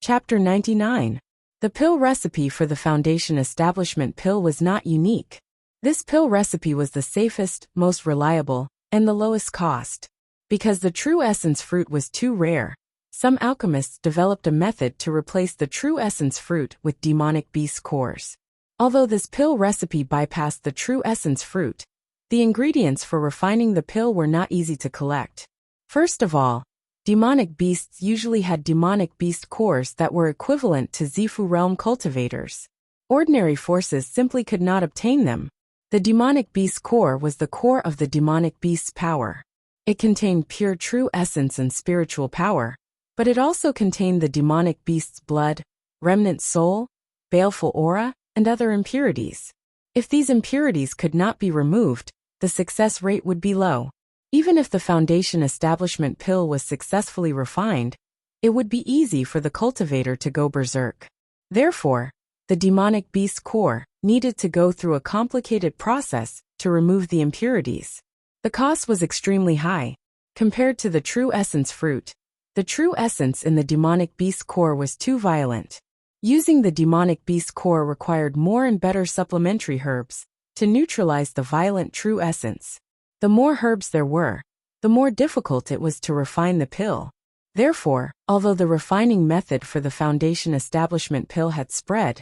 Chapter 99. The pill recipe for the Foundation Establishment pill was not unique. This pill recipe was the safest, most reliable, and the lowest cost. Because the true essence fruit was too rare, some alchemists developed a method to replace the true essence fruit with demonic beast cores. Although this pill recipe bypassed the true essence fruit, the ingredients for refining the pill were not easy to collect. First of all, demonic beasts usually had demonic beast cores that were equivalent to Zifu realm cultivators. Ordinary forces simply could not obtain them. The demonic beast core was the core of the demonic beast's power. It contained pure true essence and spiritual power, but it also contained the demonic beast's blood, remnant soul, baleful aura, and other impurities. If these impurities could not be removed, the success rate would be low. Even if the Foundation Establishment pill was successfully refined, it would be easy for the cultivator to go berserk. Therefore, the demonic beast core needed to go through a complicated process to remove the impurities. The cost was extremely high. Compared to the true essence fruit, the true essence in the demonic beast core was too violent. Using the demonic beast core required more and better supplementary herbs to neutralize the violent true essence. The more herbs there were, the more difficult it was to refine the pill. Therefore, although the refining method for the Foundation Establishment pill had spread,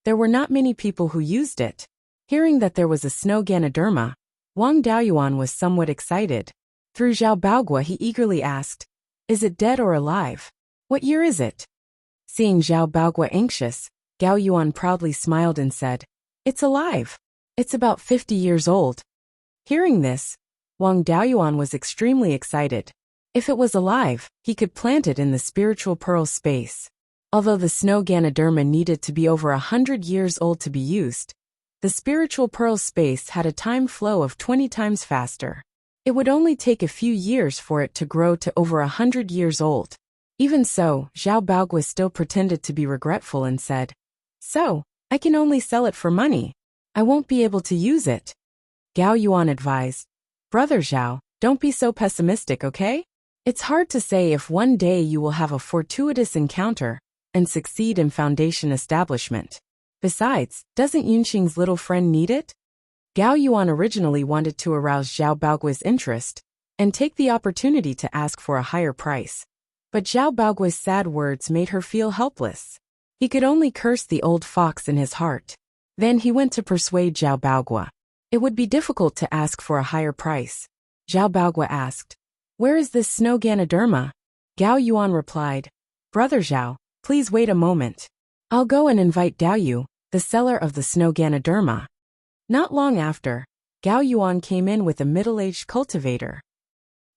there were not many people who used it. Hearing that there was a snow Ganoderma, Wang Daoyuan was somewhat excited. Through Zhao Baogua he eagerly asked, "Is it dead or alive? What year is it?" Seeing Zhao Baogua anxious, Gao Yuan proudly smiled and said, "It's alive. It's about 50 years old." Hearing this, Wang Daoyuan was extremely excited. If it was alive, he could plant it in the spiritual pearl space. Although the snow Ganoderma needed to be over 100 years old to be used, the spiritual pearl space had a time flow of 20 times faster. It would only take a few years for it to grow to over 100 years old. Even so, Zhao Baogua still pretended to be regretful and said, "So, I can only sell it for money. I won't be able to use it." Gao Yuan advised, "Brother Zhao, don't be so pessimistic, okay? It's hard to say if one day you will have a fortuitous encounter and succeed in Foundation Establishment. Besides, doesn't Yunxing's little friend need it?" Gao Yuan originally wanted to arouse Zhao Baogua's interest and take the opportunity to ask for a higher price. But Zhao Baogua's sad words made her feel helpless. He could only curse the old fox in his heart. Then he went to persuade Zhao Baogua. It would be difficult to ask for a higher price. Zhao Baogua asked, "Where is this snow Ganoderma?" Gao Yuan replied, "Brother Zhao, please wait a moment. I'll go and invite Daoyu, the seller of the snow Ganoderma." Not long after, Gao Yuan came in with a middle-aged cultivator.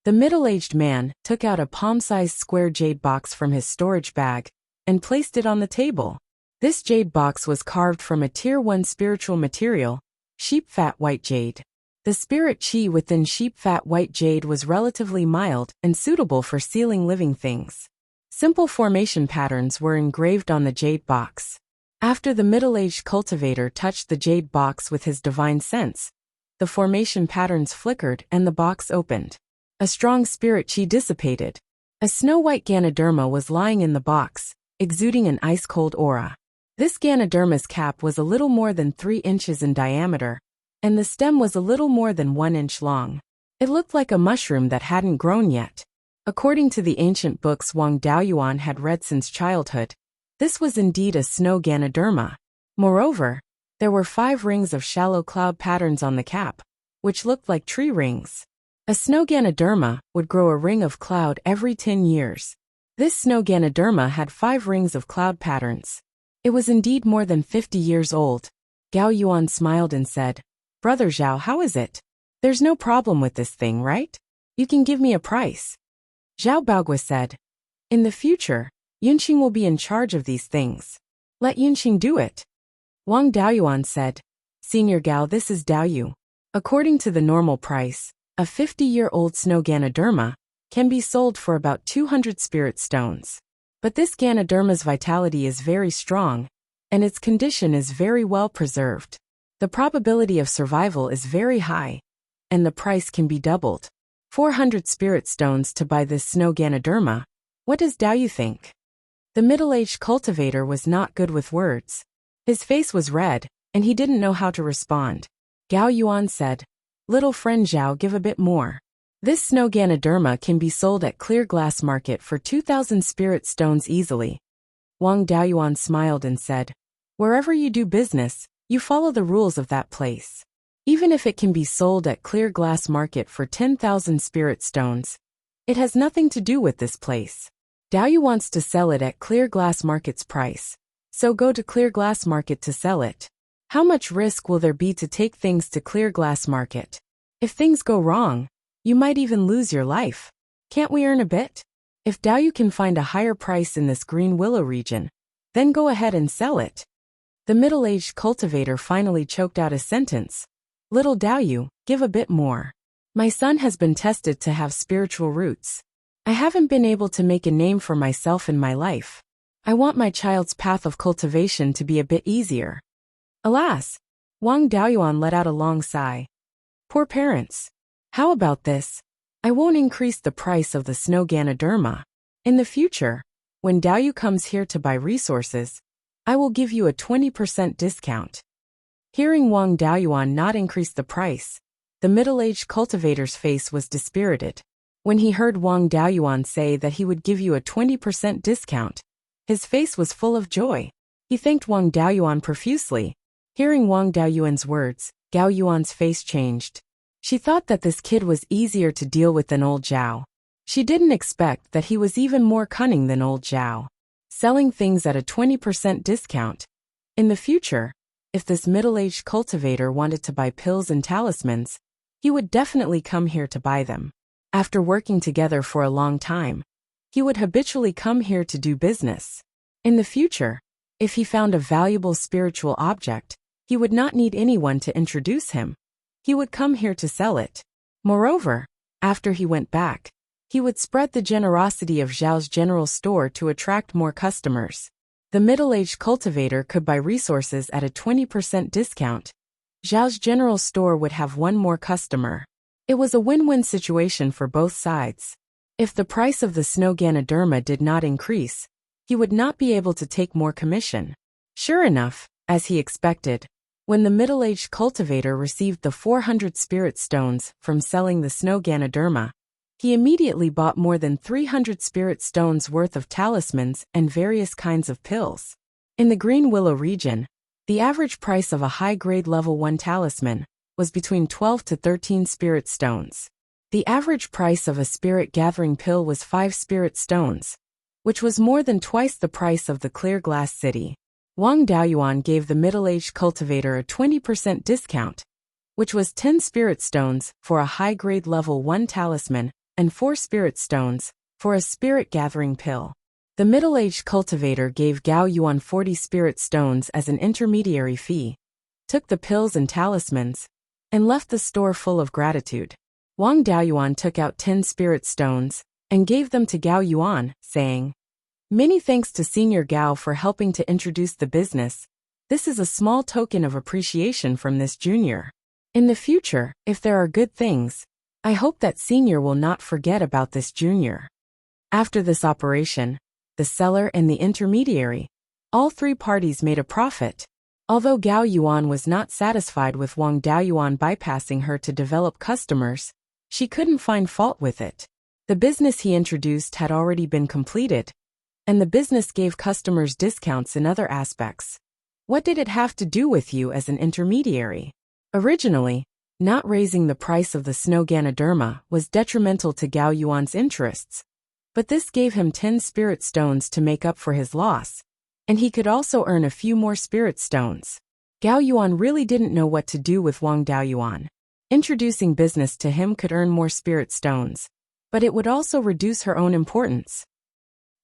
The middle-aged man took out a palm-sized square jade box from his storage bag and placed it on the table. This jade box was carved from a Tier 1 spiritual material, sheep fat white jade. The spirit chi within sheep fat white jade was relatively mild and suitable for sealing living things. Simple formation patterns were engraved on the jade box. After the middle-aged cultivator touched the jade box with his divine sense, the formation patterns flickered and the box opened. A strong spirit chi dissipated. A snow-white Ganoderma was lying in the box, exuding an ice-cold aura. This Ganoderma's cap was a little more than 3 inches in diameter, and the stem was a little more than 1 inch long. It looked like a mushroom that hadn't grown yet. According to the ancient books Wang Daoyuan had read since childhood, this was indeed a snow Ganoderma. Moreover, there were 5 rings of shallow cloud patterns on the cap, which looked like tree rings. A snow Ganoderma would grow a ring of cloud every 10 years. This snow Ganoderma had 5 rings of cloud patterns. It was indeed more than 50 years old. Gao Yuan smiled and said, "Brother Zhao, how is it? There's no problem with this thing, right? You can give me a price." Zhao Baogua said, "In the future, Yunxing will be in charge of these things. Let Yunxing do it." Wang Daoyuan said, "Senior Gao, this is Daoyu. According to the normal price, a 50-year-old snow Ganoderma can be sold for about 200 spirit stones. But this Ganoderma's vitality is very strong, and its condition is very well preserved. The probability of survival is very high, and the price can be doubled. 400 spirit stones to buy this snow Ganoderma. What does Daoyu think?" The middle-aged cultivator was not good with words. His face was red, and he didn't know how to respond. Gao Yuan said, "Little friend Zhao, give a bit more. This snow Ganoderma can be sold at Clear Glass Market for 2,000 spirit stones easily." Wang Daoyuan smiled and said, "Wherever you do business, you follow the rules of that place. Even if it can be sold at Clear Glass Market for 10,000 spirit stones, it has nothing to do with this place. Daoyu wants to sell it at Clear Glass Market's price, so go to Clear Glass Market to sell it. How much risk will there be to take things to Clear Glass Market? If things go wrong, you might even lose your life. Can't we earn a bit? If Daoyu can find a higher price in this Green Willow region, then go ahead and sell it." The middle-aged cultivator finally choked out a sentence. "Little Daoyu, give a bit more. My son has been tested to have spiritual roots. I haven't been able to make a name for myself in my life. I want my child's path of cultivation to be a bit easier." Alas! Wang Daoyuan let out a long sigh. Poor parents. How about this? I won't increase the price of the snow Ganoderma. In the future, when Daoyu comes here to buy resources, I will give you a 20% discount. Hearing Wang Daoyuan not increase the price, the middle-aged cultivator's face was dispirited. When he heard Wang Daoyuan say that he would give you a 20% discount, his face was full of joy. He thanked Wang Daoyuan profusely. Hearing Wang Daoyuan's words, Gao Yuan's face changed. She thought that this kid was easier to deal with than old Zhao. She didn't expect that he was even more cunning than old Zhao, selling things at a 20% discount. In the future, if this middle-aged cultivator wanted to buy pills and talismans, he would definitely come here to buy them. After working together for a long time, he would habitually come here to do business. In the future, if he found a valuable spiritual object, he would not need anyone to introduce him. He would come here to sell it. Moreover, after he went back, he would spread the generosity of Zhao's general store to attract more customers. The middle-aged cultivator could buy resources at a 20% discount. Zhao's general store would have one more customer. It was a win-win situation for both sides. If the price of the snow Ganoderma did not increase, he would not be able to take more commission. Sure enough, as he expected, when the middle-aged cultivator received the 400 spirit stones from selling the snow Ganoderma, he immediately bought more than 300 spirit stones worth of talismans and various kinds of pills. In the Green Willow region, the average price of a high-grade level 1 talisman was between 12 to 13 spirit stones. The average price of a spirit gathering pill was 5 spirit stones, which was more than twice the price of the Clear Glass City. Wang Daoyuan gave the middle-aged cultivator a 20% discount, which was 10 spirit stones for a high-grade level 1 talisman and 4 spirit stones for a spirit gathering pill. The middle-aged cultivator gave Gao Yuan 40 spirit stones as an intermediary fee, took the pills and talismans, and left the store full of gratitude. Wang Daoyuan took out 10 spirit stones and gave them to Gao Yuan, saying, "Many thanks to Senior Gao for helping to introduce the business. This is a small token of appreciation from this junior. In the future, if there are good things, I hope that Senior will not forget about this junior." After this operation, the seller and the intermediary, all three parties made a profit. Although Gao Yuan was not satisfied with Wang Daoyuan bypassing her to develop customers, she couldn't find fault with it. The business he introduced had already been completed, and the business gave customers discounts in other aspects. What did it have to do with you as an intermediary? Originally, not raising the price of the snow Ganoderma was detrimental to Gao Yuan's interests, but this gave him 10 spirit stones to make up for his loss, and he could also earn a few more spirit stones. Gao Yuan really didn't know what to do with Wang Daoyuan. Introducing business to him could earn more spirit stones, but it would also reduce her own importance.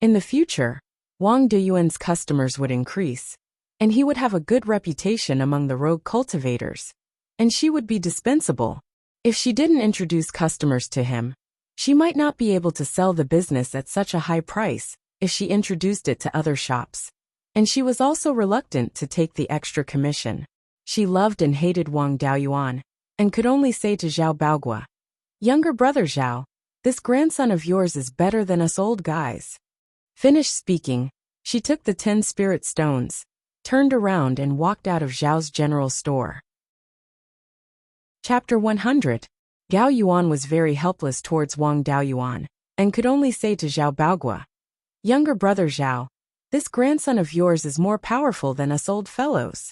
In the future, Wang Daoyuan's customers would increase, and he would have a good reputation among the rogue cultivators, and she would be dispensable. If she didn't introduce customers to him, she might not be able to sell the business at such a high price if she introduced it to other shops. And she was also reluctant to take the extra commission. She loved and hated Wang Daoyuan, and could only say to Zhao Baogua, "Younger brother Zhao, this grandson of yours is better than us old guys." Finished speaking, She took the 10 spirit stones, turned around and walked out of Zhao's general store. Chapter 100. Gao Yuan was very helpless towards Wang Daoyuan, and could only say to Zhao Baogua, "Younger brother Zhao, this grandson of yours is more powerful than us old fellows."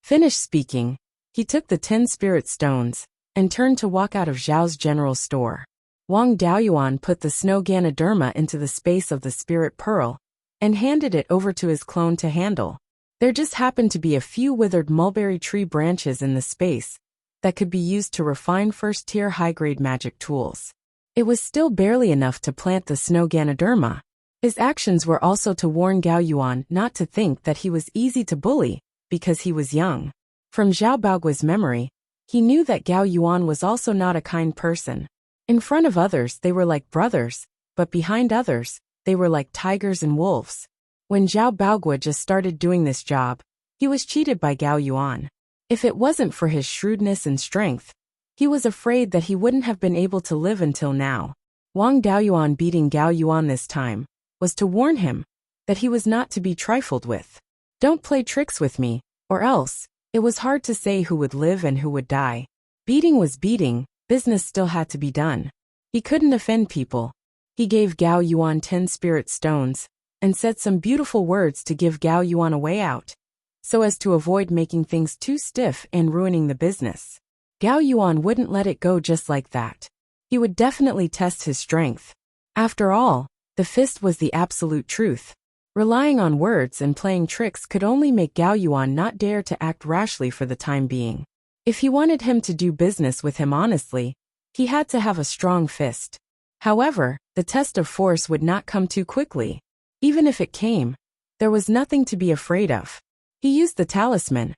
Finished speaking, he took the 10 spirit stones, and turned to walk out of Zhao's general store. Wang Daoyuan put the snow Ganoderma into the space of the spirit pearl, and handed it over to his clone to handle. There just happened to be a few withered mulberry tree branches in the space that could be used to refine first-tier high-grade magic tools. It was still barely enough to plant the snow Ganoderma. His actions were also to warn Gao Yuan not to think that he was easy to bully, because he was young. From Zhao Baogua's memory, he knew that Gao Yuan was also not a kind person. In front of others they were like brothers, but behind others, they were like tigers and wolves. When Zhao Baogua just started doing this job, he was cheated by Gao Yuan. If it wasn't for his shrewdness and strength, he was afraid that he wouldn't have been able to live until now. Wang Daoyuan beating Gao Yuan this time was to warn him that he was not to be trifled with. Don't play tricks with me, or else. It was hard to say who would live and who would die. Beating was beating, business still had to be done. He couldn't offend people. He gave Gao Yuan 10 spirit stones, and said some beautiful words to give Gao Yuan a way out, so as to avoid making things too stiff and ruining the business. Gao Yuan wouldn't let it go just like that. He would definitely test his strength. After all, the fist was the absolute truth. Relying on words and playing tricks could only make Gao Yuan not dare to act rashly for the time being. If he wanted him to do business with him honestly, he had to have a strong fist. However, the test of force would not come too quickly. Even if it came, there was nothing to be afraid of. He used the talisman,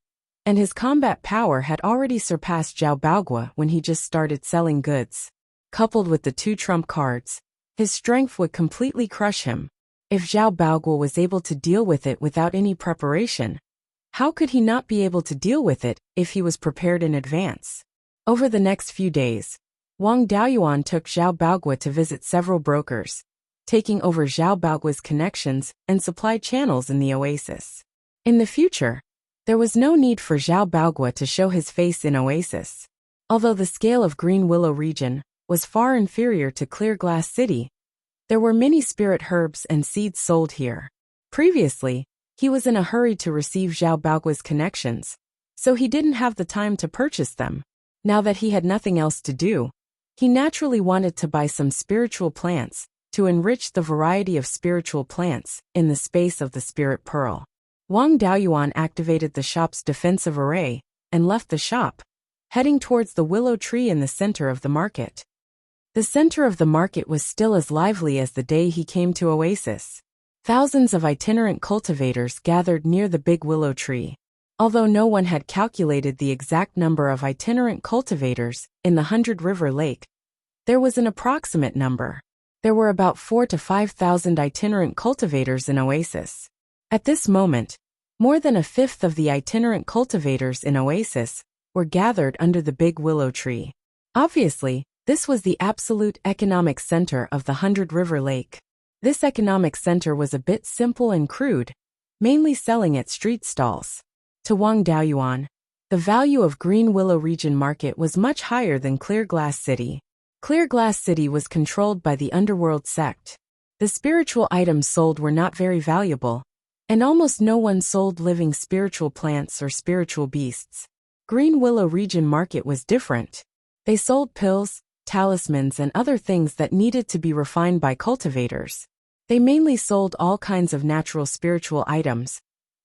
and his combat power had already surpassed Zhao Baogua when he just started selling goods. Coupled with the 2 trump cards, his strength would completely crush him. If Zhao Baogua was able to deal with it without any preparation, how could he not be able to deal with it if he was prepared in advance? Over the next few days, Wang Daoyuan took Zhao Baogua to visit several brokers, taking over Zhao Baogua's connections and supply channels in the oasis. In the future, there was no need for Zhao Baogua to show his face in Oasis. Although the scale of Green Willow region was far inferior to Clear Glass City, there were many spirit herbs and seeds sold here. Previously, he was in a hurry to receive Zhao Baogua's connections, so he didn't have the time to purchase them. Now that he had nothing else to do, he naturally wanted to buy some spiritual plants to enrich the variety of spiritual plants in the space of the spirit pearl. Wang Daoyuan activated the shop's defensive array and left the shop, heading towards the willow tree in the center of the market. The center of the market was still as lively as the day he came to Oasis. Thousands of itinerant cultivators gathered near the big willow tree. Although no one had calculated the exact number of itinerant cultivators in the 100 River Lake, there was an approximate number. There were about 4,000 to 5,000 itinerant cultivators in Oasis. At this moment, more than a fifth of the itinerant cultivators in Oasis were gathered under the big willow tree. Obviously, this was the absolute economic center of the 100 River Lake. This economic center was a bit simple and crude, mainly selling at street stalls. To Wang Daoyuan, the value of Green Willow region market was much higher than Clear Glass City. Clear Glass City was controlled by the underworld sect. The spiritual items sold were not very valuable, and almost no one sold living spiritual plants or spiritual beasts. Green Willow region market was different. They sold pills, talismans and other things that needed to be refined by cultivators. They mainly sold all kinds of natural spiritual items,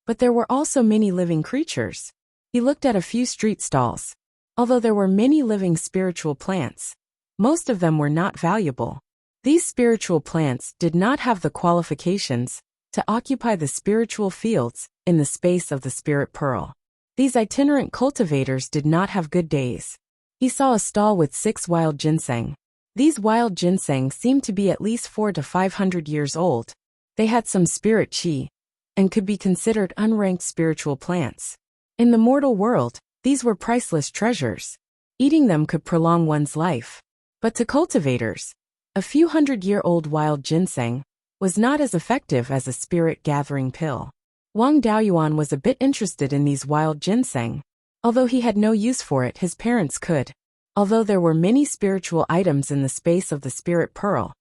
but there were also many living creatures. He looked at a few street stalls. Although there were many living spiritual plants, most of them were not valuable. These spiritual plants did not have the qualifications to occupy the spiritual fields in the space of the spirit pearl. These itinerant cultivators did not have good days. He saw a stall with 6 wild ginseng. These wild ginseng seemed to be at least 400 to 500 years old. They had some spirit chi, and could be considered unranked spiritual plants. In the mortal world, these were priceless treasures. Eating them could prolong one's life. But to cultivators, a few 100-year-old wild ginseng was not as effective as a spirit-gathering pill. Wang Daoyuan was a bit interested in these wild ginseng. Although he had no use for it, his parents could. Although there were many spiritual items in the space of the spirit pearl,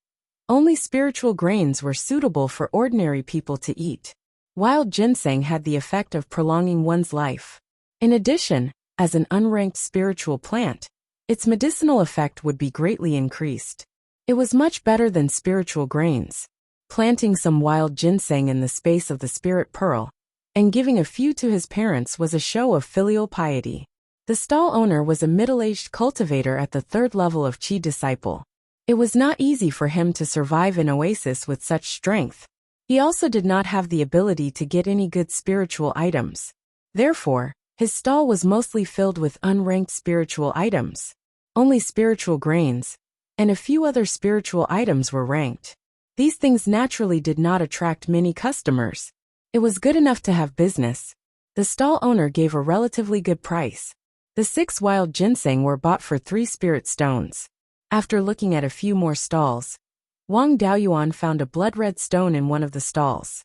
only spiritual grains were suitable for ordinary people to eat. Wild ginseng had the effect of prolonging one's life. In addition, as an unranked spiritual plant, its medicinal effect would be greatly increased. It was much better than spiritual grains. Planting some wild ginseng in the space of the spirit pearl and giving a few to his parents was a show of filial piety. The stall owner was a middle-aged cultivator at the third level of Qi disciple. It was not easy for him to survive in Oasis with such strength. He also did not have the ability to get any good spiritual items. Therefore, his stall was mostly filled with unranked spiritual items. Only spiritual grains and a few other spiritual items were ranked. These things naturally did not attract many customers. It was good enough to have business. The stall owner gave a relatively good price. The 6 wild ginseng were bought for 3 spirit stones. After looking at a few more stalls, Wang Daoyuan found a blood-red stone in one of the stalls.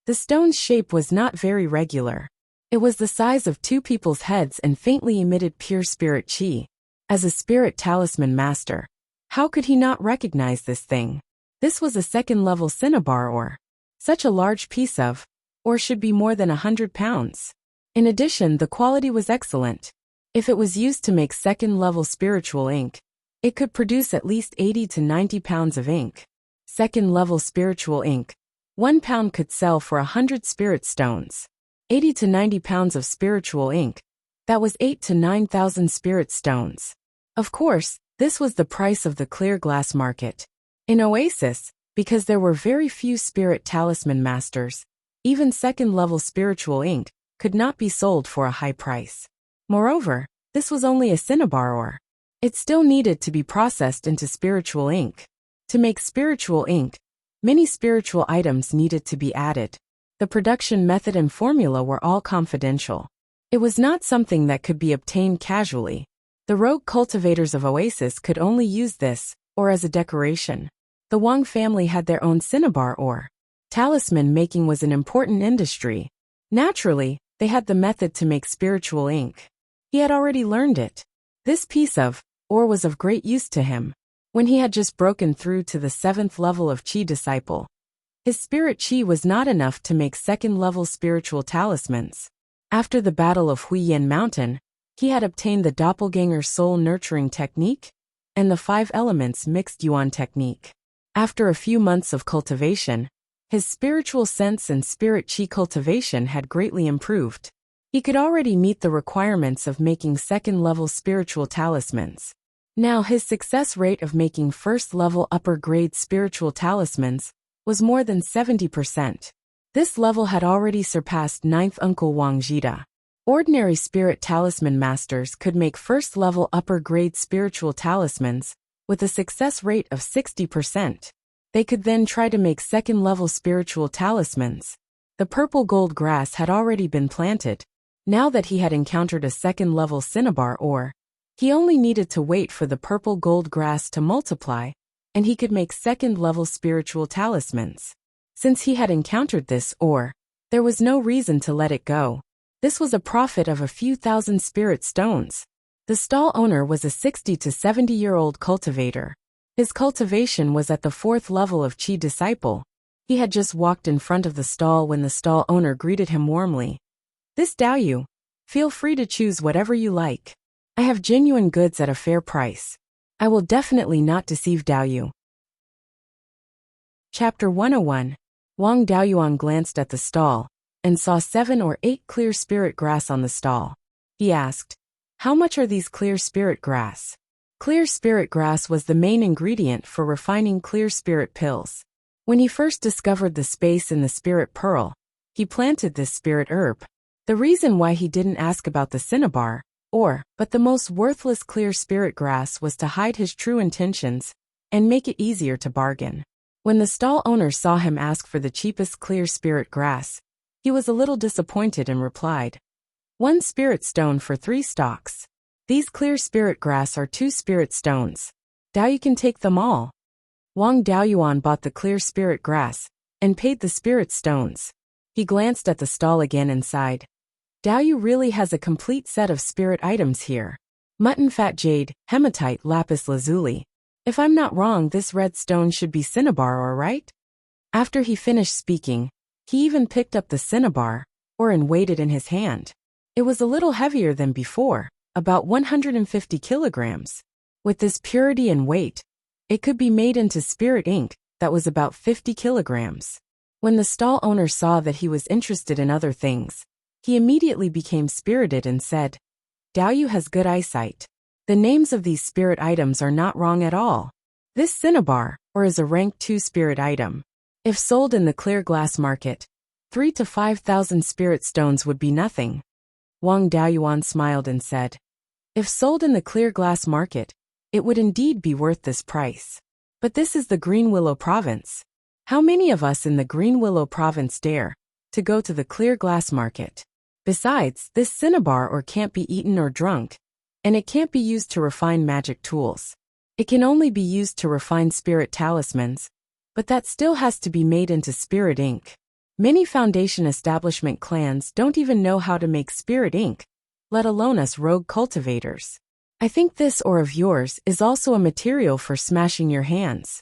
The stone's shape was not very regular. It was the size of 2 people's heads and faintly emitted pure spirit qi. As a spirit talisman master, how could he not recognize this thing? This was a second-level cinnabar ore. Such a large piece of ore should be more than 100 pounds. In addition, the quality was excellent. If it was used to make second-level spiritual ink, it could produce at least 80 to 90 pounds of ink. Second-level spiritual ink. 1 pound could sell for 100 spirit stones. 80 to 90 pounds of spiritual ink. That was 8 to 9,000 spirit stones. Of course, this was the price of the clear glass market. In Oasis, because there were very few spirit talisman masters, even second-level spiritual ink could not be sold for a high price. Moreover, this was only a cinnabar ore. It still needed to be processed into spiritual ink. To make spiritual ink, many spiritual items needed to be added. The production method and formula were all confidential. It was not something that could be obtained casually. The rogue cultivators of Oasis could only use this, or as a decoration. The Wang family had their own cinnabar ore. Talisman making was an important industry. Naturally, they had the method to make spiritual ink. He had already learned it. This piece of ore was of great use to him. When he had just broken through to the 7th level of Qi disciple, his spirit Qi was not enough to make second-level spiritual talismans. After the Battle of Huiyan Mountain, he had obtained the doppelganger soul nurturing technique and the 5 elements mixed yuan technique. After a few months of cultivation, his spiritual sense and spirit Qi cultivation had greatly improved. He could already meet the requirements of making second-level spiritual talismans. Now his success rate of making first-level upper-grade spiritual talismans was more than 70%. This level had already surpassed 9th Uncle Wang Jida. Ordinary spirit talisman masters could make first-level upper-grade spiritual talismans with a success rate of 60%. They could then try to make second-level spiritual talismans. The purple gold grass had already been planted. Now that he had encountered a second-level cinnabar ore, he only needed to wait for the purple gold grass to multiply, and he could make second-level spiritual talismans. Since he had encountered this ore, there was no reason to let it go. This was a profit of a few thousand spirit stones. The stall owner was a 60 to 70-year-old cultivator. His cultivation was at the 4th level of Qi disciple. He had just walked in front of the stall when the stall owner greeted him warmly. "This Daoyu. Feel free to choose whatever you like. I have genuine goods at a fair price. I will definitely not deceive Daoyu." Chapter 101. Wang Daoyuan glanced at the stall and saw 7 or 8 clear spirit grass on the stall. He asked, "How much are these clear spirit grass?" Clear spirit grass was the main ingredient for refining clear spirit pills. When he first discovered the space in the spirit pearl, he planted this spirit herb. The reason why he didn't ask about the cinnabar ore, but the most worthless clear spirit grass was to hide his true intentions and make it easier to bargain. When the stall owner saw him ask for the cheapest clear spirit grass, he was a little disappointed and replied, "1 spirit stone for 3 stalks. These clear spirit grass are 2 spirit stones. Daoyu can take them all." Wang Daoyuan bought the clear spirit grass and paid the spirit stones. He glanced at the stall again and sighed. Daoyu really has a complete set of spirit items here. Mutton fat jade, hematite, lapis lazuli. If I'm not wrong, this red stone should be cinnabar, or right? After he finished speaking, he even picked up the cinnabar, and weighed it in his hand. It was a little heavier than before, about 150 kilograms. With this purity and weight, it could be made into spirit ink that was about 50 kilograms. When the stall owner saw that he was interested in other things, he immediately became spirited and said, Daoyu has good eyesight. The names of these spirit items are not wrong at all. This cinnabar, is a rank 2 spirit item. If sold in the clear glass market, 3,000 to 5,000 spirit stones would be nothing. Wang Daoyuan smiled and said, if sold in the clear glass market, it would indeed be worth this price. But this is the Green Willow province. How many of us in the Green Willow province dare to go to the clear glass market? Besides, this cinnabar can't be eaten or drunk, and it can't be used to refine magic tools. It can only be used to refine spirit talismans, but that still has to be made into spirit ink. Many foundation establishment clans don't even know how to make spirit ink, let alone us rogue cultivators. I think this ore of yours is also a material for smashing your hands.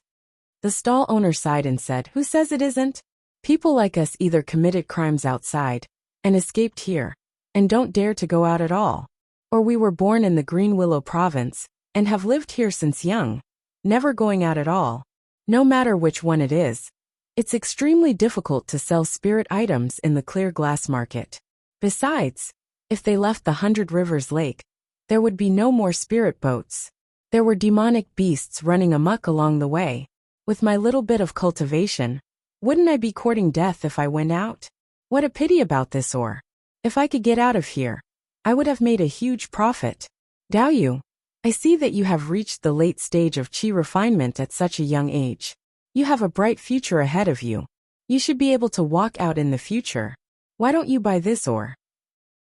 The stall owner sighed and said, who says it isn't? People like us either committed crimes outside and escaped here, and don't dare to go out at all, or we were born in the Green Willow province and have lived here since young, never going out at all. No matter which one it is, it's extremely difficult to sell spirit items in the clear glass market. Besides, if they left the 100 Rivers Lake, there would be no more spirit boats. There were demonic beasts running amok along the way. With my little bit of cultivation, wouldn't I be courting death if I went out? What a pity about this ore. If I could get out of here, I would have made a huge profit. Daoyu, I see that you have reached the late stage of chi refinement at such a young age. You have a bright future ahead of you. You should be able to walk out in the future. Why don't you buy this ore?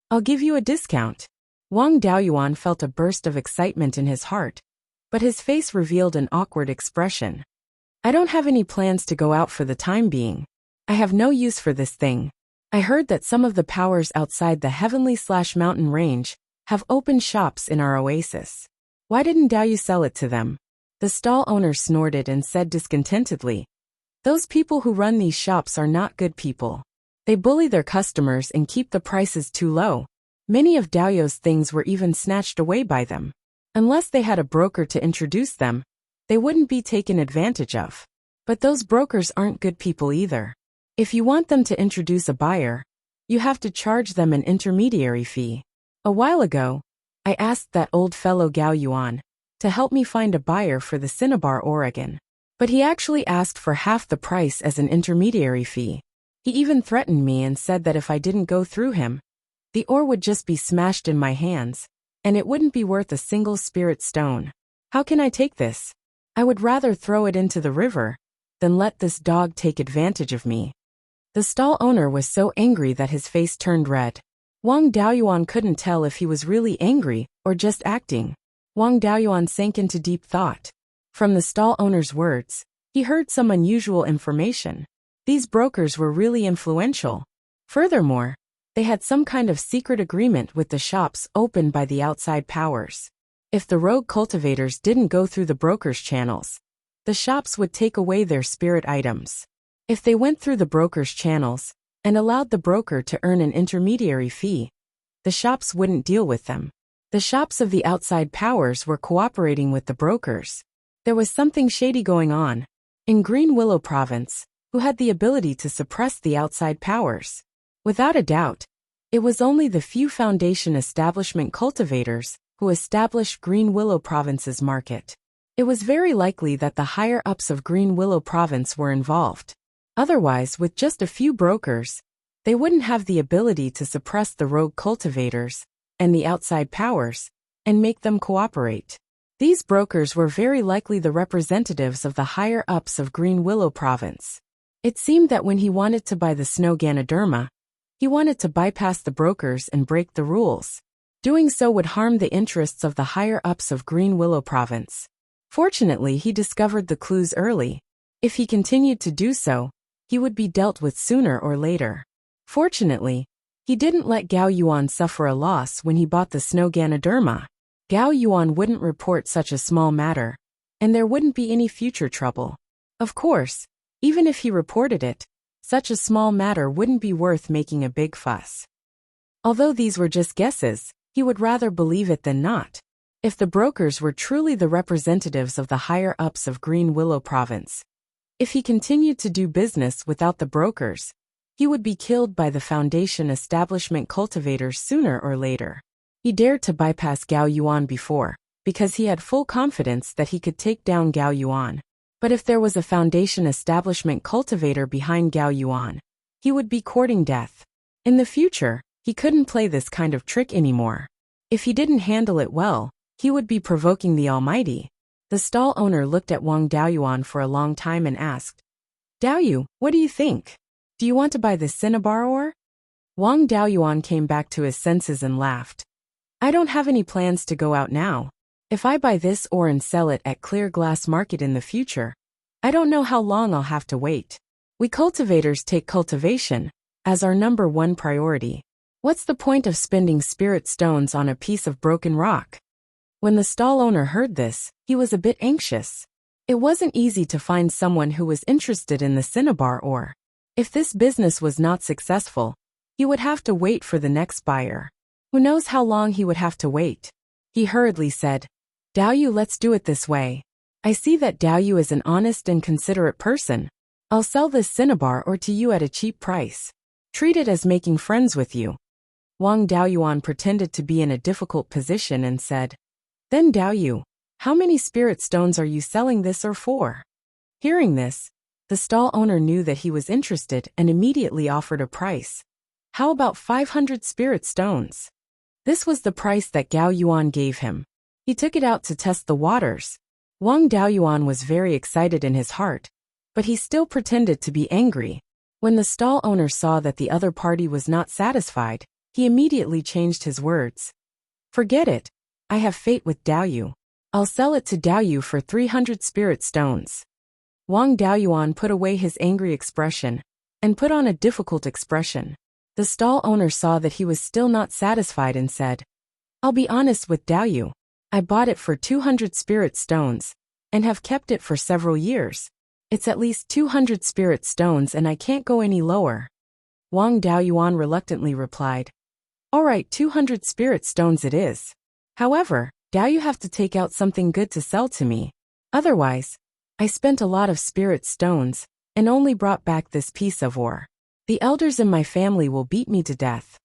I'll give you a discount. Wang Daoyuan felt a burst of excitement in his heart, but his face revealed an awkward expression. I don't have any plans to go out for the time being. I have no use for this thing. I heard that some of the powers outside the Heavenly/Mountain Range have opened shops in our oasis. Why didn't Daoyu sell it to them? The stall owner snorted and said discontentedly, those people who run these shops are not good people. They bully their customers and keep the prices too low. Many of Daoyu's things were even snatched away by them. Unless they had a broker to introduce them, they wouldn't be taken advantage of. But those brokers aren't good people either. If you want them to introduce a buyer, you have to charge them an intermediary fee. A while ago, I asked that old fellow Gao Yuan to help me find a buyer for the cinnabar Oregon. But he actually asked for half the price as an intermediary fee. He even threatened me and said that if I didn't go through him, the ore would just be smashed in my hands, and it wouldn't be worth a single spirit stone. How can I take this? I would rather throw it into the river than let this dog take advantage of me. The stall owner was so angry that his face turned red. Wang Daoyuan couldn't tell if he was really angry or just acting. Wang Daoyuan sank into deep thought. From the stall owner's words, he heard some unusual information. These brokers were really influential. Furthermore, they had some kind of secret agreement with the shops opened by the outside powers. If the rogue cultivators didn't go through the brokers' channels, the shops would take away their spirit items. If they went through the brokers' channels and allowed the broker to earn an intermediary fee, the shops wouldn't deal with them. The shops of the outside powers were cooperating with the brokers. There was something shady going on in Green Willow Province, who had the ability to suppress the outside powers. Without a doubt, it was only the few foundation establishment cultivators who established Green Willow Province's market. It was very likely that the higher-ups of Green Willow Province were involved. Otherwise, with just a few brokers, they wouldn't have the ability to suppress the rogue cultivators and the outside powers and make them cooperate. These brokers were very likely the representatives of the higher-ups of Green Willow Province. It seemed that when he wanted to buy the Snow Ganoderma, he wanted to bypass the brokers and break the rules. Doing so would harm the interests of the higher-ups of Green Willow Province. Fortunately, he discovered the clues early. If he continued to do so, he would be dealt with sooner or later. Fortunately, he didn't let Gao Yuan suffer a loss when he bought the snow Ganoderma. Gao Yuan wouldn't report such a small matter, and there wouldn't be any future trouble. Of course, even if he reported it, such a small matter wouldn't be worth making a big fuss. Although these were just guesses, he would rather believe it than not. If the brokers were truly the representatives of the higher-ups of Green Willow Province, if he continued to do business without the brokers, he would be killed by the Foundation establishment cultivators sooner or later. He dared to bypass Gao Yuan before, because he had full confidence that he could take down Gao Yuan. But if there was a Foundation establishment cultivator behind Gao Yuan, he would be courting death. In the future, he couldn't play this kind of trick anymore. If he didn't handle it well, he would be provoking the Almighty. The stall owner looked at Wang Daoyuan for a long time and asked, "Daoyu, what do you think? Do you want to buy this cinnabar ore?" Wang Daoyuan came back to his senses and laughed. "I don't have any plans to go out now. If I buy this ore and sell it at Clear Glass Market in the future, I don't know how long I'll have to wait. We cultivators take cultivation as our #1 priority. What's the point of spending spirit stones on a piece of broken rock?" When the stall owner heard this, he was a bit anxious. It wasn't easy to find someone who was interested in the cinnabar ore. If this business was not successful, he would have to wait for the next buyer. Who knows how long he would have to wait? He hurriedly said, "Daoyu, let's do it this way. I see that Daoyu is an honest and considerate person. I'll sell this cinnabar ore to you at a cheap price. Treat it as making friends with you." Wang Daoyuan pretended to be in a difficult position and said, "Then Daoyu, how many spirit stones are you selling this ore for?" Hearing this, the stall owner knew that he was interested and immediately offered a price. "How about 500 spirit stones?" This was the price that Gao Yuan gave him. He took it out to test the waters. Wang Daoyuan was very excited in his heart, but he still pretended to be angry. When the stall owner saw that the other party was not satisfied, he immediately changed his words. "Forget it. I have fate with Daoyu. I'll sell it to Daoyu for 300 spirit stones." Wang Daoyuan put away his angry expression and put on a difficult expression. The stall owner saw that he was still not satisfied and said, "I'll be honest with Daoyu. I bought it for 200 spirit stones and have kept it for several years. It's at least 200 spirit stones and I can't go any lower." Wang Daoyuan reluctantly replied, "All right, 200 spirit stones it is. However, Daoyu have to take out something good to sell to me. Otherwise, I spent a lot of spirit stones and only brought back this piece of ore. The elders in my family will beat me to death."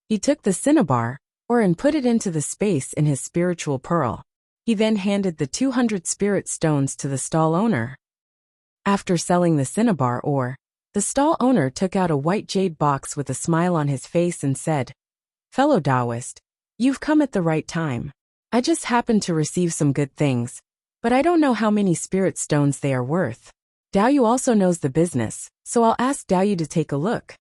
He took the cinnabar ore and put it into the space in his spiritual pearl. He then handed the 200 spirit stones to the stall owner. After selling the cinnabar ore, the stall owner took out a white jade box with a smile on his face and said, "Fellow Taoist, you've come at the right time. I just happened to receive some good things, but I don't know how many spirit stones they are worth. Daoyu also knows the business, so I'll ask Daoyu to take a look."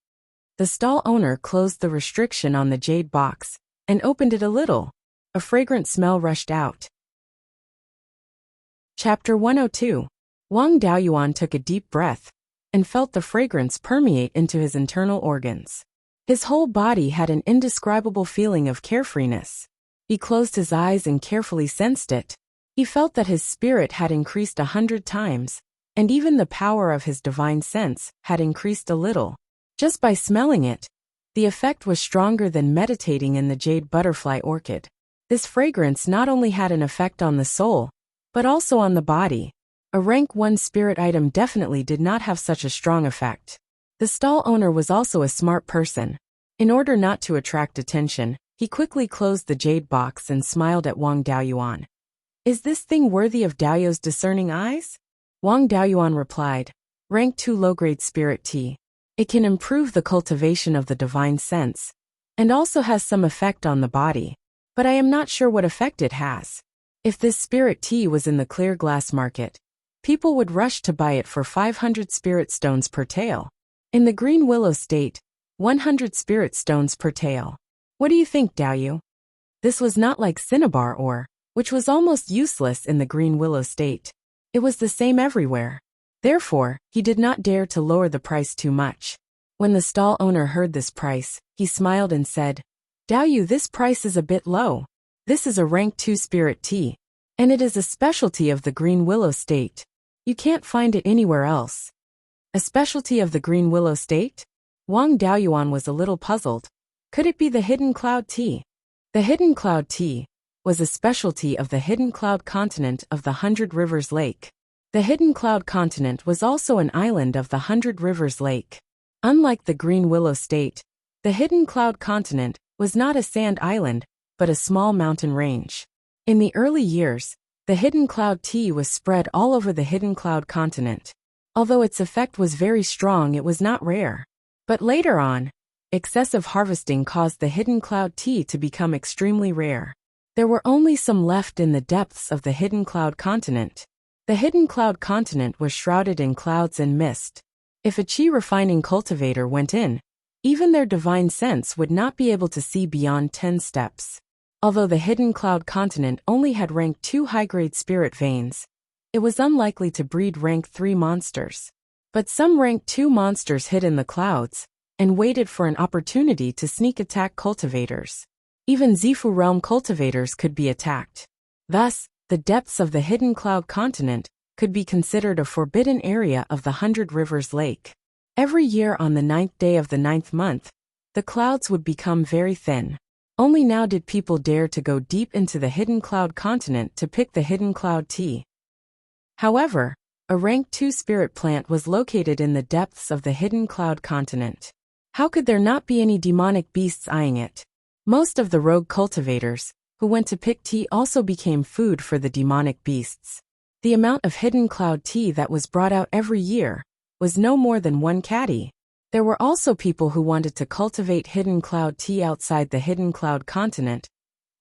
The stall owner closed the restriction on the jade box and opened it a little. A fragrant smell rushed out. Chapter 102. Wang Daoyuan took a deep breath and felt the fragrance permeate into his internal organs. His whole body had an indescribable feeling of carefreeness. He closed his eyes and carefully sensed it. He felt that his spirit had increased 100 times, and even the power of his divine sense had increased a little. Just by smelling it, the effect was stronger than meditating in the jade butterfly orchid. This fragrance not only had an effect on the soul, but also on the body. A rank 1 spirit item definitely did not have such a strong effect. The stall owner was also a smart person. In order not to attract attention, he quickly closed the jade box and smiled at Wang Daoyuan. "Is this thing worthy of Daoyu's discerning eyes?" Wang Daoyuan replied, "Rank 2 low-grade spirit tea. It can improve the cultivation of the divine sense, and also has some effect on the body. But I am not sure what effect it has. If this spirit tea was in the Clear Glass Market, people would rush to buy it for 500 spirit stones per tael. In the Green Willow State, 100 spirit stones per tael. What do you think, Daoyu?" This was not like cinnabar ore, which was almost useless in the Green Willow state. It was the same everywhere. Therefore, he did not dare to lower the price too much. When the stall owner heard this price, he smiled and said, "Beiyuan, this price is a bit low. This is a rank 2 spirit tea, and it is a specialty of the Green Willow state. You can't find it anywhere else." A specialty of the Green Willow state? Beiyuan was a little puzzled. Could it be the Hidden Cloud tea? The Hidden Cloud tea was a specialty of the Hidden Cloud continent of the Hundred Rivers Lake. The Hidden Cloud continent was also an island of the Hundred Rivers Lake. Unlike the Green Willow state, the Hidden Cloud continent was not a sand island, but a small mountain range. In the early years, the Hidden Cloud tea was spread all over the Hidden Cloud continent. Although its effect was very strong, it was not rare. But later on, excessive harvesting caused the Hidden Cloud tea to become extremely rare. There were only some left in the depths of the Hidden Cloud continent. The Hidden Cloud continent was shrouded in clouds and mist. If a tea refining cultivator went in, even their divine sense would not be able to see beyond 10 steps. Although the Hidden Cloud continent only had rank 2 high-grade spirit veins, it was unlikely to breed rank 3 monsters. But some rank 2 monsters hid in the clouds and waited for an opportunity to sneak attack cultivators. Even Zifu realm cultivators could be attacked. Thus, the depths of the Hidden Cloud continent could be considered a forbidden area of the Hundred Rivers Lake. Every year on the 9th day of the 9th month, the clouds would become very thin. Only now did people dare to go deep into the Hidden Cloud continent to pick the Hidden Cloud tea. However, a rank 2 spirit plant was located in the depths of the Hidden Cloud continent. How could there not be any demonic beasts eyeing it? Most of the rogue cultivators who went to pick tea also became food for the demonic beasts. The amount of Hidden Cloud tea that was brought out every year was no more than 1 caddy. There were also people who wanted to cultivate Hidden Cloud tea outside the Hidden Cloud continent,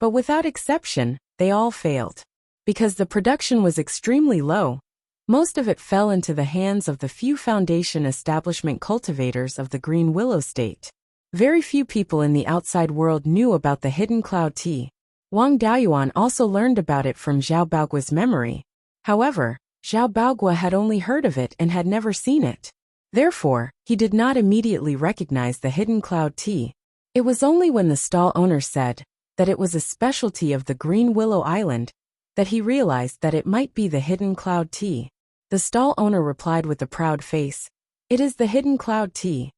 but without exception, they all failed. Because the production was extremely low, most of it fell into the hands of the few foundation establishment cultivators of the Green Willow state. Very few people in the outside world knew about the Hidden Cloud tea. Beiyuan also learned about it from Zhao Baogua's memory. However, Zhao Baogua had only heard of it and had never seen it. Therefore, he did not immediately recognize the Hidden Cloud tea. It was only when the stall owner said that it was a specialty of the Green Willow Island that he realized that it might be the Hidden Cloud tea. The stall owner replied with a proud face, "It is the Hidden Cloud tea."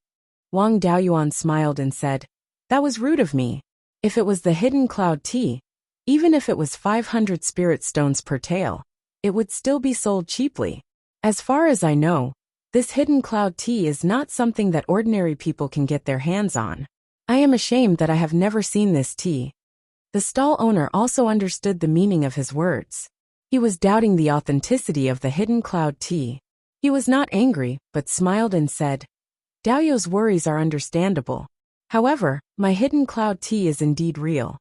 Beiyuan smiled and said, "That was rude of me. If it was the Hidden Cloud tea, even if it was 500 spirit stones per tael, it would still be sold cheaply. As far as I know, this Hidden Cloud tea is not something that ordinary people can get their hands on. I am ashamed that I have never seen this tea." The stall owner also understood the meaning of his words. He was doubting the authenticity of the Hidden Cloud tea. He was not angry, but smiled and said, "Beiyuan's worries are understandable. However, my Hidden Cloud tea is indeed real."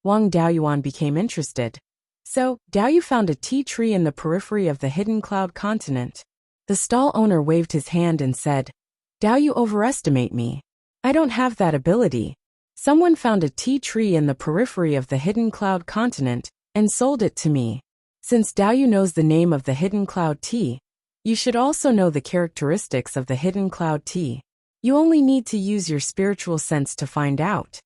Beiyuan became interested. "So, Beiyuan found a tea tree in the periphery of the Hidden Cloud continent." The stall owner waved his hand and said, "Beiyuan overestimate me. I don't have that ability. Someone found a tea tree in the periphery of the Hidden Cloud continent and sold it to me. Since Beiyuan knows the name of the Hidden Cloud tea, you should also know the characteristics of the Hidden Cloud tea. You only need to use your spiritual sense to find out."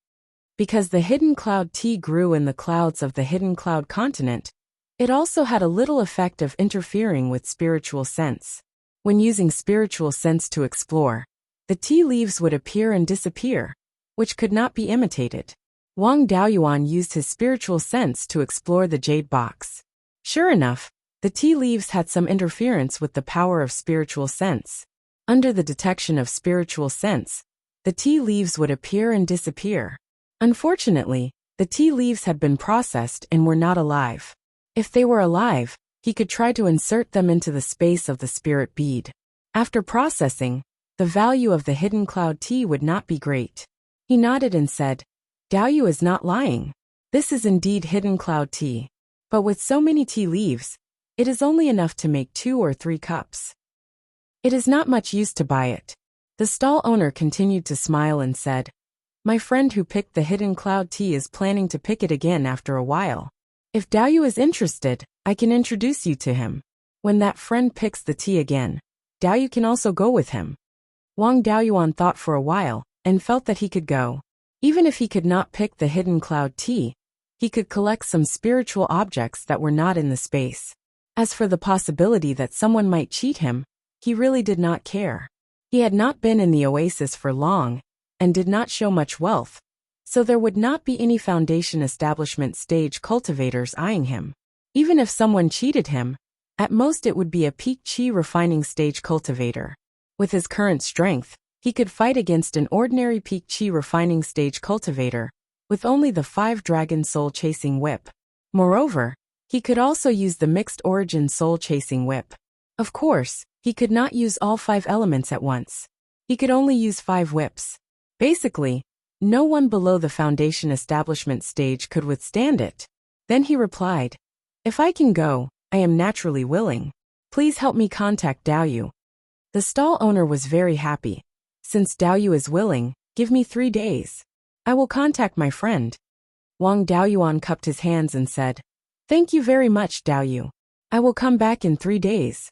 Because the Hidden Cloud tea grew in the clouds of the Hidden Cloud continent, it also had a little effect of interfering with spiritual sense. When using spiritual sense to explore, the tea leaves would appear and disappear, which could not be imitated. Beiyuan used his spiritual sense to explore the jade box. Sure enough, the tea leaves had some interference with the power of spiritual sense. Under the detection of spiritual sense, the tea leaves would appear and disappear. Unfortunately, the tea leaves had been processed and were not alive. If they were alive, he could try to insert them into the space of the spirit bead. After processing, the value of the Hidden Cloud tea would not be great. He nodded and said, "Beiyuan is not lying. This is indeed Hidden Cloud tea. But with so many tea leaves, it is only enough to make 2 or 3 cups. It is not much use to buy it." The stall owner continued to smile and said, "My friend who picked the Hidden Cloud tea is planning to pick it again after a while. If Daoyu is interested, I can introduce you to him. When that friend picks the tea again, Daoyu can also go with him. Wang Daoyuan thought for a while, and felt that he could go. Even if he could not pick the hidden cloud tea, he could collect some spiritual objects that were not in the space. As for the possibility that someone might cheat him, he really did not care. He had not been in the oasis for long, and did not show much wealth, so there would not be any foundation establishment stage cultivators eyeing him. Even if someone cheated him, at most it would be a peak chi refining stage cultivator. With his current strength, he could fight against an ordinary peak chi refining stage cultivator, with only the 5 dragon soul chasing whip. Moreover, he could also use the mixed origin soul chasing whip. Of course, he could not use all 5 elements at once. He could only use 5 whips. Basically, no one below the foundation establishment stage could withstand it. Then he replied, "If I can go, I am naturally willing. Please help me contact Daoyu." The stall owner was very happy. "Since Daoyu is willing, give me 3 days. I will contact my friend." Wang Daoyuan cupped his hands and said, "Thank you very much, Daoyu. I will come back in 3 days."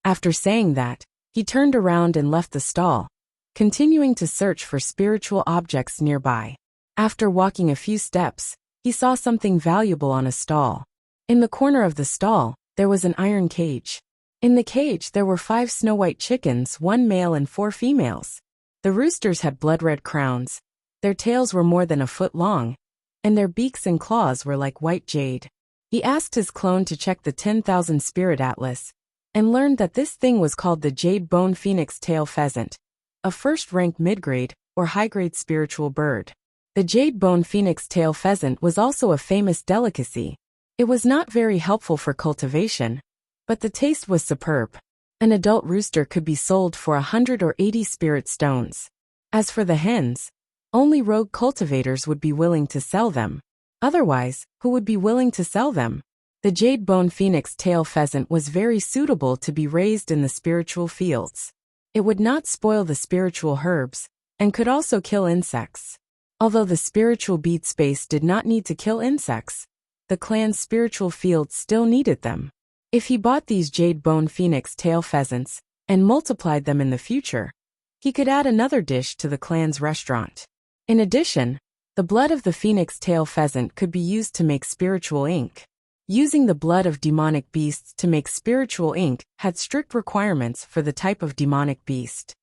After saying that, he turned around and left the stall, continuing to search for spiritual objects nearby. After walking a few steps, he saw something valuable on a stall. In the corner of the stall, there was an iron cage. In the cage there were 5 snow-white chickens, 1 male and 4 females. The roosters had blood-red crowns, their tails were more than a foot long, and their beaks and claws were like white jade. He asked his clone to check the 10,000 Spirit Atlas, and learned that this thing was called the Jade Bone Phoenix Tail Pheasant, a first-rank mid-grade or high-grade spiritual bird. The Jade Bone Phoenix Tail Pheasant was also a famous delicacy. It was not very helpful for cultivation, but the taste was superb. An adult rooster could be sold for 100 or 80 spirit stones. As for the hens, only rogue cultivators would be willing to sell them. Otherwise, who would be willing to sell them? The Jade Bone Phoenix Tail Pheasant was very suitable to be raised in the spiritual fields. It would not spoil the spiritual herbs, and could also kill insects. Although the spiritual bead space did not need to kill insects, the clan's spiritual fields still needed them. If he bought these Jade Bone Phoenix Tail Pheasants, and multiplied them in the future, he could add another dish to the clan's restaurant. In addition, the blood of the Phoenix Tail Pheasant could be used to make spiritual ink. Using the blood of demonic beasts to make spiritual ink had strict requirements for the type of demonic beast.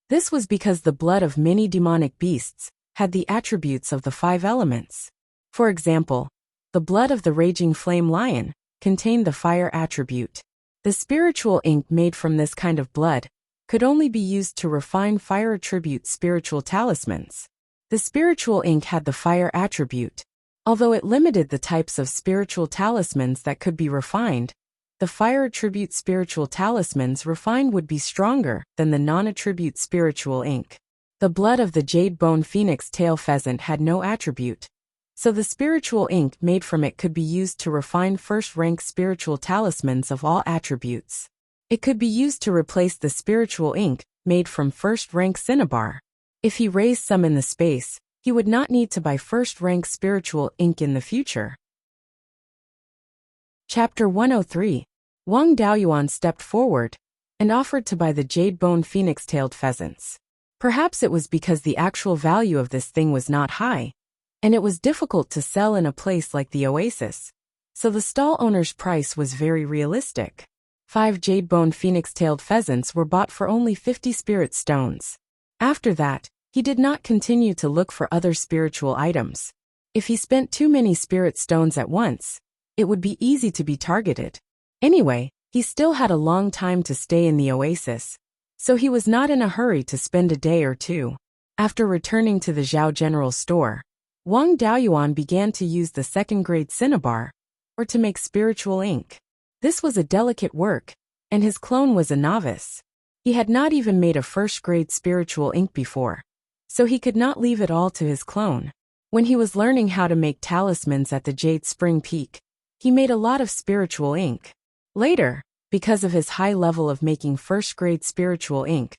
This was because the blood of many demonic beasts had the attributes of the 5 elements. For example, the blood of the raging flame lion contained the fire attribute. The spiritual ink made from this kind of blood could only be used to refine fire attribute spiritual talismans. The spiritual ink had the fire attribute. Although it limited the types of spiritual talismans that could be refined, the fire attribute spiritual talismans refined would be stronger than the non-attribute spiritual ink. The blood of the Jade Bone Phoenix Tail Pheasant had no attribute, so the spiritual ink made from it could be used to refine first-rank spiritual talismans of all attributes. It could be used to replace the spiritual ink made from first-rank cinnabar. If he raised some in the space, he would not need to buy first-rank spiritual ink in the future. Chapter 103. Wang Daoyuan stepped forward and offered to buy the Jade Bone Phoenix-tailed pheasants. Perhaps it was because the actual value of this thing was not high, and it was difficult to sell in a place like the Oasis, so the stall owner's price was very realistic. 5 Jade Bone Phoenix-tailed pheasants were bought for only 50 spirit stones. After that, he did not continue to look for other spiritual items. If he spent too many spirit stones at once, it would be easy to be targeted. Anyway, he still had a long time to stay in the oasis, so he was not in a hurry to spend a day or two. After returning to the Zhao General Store, Wang Daoyuan began to use the second-grade cinnabar, or to make spiritual ink. This was a delicate work, and his clone was a novice. He had not even made a first-grade spiritual ink before, so he could not leave it all to his clone. When he was learning how to make talismans at the Jade Spring Peak, he made a lot of spiritual ink. Later, because of his high level of making first-grade spiritual ink,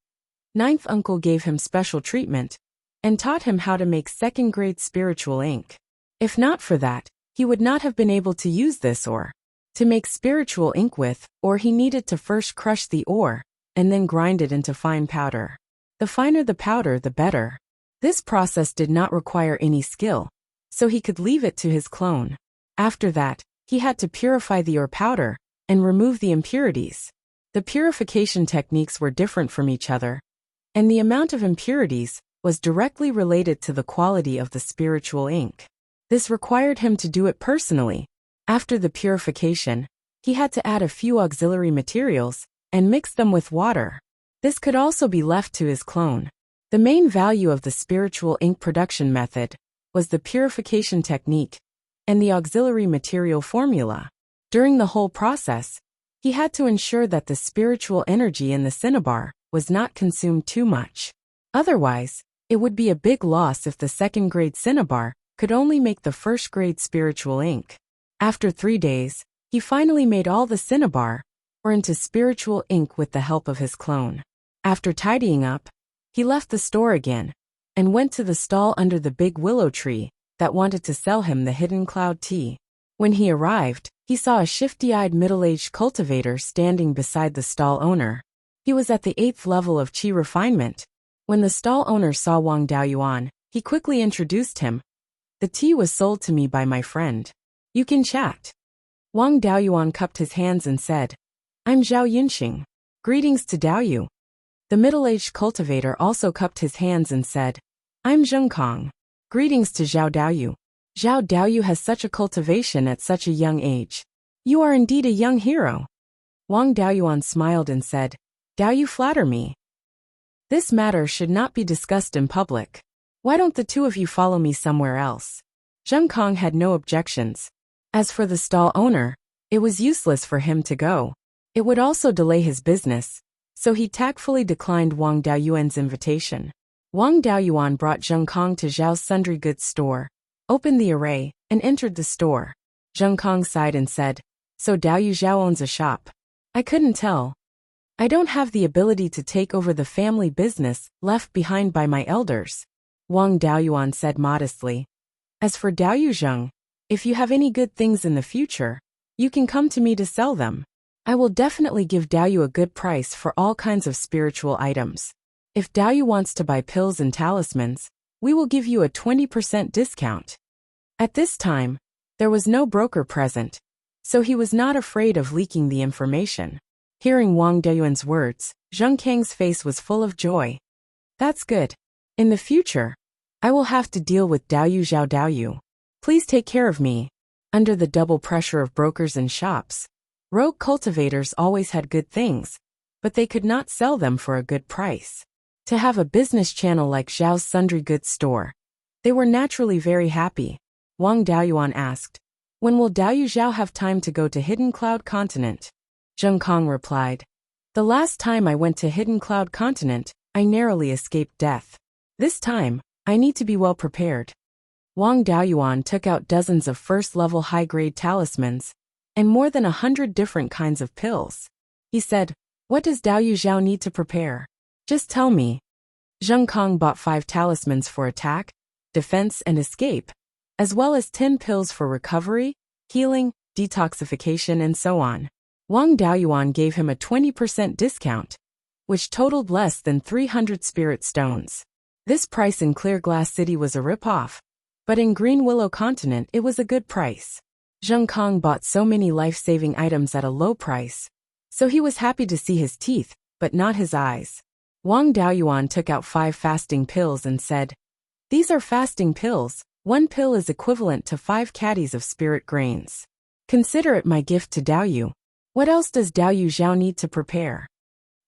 Ninth Uncle gave him special treatment and taught him how to make second-grade spiritual ink. If not for that, he would not have been able to use this ore to make spiritual ink with, or he needed to first crush the ore and then grind it into fine powder. The finer the powder, the better. This process did not require any skill, so he could leave it to his clone. After that, he had to purify the ore powder and remove the impurities. The purification techniques were different from each other, and the amount of impurities was directly related to the quality of the spiritual ink. This required him to do it personally. After the purification, he had to add a few auxiliary materials and mix them with water. This could also be left to his clone. The main value of the spiritual ink production method was the purification technique and the auxiliary material formula. During the whole process, he had to ensure that the spiritual energy in the cinnabar was not consumed too much. Otherwise, it would be a big loss if the second-grade cinnabar could only make the first-grade spiritual ink. After 3 days, he finally made all the cinnabar or into spiritual ink with the help of his clone. After tidying up, he left the store again and went to the stall under the big willow tree that wanted to sell him the hidden cloud tea. When he arrived, he saw a shifty-eyed middle-aged cultivator standing beside the stall owner. He was at the 8th level of qi refinement. When the stall owner saw Wang Daoyuan, he quickly introduced him. "The tea was sold to me by my friend. You can chat." Wang Daoyuan cupped his hands and said, "I'm Zhao Yunxing. Greetings to Daoyu." The middle-aged cultivator also cupped his hands and said, "I'm Zheng Kong. Greetings to Zhao Daoyu. Zhao Daoyu has such a cultivation at such a young age. You are indeed a young hero." Wang Daoyuan smiled and said, "Daoyu flatter me. This matter should not be discussed in public. Why don't the two of you follow me somewhere else?" Zheng Kong had no objections. As for the stall owner, it was useless for him to go. It would also delay his business, so he tactfully declined Wang Daoyuan's invitation. Wang Daoyuan brought Zheng Kong to Zhao's sundry goods store, opened the array, and entered the store. Zheng Kong sighed and said, "So Daoyu Zhao owns a shop. I couldn't tell. I don't have the ability to take over the family business left behind by my elders," Wang Daoyuan said modestly. "As for Daoyu Zheng, if you have any good things in the future, you can come to me to sell them. I will definitely give Daoyu a good price for all kinds of spiritual items. If Daoyu wants to buy pills and talismans, we will give you a 20% discount." At this time, there was no broker present, so he was not afraid of leaking the information. Hearing Wang Daoyuan's words, Zheng Kang's face was full of joy. "That's good. In the future, I will have to deal with Daoyu Zhao Daoyu. Please take care of me." Under the double pressure of brokers and shops, rogue cultivators always had good things, but they could not sell them for a good price. To have a business channel like Zhao's sundry goods store, they were naturally very happy. Wang Daoyuan asked, "When will Daoyu Zhao have time to go to Hidden Cloud Continent?" Zheng Kong replied, "The last time I went to Hidden Cloud Continent, I narrowly escaped death. This time, I need to be well prepared." Wang Daoyuan took out dozens of first-level high-grade talismans and more than 100 different kinds of pills. He said, "What does Daoyu Zhao need to prepare? Just tell me." Zheng Kong bought 5 talismans for attack, defense, and escape, as well as 10 pills for recovery, healing, detoxification, and so on. Wang Daoyuan gave him a 20% discount, which totaled less than 300 spirit stones. This price in Clear Glass City was a rip-off, but in Green Willow Continent it was a good price. Zheng Kong bought so many life-saving items at a low price, so he was happy to see his teeth, but not his eyes. Wang Daoyuan took out 5 fasting pills and said, "These are fasting pills. 1 pill is equivalent to 5 caddies of spirit grains. Consider it my gift to Daoyu. What else does Daoyu Zhao need to prepare?"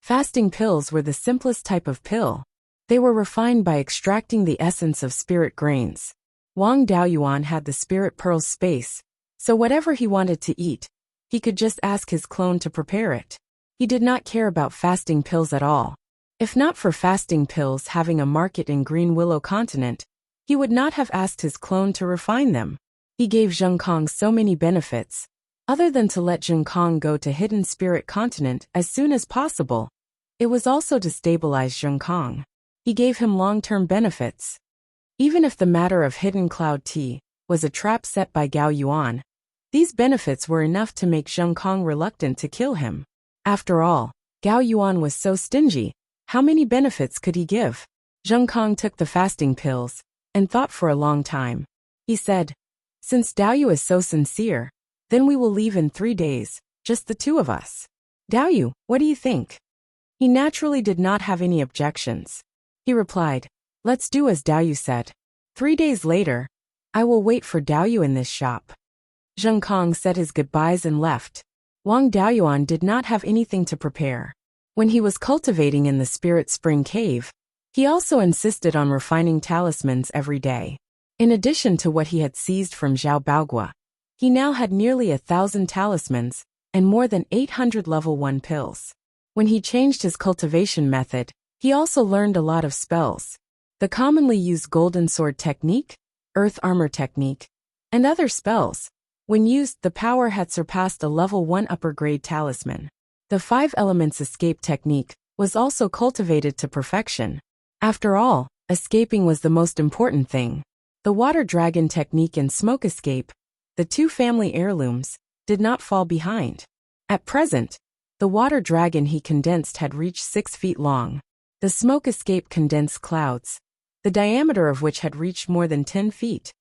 Fasting pills were the simplest type of pill. They were refined by extracting the essence of spirit grains. Wang Daoyuan had the spirit pearls space, so whatever he wanted to eat, he could just ask his clone to prepare it. He did not care about fasting pills at all. If not for fasting pills having a market in Green Willow Continent, he would not have asked his clone to refine them. He gave Zheng Kong so many benefits, other than to let Zheng Kong go to Hidden Spirit Continent as soon as possible. It was also to stabilize Zheng Kong. He gave him long-term benefits. Even if the matter of Hidden Cloud Tea was a trap set by Gao Yuan. These benefits were enough to make Zheng Kong reluctant to kill him. After all, Gao Yuan was so stingy. How many benefits could he give? Zheng Kong took the fasting pills and thought for a long time. He said, "Since Daoyu is so sincere, then we will leave in 3 days, just the two of us." "Daoyu, what do you think?" He naturally did not have any objections. He replied, "Let's do as Daoyu said. 3 days later, I will wait for Daoyu in this shop." Zheng Kong said his goodbyes and left. Wang Daoyuan did not have anything to prepare. When he was cultivating in the Spirit Spring Cave, he also insisted on refining talismans every day. In addition to what he had seized from Zhao Baogua, he now had nearly 1,000 talismans and more than 800 level 1 pills. When he changed his cultivation method, he also learned a lot of spells. The commonly used Golden Sword technique, Earth Armor technique, and other spells. When used, the power had surpassed a level 1 upper grade talisman. The 5 elements escape technique was also cultivated to perfection. After all, escaping was the most important thing. The water dragon technique and smoke escape, the 2 family heirlooms, did not fall behind. At present, the water dragon he condensed had reached 6 feet long. The smoke escape condensed clouds, the diameter of which had reached more than 10 feet.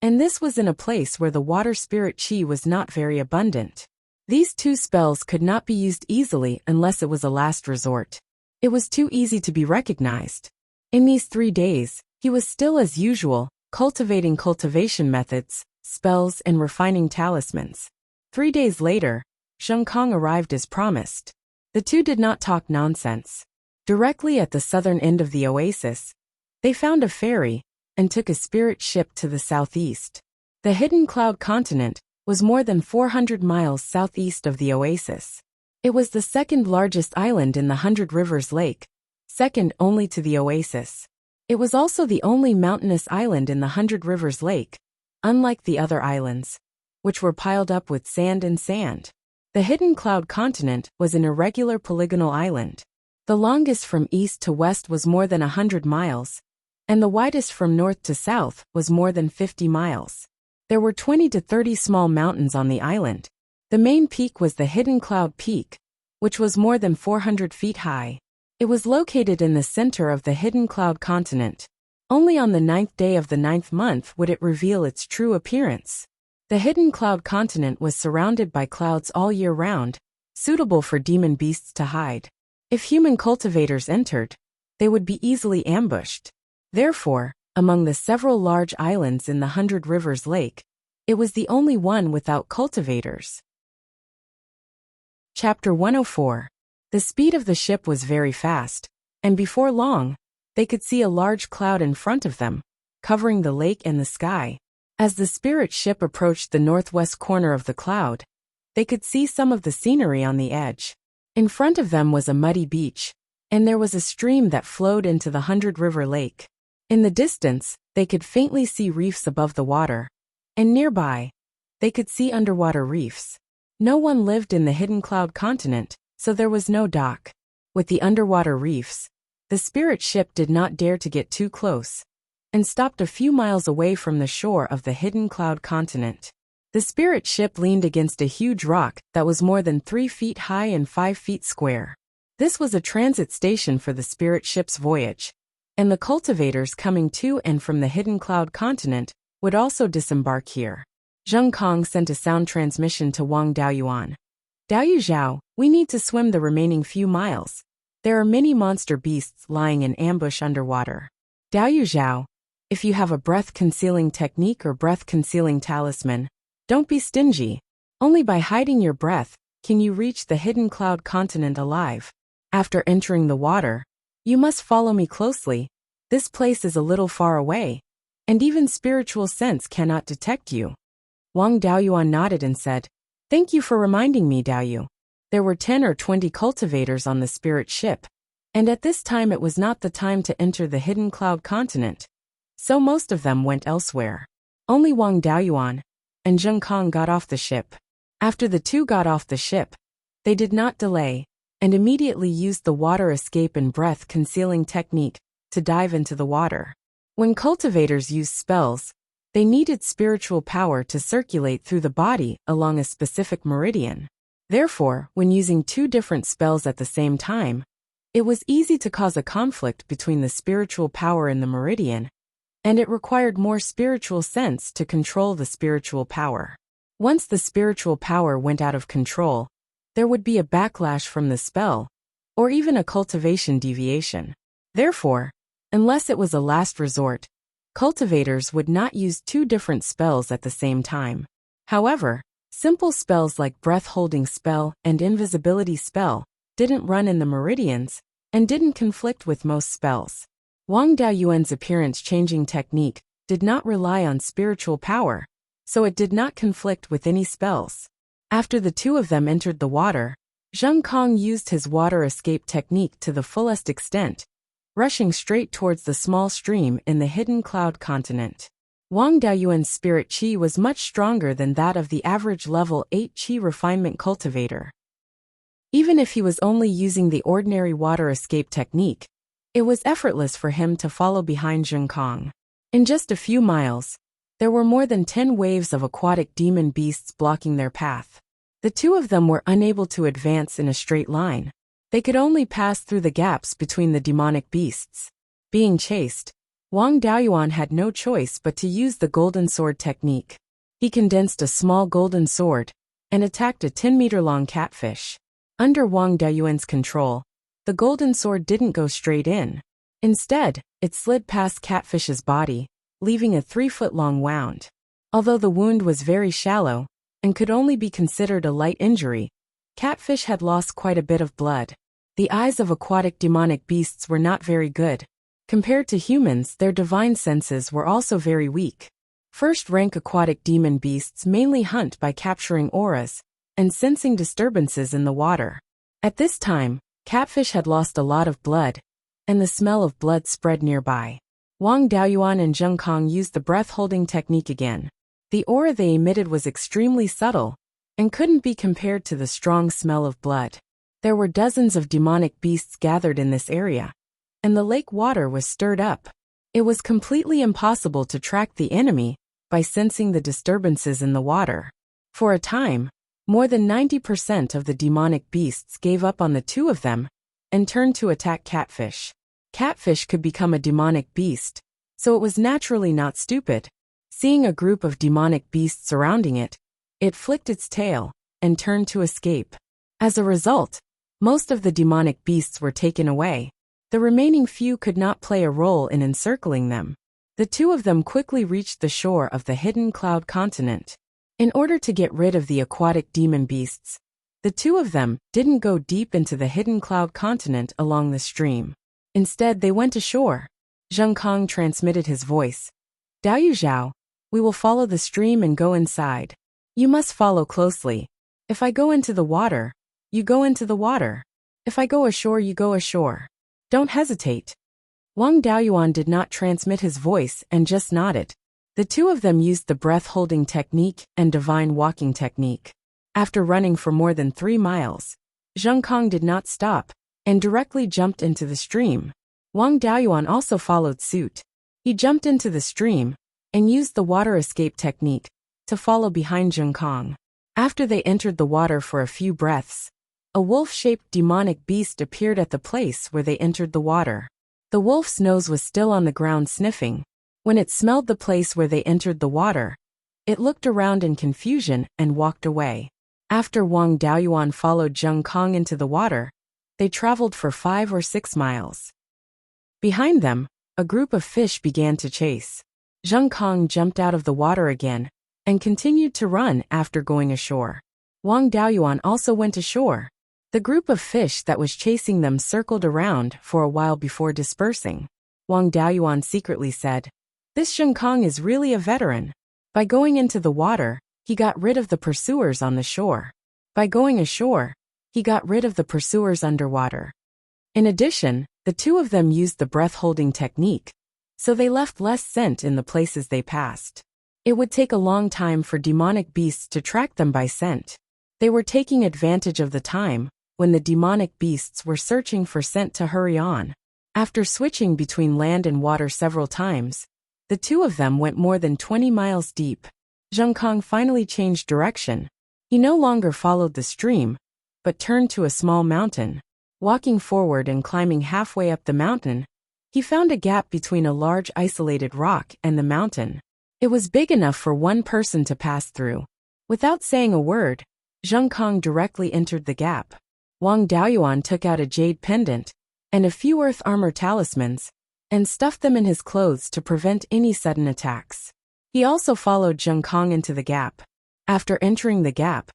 And this was in a place where the water spirit chi was not very abundant. These 2 spells could not be used easily unless it was a last resort. It was too easy to be recognized. In these 3 days, he was still as usual, cultivating cultivation methods, spells and refining talismans. 3 days later, Zheng Kong arrived as promised. The two did not talk nonsense. Directly at the southern end of the oasis, they found a ferry and took a spirit ship to the southeast. The hidden cloud continent was more than 400 miles southeast of the oasis. It was the second largest island in the 100 Rivers Lake, second only to the oasis. It was also the only mountainous island in the 100 Rivers Lake, unlike the other islands, which were piled up with sand and sand. The hidden cloud continent was an irregular polygonal island. The longest from east to west was more than 100 miles, and the widest from north to south was more than 50 miles. There were 20 to 30 small mountains on the island. The main peak was the Hidden Cloud Peak, which was more than 400 feet high. It was located in the center of the Hidden Cloud continent. Only on the 9th day of the 9th month would it reveal its true appearance. The Hidden Cloud continent was surrounded by clouds all year round, suitable for demon beasts to hide. If human cultivators entered, they would be easily ambushed. Therefore, among the several large islands in the 100 Rivers Lake, it was the only one without cultivators. Chapter 104. The speed of the ship was very fast, and before long, they could see a large cloud in front of them, covering the lake and the sky. As the spirit ship approached the northwest corner of the cloud, they could see some of the scenery on the edge. In front of them was a muddy beach, and there was a stream that flowed into the 100 River Lake. In the distance, they could faintly see reefs above the water, and nearby, they could see underwater reefs. No one lived in the Hidden Cloud continent, so there was no dock. With the underwater reefs, the spirit ship did not dare to get too close, and stopped a few miles away from the shore of the Hidden Cloud continent. The spirit ship leaned against a huge rock that was more than 3 feet high and 5 feet square. This was a transit station for the spirit ship's voyage, and the cultivators coming to and from the Hidden Cloud continent would also disembark here. Zheng Kong sent a sound transmission to Wang Daoyuan. "Daoyu Zhao, we need to swim the remaining few miles. There are many monster beasts lying in ambush underwater. Daoyu Zhao, if you have a breath-concealing technique or breath-concealing talisman, don't be stingy. Only by hiding your breath can you reach the Hidden Cloud continent alive. After entering the water, you must follow me closely. This place is a little far away, and even spiritual sense cannot detect you." Wang Daoyuan nodded and said, "Thank you for reminding me, Daoyu." There were 10 or 20 cultivators on the spirit ship, and at this time it was not the time to enter the Hidden Cloud continent, so most of them went elsewhere. Only Wang Daoyuan and Zheng Kong got off the ship. After the two got off the ship, they did not delay, and immediately used the water escape and breath-concealing technique to dive into the water. When cultivators use spells, They needed spiritual power to circulate through the body along a specific meridian. Therefore, when using two different spells at the same time, it was easy to cause a conflict between the spiritual power in the meridian, and it required more spiritual sense to control the spiritual power. Once the spiritual power went out of control, there would be a backlash from the spell, or even a cultivation deviation. Therefore, unless it was a last resort, cultivators would not use two different spells at the same time. However, simple spells like breath-holding spell and invisibility spell didn't run in the meridians and didn't conflict with most spells. Wang Daoyuan's appearance-changing technique did not rely on spiritual power, so it did not conflict with any spells. After the two of them entered the water, Zheng Kong used his water escape technique to the fullest extent, rushing straight towards the small stream in the hidden cloud continent. Wang Daoyuan's spirit qi was much stronger than that of the average level 8 qi refinement cultivator. Even if he was only using the ordinary water escape technique, it was effortless for him to follow behind Zheng Kong. In just a few miles, there were more than 10 waves of aquatic demon beasts blocking their path. The two of them were unable to advance in a straight line. They could only pass through the gaps between the demonic beasts. Being chased, Wang Daoyuan had no choice but to use the golden sword technique. He condensed a small golden sword and attacked a 10-meter-long catfish. Under Wang Daoyuan's control, the golden sword didn't go straight in. Instead, it slid past Catfish's body, leaving a 3-foot-long wound. Although the wound was very shallow and could only be considered a light injury, Catfish had lost quite a bit of blood. The eyes of aquatic demonic beasts were not very good. Compared to humans, their divine senses were also very weak. First-rank aquatic demon beasts mainly hunt by capturing auras and sensing disturbances in the water. At this time, Catfish had lost a lot of blood, and the smell of blood spread nearby. Wang Daoyuan and Zheng Kong used the breath-holding technique again. The aura they emitted was extremely subtle, and couldn't be compared to the strong smell of blood. There were dozens of demonic beasts gathered in this area, and the lake water was stirred up. It was completely impossible to track the enemy by sensing the disturbances in the water. For a time, more than 90% of the demonic beasts gave up on the two of them and turned to attack Catfish. Catfish could become a demonic beast, so it was naturally not stupid. Seeing a group of demonic beasts surrounding it, it flicked its tail and turned to escape. As a result, most of the demonic beasts were taken away. The remaining few could not play a role in encircling them. The two of them quickly reached the shore of the hidden cloud continent. In order to get rid of the aquatic demon beasts, the two of them didn't go deep into the hidden cloud continent along the stream. Instead, they went ashore. Zheng Kong transmitted his voice. Daoyu Zhao, we will follow the stream and go inside. You must follow closely. If I go into the water, you go into the water. If I go ashore, you go ashore. Don't hesitate. Wang Daoyuan did not transmit his voice and just nodded. The two of them used the breath-holding technique and divine walking technique. After running for more than 3 miles, Zheng Kong did not stop and directly jumped into the stream. Wang Daoyuan also followed suit. He jumped into the stream and used the water escape technique to follow behind Zheng Kong. After they entered the water for a few breaths, a wolf-shaped demonic beast appeared at the place where they entered the water. The wolf's nose was still on the ground sniffing. When it smelled the place where they entered the water, it looked around in confusion and walked away. After Wang Daoyuan followed Zheng Kong into the water, they traveled for 5 or 6 miles. Behind them, a group of fish began to chase. Zheng Kong jumped out of the water again and continued to run after going ashore. Wang Daoyuan also went ashore. The group of fish that was chasing them circled around for a while before dispersing. Wang Daoyuan secretly said, "This Zheng Kong is really a veteran. By going into the water, he got rid of the pursuers on the shore. By going ashore, he got rid of the pursuers underwater." In addition, the two of them used the breath-holding technique, so they left less scent in the places they passed. It would take a long time for demonic beasts to track them by scent. They were taking advantage of the time when the demonic beasts were searching for scent to hurry on. After switching between land and water several times, The two of them went more than 20 miles deep. Zheng Kong finally changed direction. He no longer followed the stream, but turned to a small mountain. Walking forward and climbing halfway up the mountain, he found a gap between a large isolated rock and the mountain. It was big enough for one person to pass through. Without saying a word, Zheng Kong directly entered the gap. Wang Daoyuan took out a jade pendant and a few earth armor talismans and stuffed them in his clothes to prevent any sudden attacks. He also followed Zheng Kong into the gap. After entering the gap,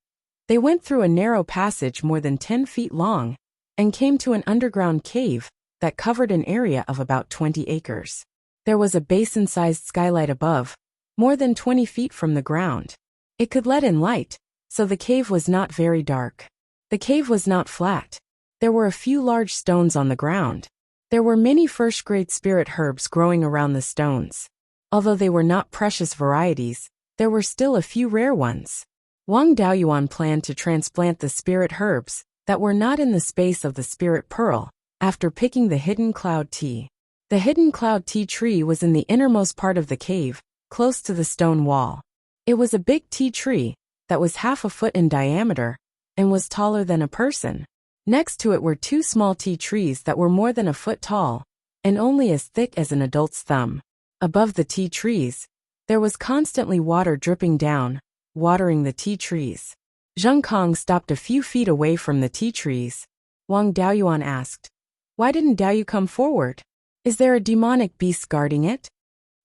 they went through a narrow passage more than 10 feet long and came to an underground cave that covered an area of about 20 acres. There was a basin-sized skylight above, more than 20 feet from the ground. It could let in light, so the cave was not very dark. The cave was not flat. There were a few large stones on the ground. There were many first-grade spirit herbs growing around the stones. Although they were not precious varieties, there were still a few rare ones. Wang Daoyuan planned to transplant the spirit herbs that were not in the space of the spirit pearl after picking the hidden cloud tea. The hidden cloud tea tree was in the innermost part of the cave, close to the stone wall. It was a big tea tree that was half a foot in diameter and was taller than a person. Next to it were two small tea trees that were more than a foot tall and only as thick as an adult's thumb. Above the tea trees, there was constantly water dripping down, watering the tea trees. Zheng Kong stopped a few feet away from the tea trees. Wang Daoyuan asked, "Why didn't Daoyu come forward? Is there a demonic beast guarding it?"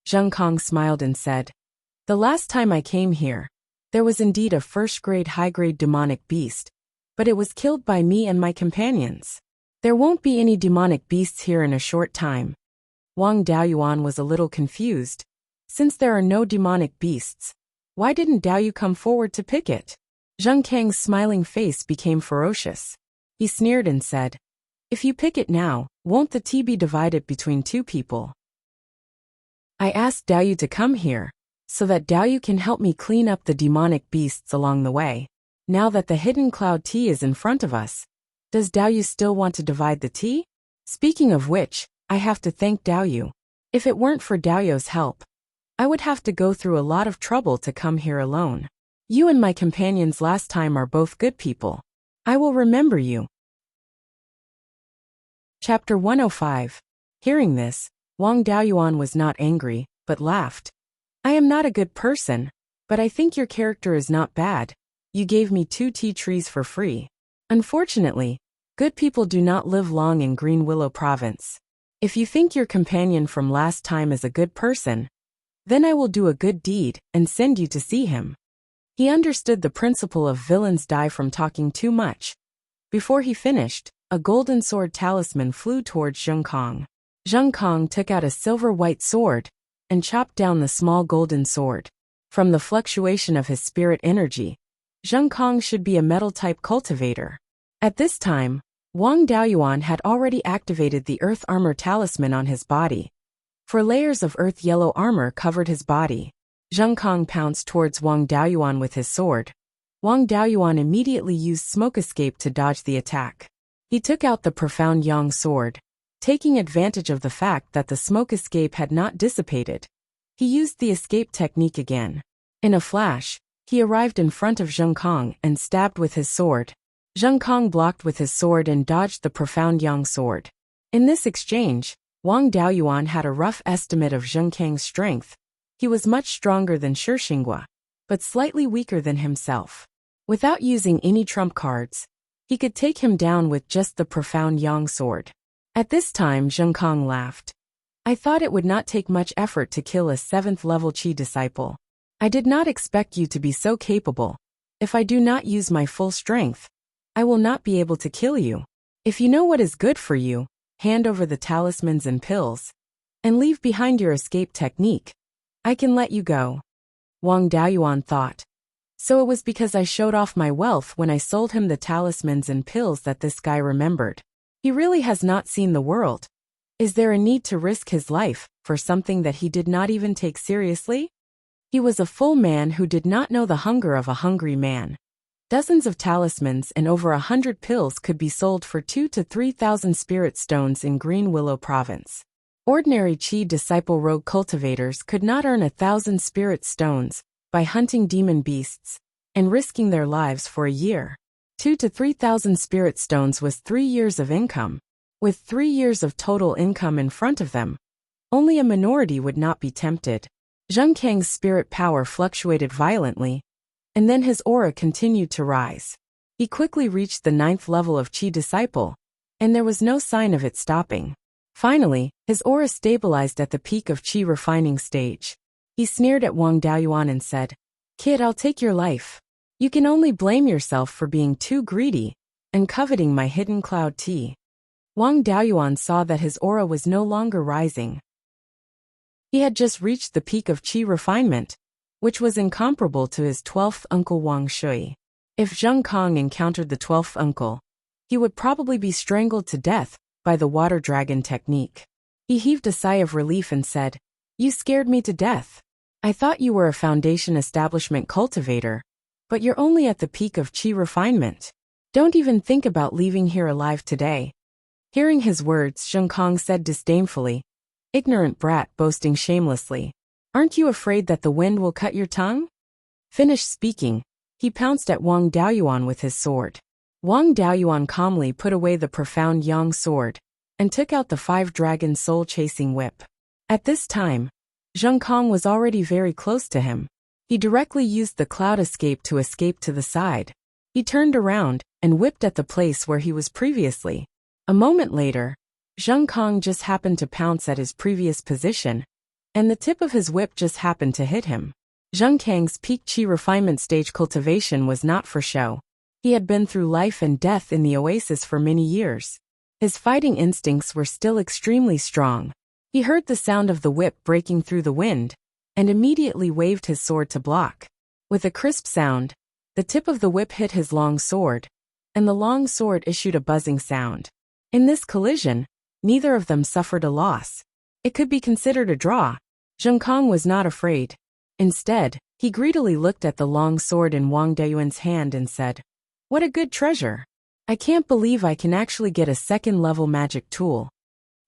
Zheng Kong smiled and said, "The last time I came here, there was indeed a first-grade high-grade demonic beast, but it was killed by me and my companions. There won't be any demonic beasts here in a short time." Wang Daoyuan was a little confused. Since there are no demonic beasts, why didn't Daoyu come forward to pick it? Zheng Kang's smiling face became ferocious. He sneered and said, "If you pick it now, won't the tea be divided between two people? I asked Daoyu to come here, so that Daoyu can help me clean up the demonic beasts along the way. Now that the hidden cloud tea is in front of us, does Daoyu still want to divide the tea? Speaking of which, I have to thank Daoyu. If it weren't for Daoyu's help, I would have to go through a lot of trouble to come here alone. You and my companions last time are both good people. I will remember you." Chapter 105. Hearing this, Wang Daoyuan was not angry, but laughed. "I am not a good person, but I think your character is not bad. You gave me 2 tea trees for free. Unfortunately, good people do not live long in Green Willow Province. If you think your companion from last time is a good person, then I will do a good deed and send you to see him." He understood the principle of villains die from talking too much. Before he finished, a golden sword talisman flew towards Zheng Kong. Zheng Kong took out a silver-white sword and chopped down the small golden sword. From the fluctuation of his spirit energy, Zheng Kong should be a metal-type cultivator. At this time, Wang Daoyuan had already activated the earth armor talisman on his body. For layers of earth yellow armor covered his body. Zheng Kong pounced towards Wang Daoyuan with his sword. Wang Daoyuan immediately used smoke escape to dodge the attack. He took out the profound yang sword. Taking advantage of the fact that the smoke escape had not dissipated, he used the escape technique again. In a flash, he arrived in front of Zheng Kong and stabbed with his sword. Zheng Kong blocked with his sword and dodged the profound yang sword. In this exchange, Wang Daoyuan had a rough estimate of Zheng Kang's strength. He was much stronger than Shi Xinghua, but slightly weaker than himself. Without using any trump cards, he could take him down with just the profound yang sword. At this time, Zheng Kong laughed. "I thought it would not take much effort to kill a 7th-level Qi disciple. I did not expect you to be so capable. If I do not use my full strength, I will not be able to kill you. If you know what is good for you, hand over the talismans and pills, and leave behind your escape technique. I can let you go." Wang Daoyuan thought. So it was because I showed off my wealth when I sold him the talismans and pills that this guy remembered. He really has not seen the world. Is there a need to risk his life for something that he did not even take seriously? He was a full man who did not know the hunger of a hungry man. Dozens of talismans and over 100 pills could be sold for 2,000 to 3,000 spirit stones in Green Willow Province. Ordinary Qi disciple rogue cultivators could not earn 1,000 spirit stones by hunting demon beasts and risking their lives for a year. 2 to 3,000 spirit stones was 3 years of income. With 3 years of total income in front of them, only a minority would not be tempted. Zheng Kang's spirit power fluctuated violently, and then his aura continued to rise. He quickly reached the 9th level of Qi disciple, and there was no sign of it stopping. Finally, his aura stabilized at the peak of Qi refining stage. He sneered at Wang Daoyuan and said, "Kid, I'll take your life. You can only blame yourself for being too greedy and coveting my hidden cloud tea." Wang Daoyuan saw that his aura was no longer rising. He had just reached the peak of Qi refinement, which was incomparable to his 12th uncle Wang Shui. If Zheng Kong encountered the 12th uncle, he would probably be strangled to death by the water dragon technique. He heaved a sigh of relief and said, "You scared me to death. I thought you were a foundation establishment cultivator, but you're only at the peak of Qi refinement. Don't even think about leaving here alive today." Hearing his words, Zheng Kong said disdainfully, "Ignorant brat boasting shamelessly. Aren't you afraid that the wind will cut your tongue?" Finished speaking, he pounced at Wang Daoyuan with his sword. Wang Daoyuan calmly put away the profound Yang sword and took out the 5-dragon soul-chasing whip. At this time, Zheng Kong was already very close to him. He directly used the cloud escape to escape to the side. He turned around and whipped at the place where he was previously. A moment later, Zheng Kong just happened to pounce at his previous position, and the tip of his whip just happened to hit him. Zheng Kang's peak Qi refinement stage cultivation was not for show. He had been through life and death in the oasis for many years. His fighting instincts were still extremely strong. He heard the sound of the whip breaking through the wind, and immediately waved his sword to block. With a crisp sound, the tip of the whip hit his long sword, and the long sword issued a buzzing sound. In this collision, neither of them suffered a loss. It could be considered a draw. Zheng Kong was not afraid. Instead, he greedily looked at the long sword in Wang Daoyuan's hand and said, "What a good treasure. I can't believe I can actually get a 2nd-level magic tool."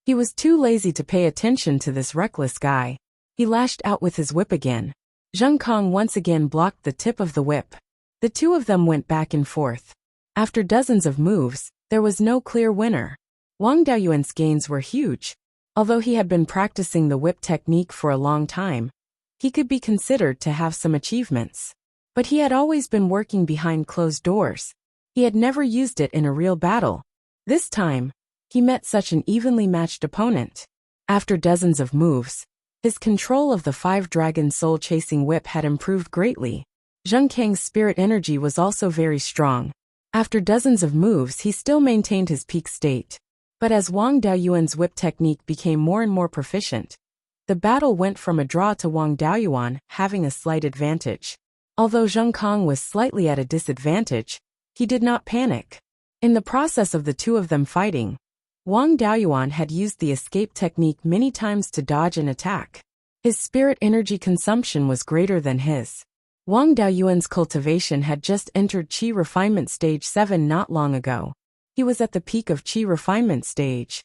He was too lazy to pay attention to this reckless guy. He lashed out with his whip again. Zheng Kong once again blocked the tip of the whip. The two of them went back and forth. After dozens of moves, there was no clear winner. Wang Daoyuan's gains were huge. Although he had been practicing the whip technique for a long time, he could be considered to have some achievements. But he had always been working behind closed doors. He had never used it in a real battle. This time, he met such an evenly matched opponent. After dozens of moves, his control of the 5-dragon soul-chasing whip had improved greatly. Zheng Kang's spirit energy was also very strong. After dozens of moves, he still maintained his peak state. But as Wang Daoyuan's whip technique became more and more proficient, the battle went from a draw to Wang Daoyuan having a slight advantage. Although Zheng Kong was slightly at a disadvantage, he did not panic. In the process of the two of them fighting, Wang Daoyuan had used the escape technique many times to dodge and attack. His spirit energy consumption was greater than his. Wang Daoyuan's cultivation had just entered Qi refinement stage 7 not long ago. He was at the peak of Qi refinement stage.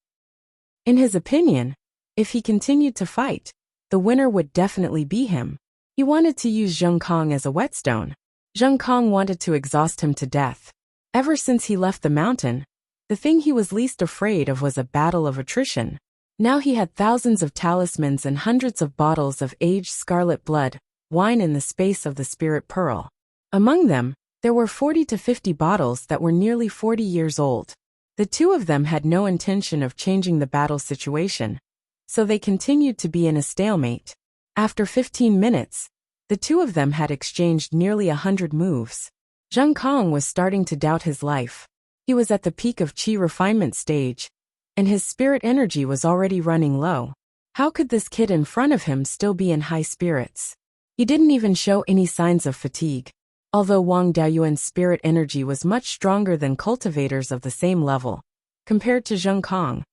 In his opinion, if he continued to fight, the winner would definitely be him. He wanted to use Zheng Kong as a whetstone. Zheng Kong wanted to exhaust him to death. Ever since he left the mountain, the thing he was least afraid of was a battle of attrition. Now he had thousands of talismans and hundreds of bottles of aged scarlet blood wine in the space of the spirit pearl. Among them, there were 40 to 50 bottles that were nearly 40 years old. The two of them had no intention of changing the battle situation, so they continued to be in a stalemate. After 15 minutes, the two of them had exchanged nearly 100 moves. Zheng Kong was starting to doubt his life. He was at the peak of Qi refinement stage, and his spirit energy was already running low. How could this kid in front of him still be in high spirits? He didn't even show any signs of fatigue. Although Wang Daoyuan's spirit energy was much stronger than cultivators of the same level, compared to Zheng Kong,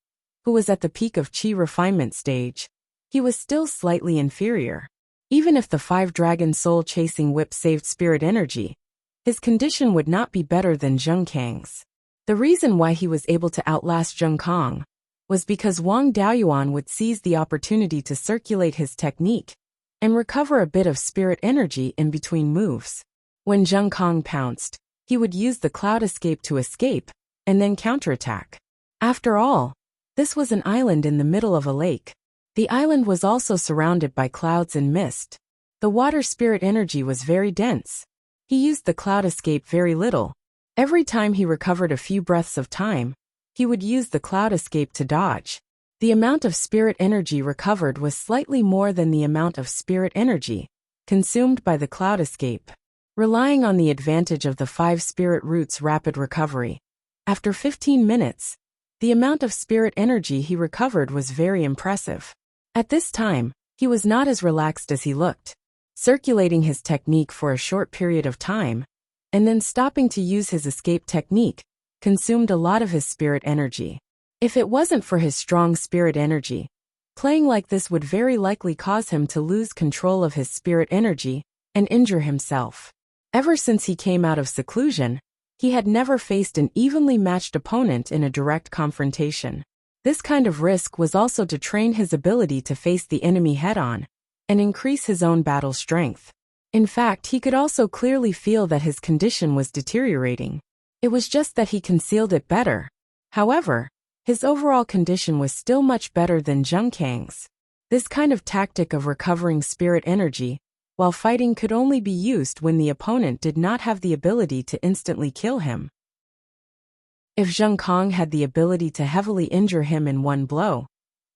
who was at the peak of Qi refinement stage, he was still slightly inferior. Even if the 5-dragon soul-chasing whip saved spirit energy, his condition would not be better than Zheng Kang's. The reason why he was able to outlast Zheng Kong was because Wang Daoyuan would seize the opportunity to circulate his technique and recover a bit of spirit energy in between moves. When Zheng Kong pounced, he would use the cloud escape to escape and then counterattack. After all, this was an island in the middle of a lake. The island was also surrounded by clouds and mist. The water spirit energy was very dense. He used the cloud escape very little. Every time he recovered a few breaths of time, he would use the cloud escape to dodge. The amount of spirit energy recovered was slightly more than the amount of spirit energy consumed by the cloud escape. Relying on the advantage of the 5 spirit roots' rapid recovery, after 15 minutes, the amount of spirit energy he recovered was very impressive. At this time, he was not as relaxed as he looked. Circulating his technique for a short period of time, and then stopping to use his escape technique, consumed a lot of his spirit energy. If it wasn't for his strong spirit energy, playing like this would very likely cause him to lose control of his spirit energy and injure himself. Ever since he came out of seclusion, he had never faced an evenly matched opponent in a direct confrontation. This kind of risk was also to train his ability to face the enemy head-on and increase his own battle strength. In fact, he could also clearly feel that his condition was deteriorating. It was just that he concealed it better. However, his overall condition was still much better than Zheng Kang's. This kind of tactic of recovering spirit energy while fighting could only be used when the opponent did not have the ability to instantly kill him. If Zheng Kang had the ability to heavily injure him in one blow,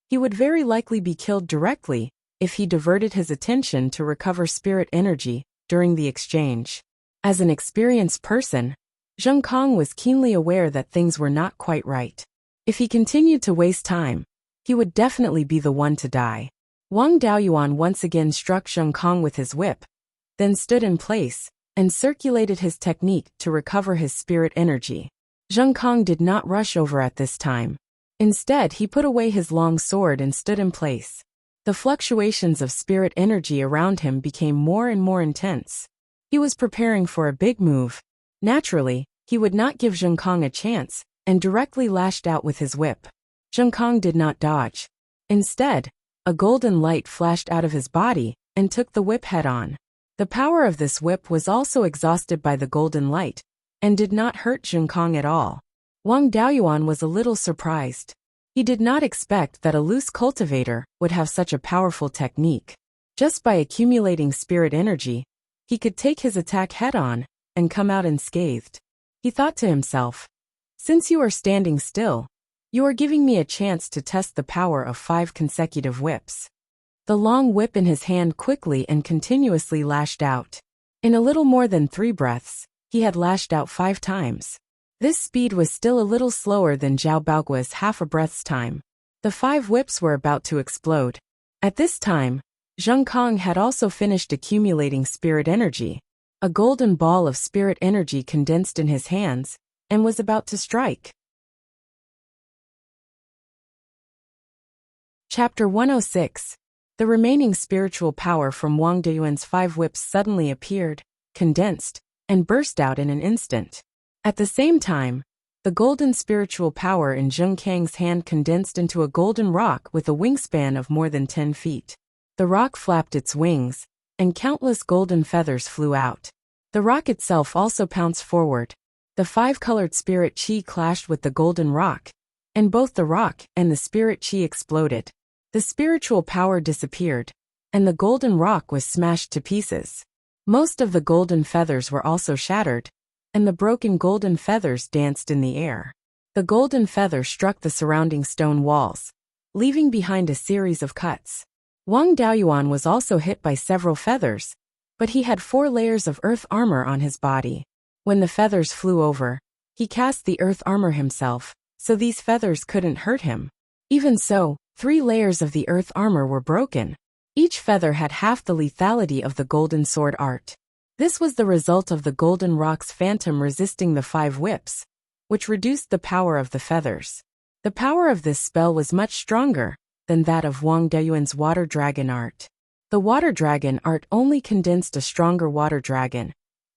he would very likely be killed directly if he diverted his attention to recover spirit energy during the exchange. As an experienced person, Zheng Kang was keenly aware that things were not quite right. If he continued to waste time, he would definitely be the one to die. Wang Daoyuan once again struck Zheng Kang with his whip, then stood in place and circulated his technique to recover his spirit energy. Zheng Kang did not rush over at this time. Instead, he put away his long sword and stood in place. The fluctuations of spirit energy around him became more and more intense. He was preparing for a big move. Naturally, he would not give Zheng Kang a chance and directly lashed out with his whip. Zheng Kang did not dodge. Instead, a golden light flashed out of his body and took the whip head-on. The power of this whip was also exhausted by the golden light and did not hurt Zheng Kang at all. Wang Daoyuan was a little surprised. He did not expect that a loose cultivator would have such a powerful technique. Just by accumulating spirit energy, he could take his attack head-on and come out unscathed. He thought to himself, "Since you are standing still, you are giving me a chance to test the power of 5 consecutive whips." The long whip in his hand quickly and continuously lashed out. In a little more than 3 breaths, he had lashed out 5 times. This speed was still a little slower than Zhao Baogua's half a breath's time. The 5 whips were about to explode. At this time, Zheng Kang had also finished accumulating spirit energy. A golden ball of spirit energy condensed in his hands and was about to strike. Chapter 106. The remaining spiritual power from Wang Daoyuan's 5 whips suddenly appeared, condensed, and burst out in an instant. At the same time, the golden spiritual power in Zheng Kang's hand condensed into a golden rock with a wingspan of more than 10 feet. The rock flapped its wings, and countless golden feathers flew out. The rock itself also pounced forward. The 5-colored spirit chi clashed with the golden rock, and both the rock and the spirit chi exploded. The spiritual power disappeared, and the golden rock was smashed to pieces. Most of the golden feathers were also shattered, and the broken golden feathers danced in the air. The golden feather struck the surrounding stone walls, leaving behind a series of cuts. Wang Daoyuan was also hit by several feathers, but he had 4 layers of earth armor on his body. When the feathers flew over, he cast the earth armor himself, so these feathers couldn't hurt him. Even so, 3 layers of the earth armor were broken. Each feather had half the lethality of the golden sword art. This was the result of the golden rock's phantom resisting the 5 whips, which reduced the power of the feathers. The power of this spell was much stronger than that of Wang Daoyuan's water dragon art. The water dragon art only condensed a stronger water dragon,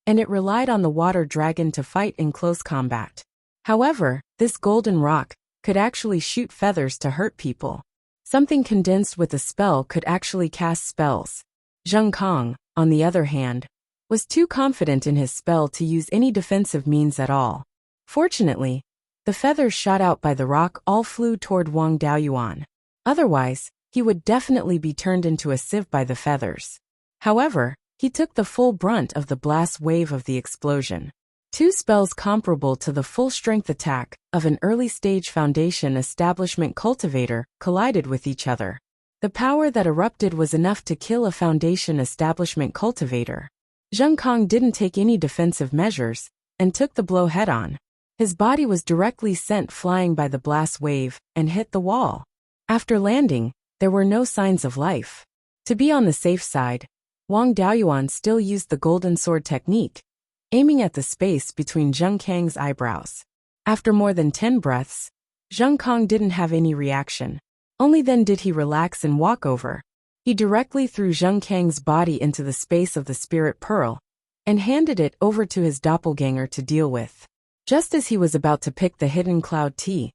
and it relied on the water dragon to fight in close combat. However, this golden rock could actually shoot feathers to hurt people. Something condensed with a spell could actually cast spells. Zheng Kong, on the other hand, was too confident in his spell to use any defensive means at all. Fortunately, the feathers shot out by the rock all flew toward Wang Daoyuan. Otherwise, he would definitely be turned into a sieve by the feathers. However, he took the full brunt of the blast wave of the explosion. Two spells comparable to the full-strength attack of an early-stage Foundation establishment cultivator collided with each other. The power that erupted was enough to kill a Foundation establishment cultivator. Zheng Kong didn't take any defensive measures and took the blow head-on. His body was directly sent flying by the blast wave and hit the wall. After landing, there were no signs of life. To be on the safe side, Wang Daoyuan still used the golden sword technique, aiming at the space between Zheng Kang's eyebrows. After more than 10 breaths, Zheng Kong didn't have any reaction. Only then did he relax and walk over. He directly threw Zheng Kang's body into the space of the spirit pearl and handed it over to his doppelganger to deal with. Just as he was about to pick the hidden cloud tea,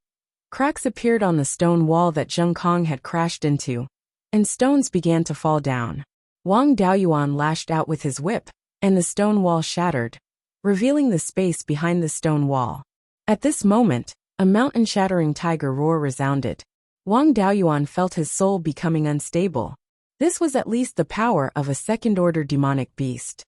cracks appeared on the stone wall that Zheng Kong had crashed into, and stones began to fall down. Wang Daoyuan lashed out with his whip, and the stone wall shattered, revealing the space behind the stone wall. At this moment, a mountain-shattering tiger roar resounded. Wang Daoyuan felt his soul becoming unstable. This was at least the power of a second-order demonic beast.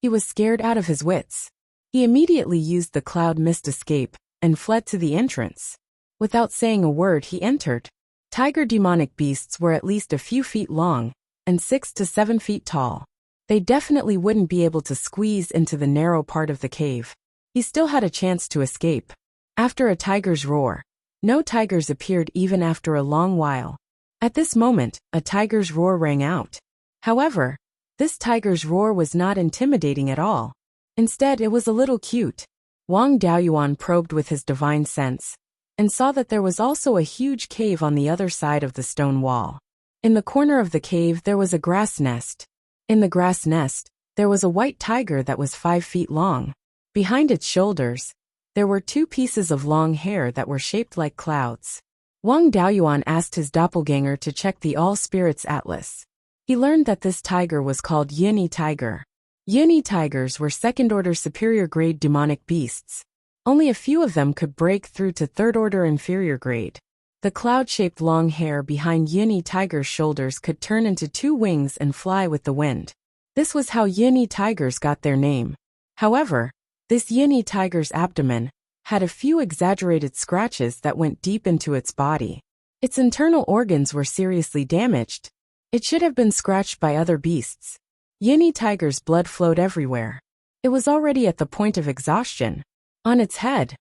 He was scared out of his wits. He immediately used the cloud mist escape and fled to the entrance. Without saying a word, he entered. Tiger demonic beasts were at least a few feet long and 6 to 7 feet tall. They definitely wouldn't be able to squeeze into the narrow part of the cave. He still had a chance to escape. After a tiger's roar, no tigers appeared even after a long while. At this moment, a tiger's roar rang out. However, this tiger's roar was not intimidating at all. Instead, it was a little cute. Wang Daoyuan probed with his divine sense and saw that there was also a huge cave on the other side of the stone wall. In the corner of the cave there was a grass nest. In the grass nest, there was a white tiger that was 5 feet long. Behind its shoulders, there were 2 pieces of long hair that were shaped like clouds. Wang Daoyuan asked his doppelganger to check the All Spirits Atlas. He learned that this tiger was called Yini tiger. Yini tigers were second-order superior-grade demonic beasts. Only a few of them could break through to third-order inferior grade. The cloud-shaped long hair behind Yini tiger's shoulders could turn into 2 wings and fly with the wind. This was how Yini tigers got their name. However, this Yini tiger's abdomen had a few exaggerated scratches that went deep into its body. Its internal organs were seriously damaged. It should have been scratched by other beasts. Yini tiger's blood flowed everywhere. It was already at the point of exhaustion. On its head,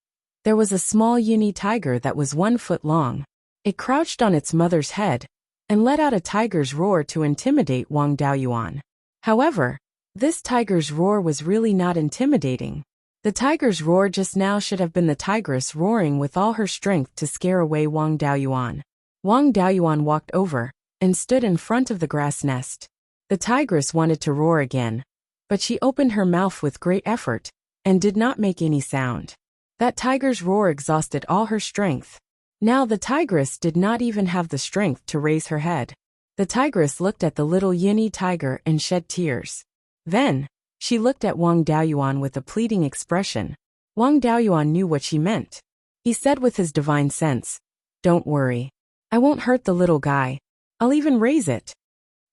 there was a small Yini tiger that was 1 foot long. It crouched on its mother's head and let out a tiger's roar to intimidate Wang Daoyuan. However, this tiger's roar was really not intimidating. The tiger's roar just now should have been the tigress roaring with all her strength to scare away Wang Daoyuan. Wang Daoyuan walked over and stood in front of the grass nest. The tigress wanted to roar again, but she opened her mouth with great effort and did not make any sound. That tiger's roar exhausted all her strength. Now the tigress did not even have the strength to raise her head. The tigress looked at the little Yini tiger and shed tears. Then, she looked at Wang Daoyuan with a pleading expression. Wang Daoyuan knew what she meant. He said with his divine sense, "Don't worry. I won't hurt the little guy. I'll even raise it."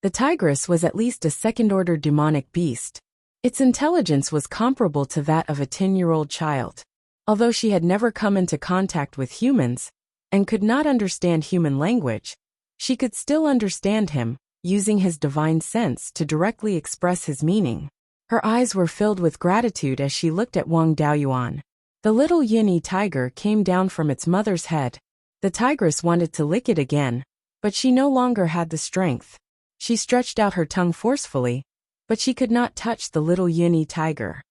The tigress was at least a second-order demonic beast. Its intelligence was comparable to that of a 10-year-old child. Although she had never come into contact with humans and could not understand human language, she could still understand him, using his divine sense to directly express his meaning. Her eyes were filled with gratitude as she looked at Wang Daoyuan. The little Yini tiger came down from its mother's head. The tigress wanted to lick it again, but she no longer had the strength. She stretched out her tongue forcefully, but she could not touch the little Yini tiger.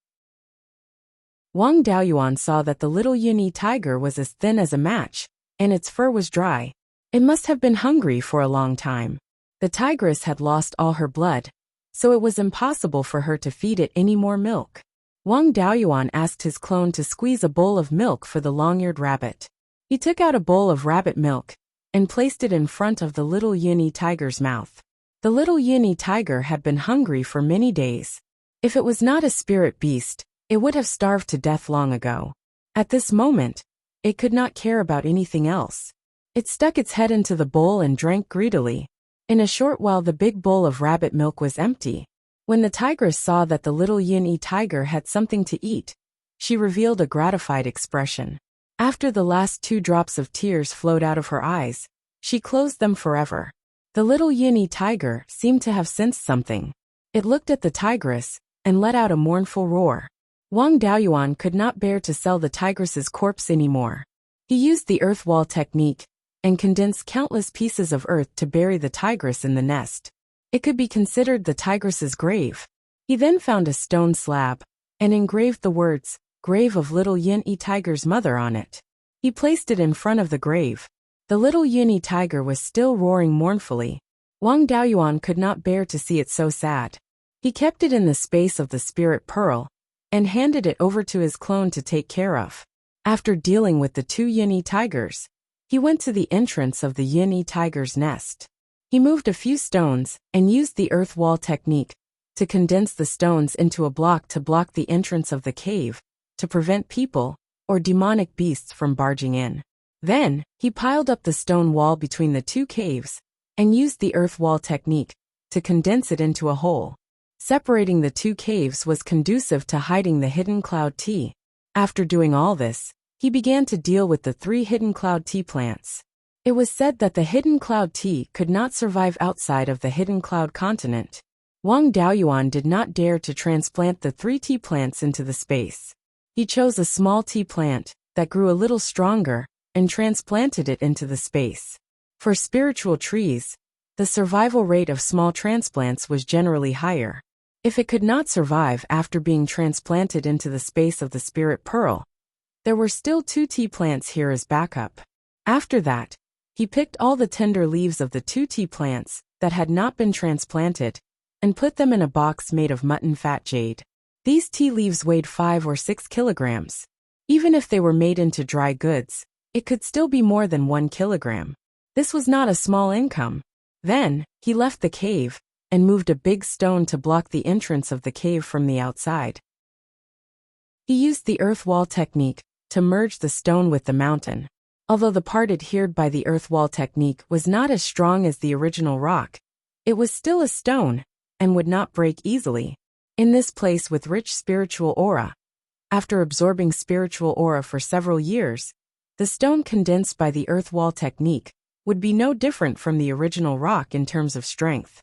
Wang Daoyuan saw that the little Yini tiger was as thin as a match, and its fur was dry. It must have been hungry for a long time. The tigress had lost all her blood, so it was impossible for her to feed it any more milk. Wang Daoyuan asked his clone to squeeze a bowl of milk for the long-eared rabbit. He took out a bowl of rabbit milk and placed it in front of the little Yuni tiger's mouth. The little Yuni tiger had been hungry for many days. If it was not a spirit beast, it would have starved to death long ago. At this moment, it could not care about anything else. It stuck its head into the bowl and drank greedily. In a short while the big bowl of rabbit milk was empty. When the tigress saw that the little Yuni tiger had something to eat, she revealed a gratified expression. After the last 2 drops of tears flowed out of her eyes, she closed them forever. The little Yuni tiger seemed to have sensed something. It looked at the tigress and let out a mournful roar. Wang Daoyuan could not bear to sell the tigress's corpse anymore. He used the earth wall technique and condensed countless pieces of earth to bury the tigress in the nest. It could be considered the tigress's grave. He then found a stone slab and engraved the words, "Grave of little Yuni tiger's mother" on it. He placed it in front of the grave. The little Yuni tiger was still roaring mournfully. Wang Daoyuan could not bear to see it so sad. He kept it in the space of the spirit pearl and handed it over to his clone to take care of. After dealing with the 2 Yuni tigers, he went to the entrance of the Yuni tiger's nest. He moved a few stones and used the earth wall technique to condense the stones into a block to block the entrance of the cave, to prevent people or demonic beasts from barging in. Then, he piled up the stone wall between the 2 caves and used the earth wall technique to condense it into a hole. Separating the 2 caves was conducive to hiding the hidden cloud tea. After doing all this, he began to deal with the 3 hidden cloud tea plants. It was said that the hidden cloud tea could not survive outside of the hidden cloud continent. Wang Daoyuan did not dare to transplant the 3 tea plants into the space. He chose a small tea plant that grew a little stronger and transplanted it into the space. For spiritual trees, the survival rate of small transplants was generally higher. If it could not survive after being transplanted into the space of the spirit pearl, there were still 2 tea plants here as backup. After that, he picked all the tender leaves of the 2 tea plants that had not been transplanted and put them in a box made of mutton fat jade. These tea leaves weighed 5 or 6 kilograms. Even if they were made into dry goods, it could still be more than 1 kilogram. This was not a small income. Then, he left the cave and moved a big stone to block the entrance of the cave from the outside. He used the earth wall technique to merge the stone with the mountain. Although the part adhered by the earth wall technique was not as strong as the original rock, it was still a stone and would not break easily. In this place with rich spiritual aura, after absorbing spiritual aura for several years, the stone condensed by the earth wall technique would be no different from the original rock in terms of strength.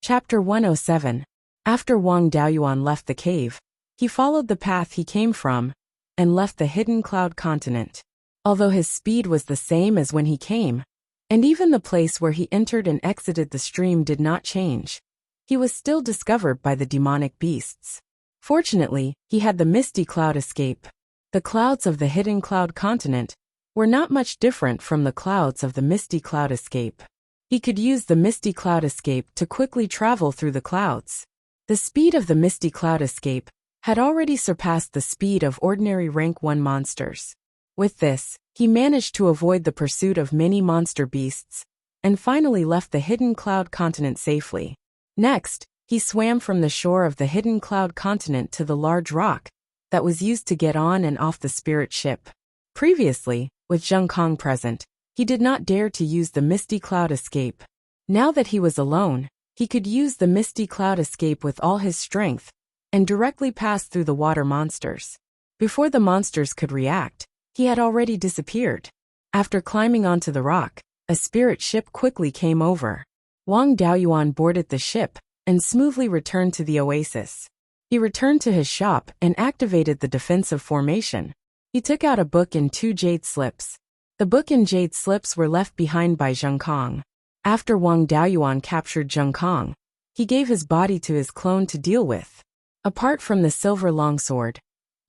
Chapter 107. After Wang Daoyuan left the cave, he followed the path he came from and left the hidden cloud continent. Although his speed was the same as when he came, and even the place where he entered and exited the stream did not change, he was still discovered by the demonic beasts. Fortunately, he had the misty cloud escape. The clouds of the hidden cloud continent were not much different from the clouds of the misty cloud escape. He could use the misty cloud escape to quickly travel through the clouds. The speed of the misty cloud escape had already surpassed the speed of ordinary rank 1 monsters. With this, he managed to avoid the pursuit of many monster beasts and finally left the hidden cloud continent safely. Next, he swam from the shore of the hidden cloud continent to the large rock that was used to get on and off the spirit ship. Previously, with Zheng Kong present, he did not dare to use the misty cloud escape. Now that he was alone, he could use the misty cloud escape with all his strength and directly pass through the water monsters. Before the monsters could react, he had already disappeared. After climbing onto the rock, a spirit ship quickly came over. Wang Daoyuan boarded the ship and smoothly returned to the oasis. He returned to his shop and activated the defensive formation. He took out a book and 2 jade slips. The book and jade slips were left behind by Zheng Kong. After Wang Daoyuan captured Zheng Kong, he gave his body to his clone to deal with. Apart from the silver longsword,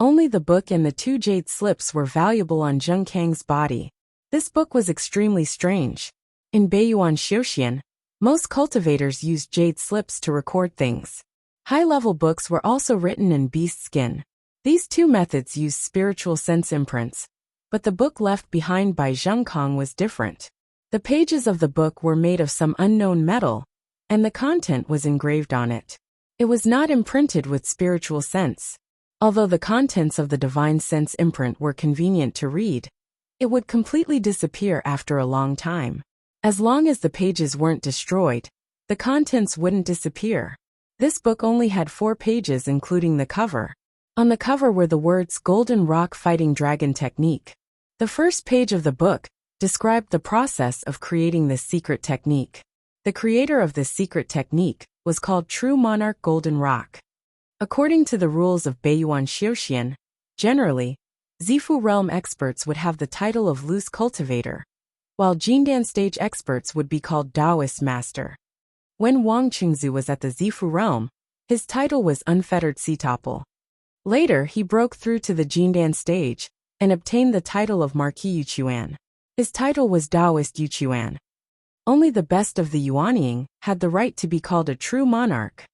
only the book and the 2 jade slips were valuable on Zheng Kang's body. This book was extremely strange. In Beiyuan Xiuxian, most cultivators used jade slips to record things. High-level books were also written in beast skin. These two methods use spiritual sense imprints, but the book left behind by Zheng Kong was different. The pages of the book were made of some unknown metal, and the content was engraved on it. It was not imprinted with spiritual sense. Although the contents of the divine sense imprint were convenient to read, it would completely disappear after a long time. As long as the pages weren't destroyed, the contents wouldn't disappear. This book only had 4 pages including the cover. On the cover were the words Golden Rock Fighting Dragon Technique. The first page of the book described the process of creating this secret technique. The creator of this secret technique was called True Monarch Golden Rock. According to the rules of Beiyuan Xiuxian, generally, Zifu realm experts would have the title of Loose Cultivator, while Jindan stage experts would be called Taoist Master. When Wang Qingzu was at the Zifu realm, his title was Unfettered Cetopel. Later he broke through to the Jindan stage and obtained the title of Marquis Yuquan. His title was Taoist Yuquan. Only the best of the Yuanying had the right to be called a true monarch.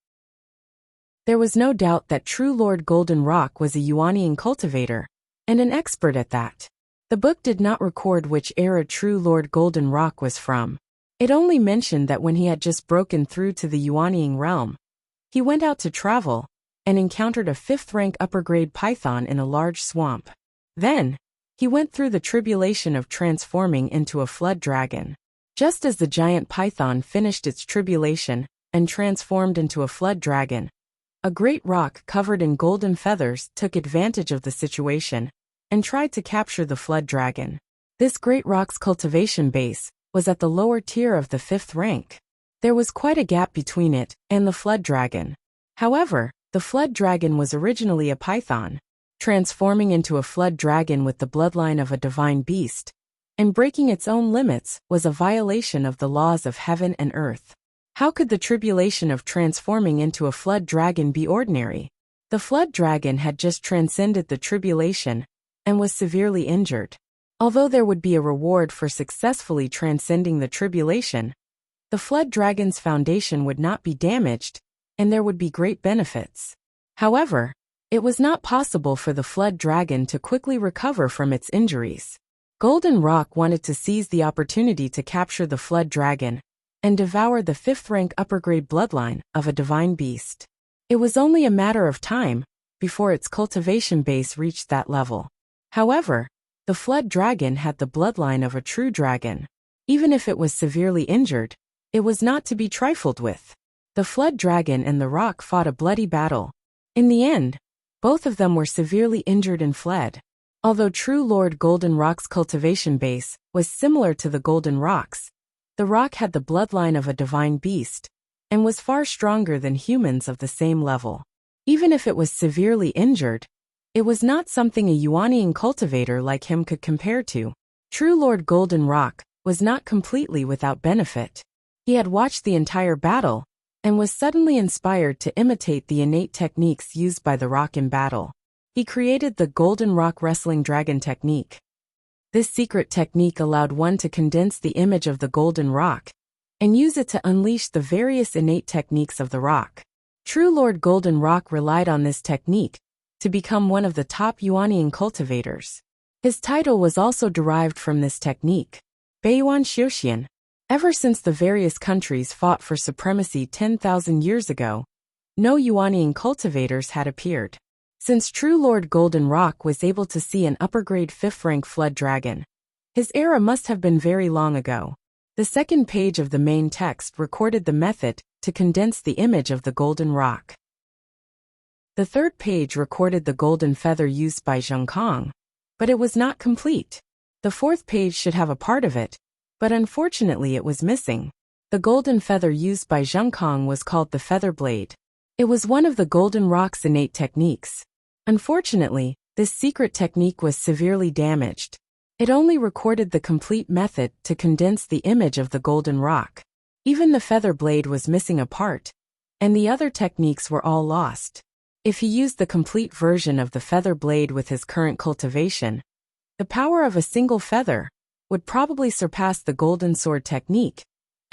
There was no doubt that True Lord Golden Rock was a Yuanying cultivator, and an expert at that. The book did not record which era True Lord Golden Rock was from. It only mentioned that when he had just broken through to the Yuanying realm, he went out to travel and encountered a 5th-rank upper-grade python in a large swamp. Then, he went through the tribulation of transforming into a flood dragon. Just as the giant python finished its tribulation and transformed into a flood dragon, a great rock covered in golden feathers took advantage of the situation and tried to capture the flood dragon. This great rock's cultivation base was at the lower tier of the 5th rank. There was quite a gap between it and the flood dragon. However, the flood dragon was originally a python. Transforming into a flood dragon with the bloodline of a divine beast and breaking its own limits was a violation of the laws of heaven and earth. How could the tribulation of transforming into a flood dragon be ordinary? The flood dragon had just transcended the tribulation and was severely injured. Although there would be a reward for successfully transcending the tribulation, the flood dragon's foundation would not be damaged, and there would be great benefits. However, it was not possible for the flood dragon to quickly recover from its injuries. Golden Rock wanted to seize the opportunity to capture the flood dragon and devour the 5th-rank upper-grade bloodline of a divine beast. It was only a matter of time before its cultivation base reached that level. However, the flood dragon had the bloodline of a true dragon. Even if it was severely injured, it was not to be trifled with. The flood dragon and the rock fought a bloody battle. In the end, both of them were severely injured and fled. Although True Lord Golden Rock's cultivation base was similar to the Golden Rock's, the rock had the bloodline of a divine beast and was far stronger than humans of the same level. Even if it was severely injured, it was not something a Yuanying cultivator like him could compare to. True Lord Golden Rock was not completely without benefit. He had watched the entire battle and was suddenly inspired to imitate the innate techniques used by the rock in battle. He created the Golden Rock Wrestling Dragon technique. This secret technique allowed one to condense the image of the Golden Rock and use it to unleash the various innate techniques of the rock. True Lord Golden Rock relied on this technique to become one of the top Yuanying cultivators. His title was also derived from this technique, Beiyuan Xiuxian. Ever since the various countries fought for supremacy 10,000 years ago, no Yuanying cultivators had appeared. Since True Lord Golden Rock was able to see an upper-grade 5th-rank flood dragon, his era must have been very long ago. The second page of the main text recorded the method to condense the image of the Golden Rock. The third page recorded the golden feather used by Zheng Kong, but it was not complete. The fourth page should have a part of it, but unfortunately it was missing. The golden feather used by Zheng Kong was called the feather blade. It was one of the Golden Rock's innate techniques. Unfortunately, this secret technique was severely damaged. It only recorded the complete method to condense the image of the Golden Rock. Even the feather blade was missing a part, and the other techniques were all lost. If he used the complete version of the feather blade with his current cultivation, the power of a single feather would probably surpass the golden sword technique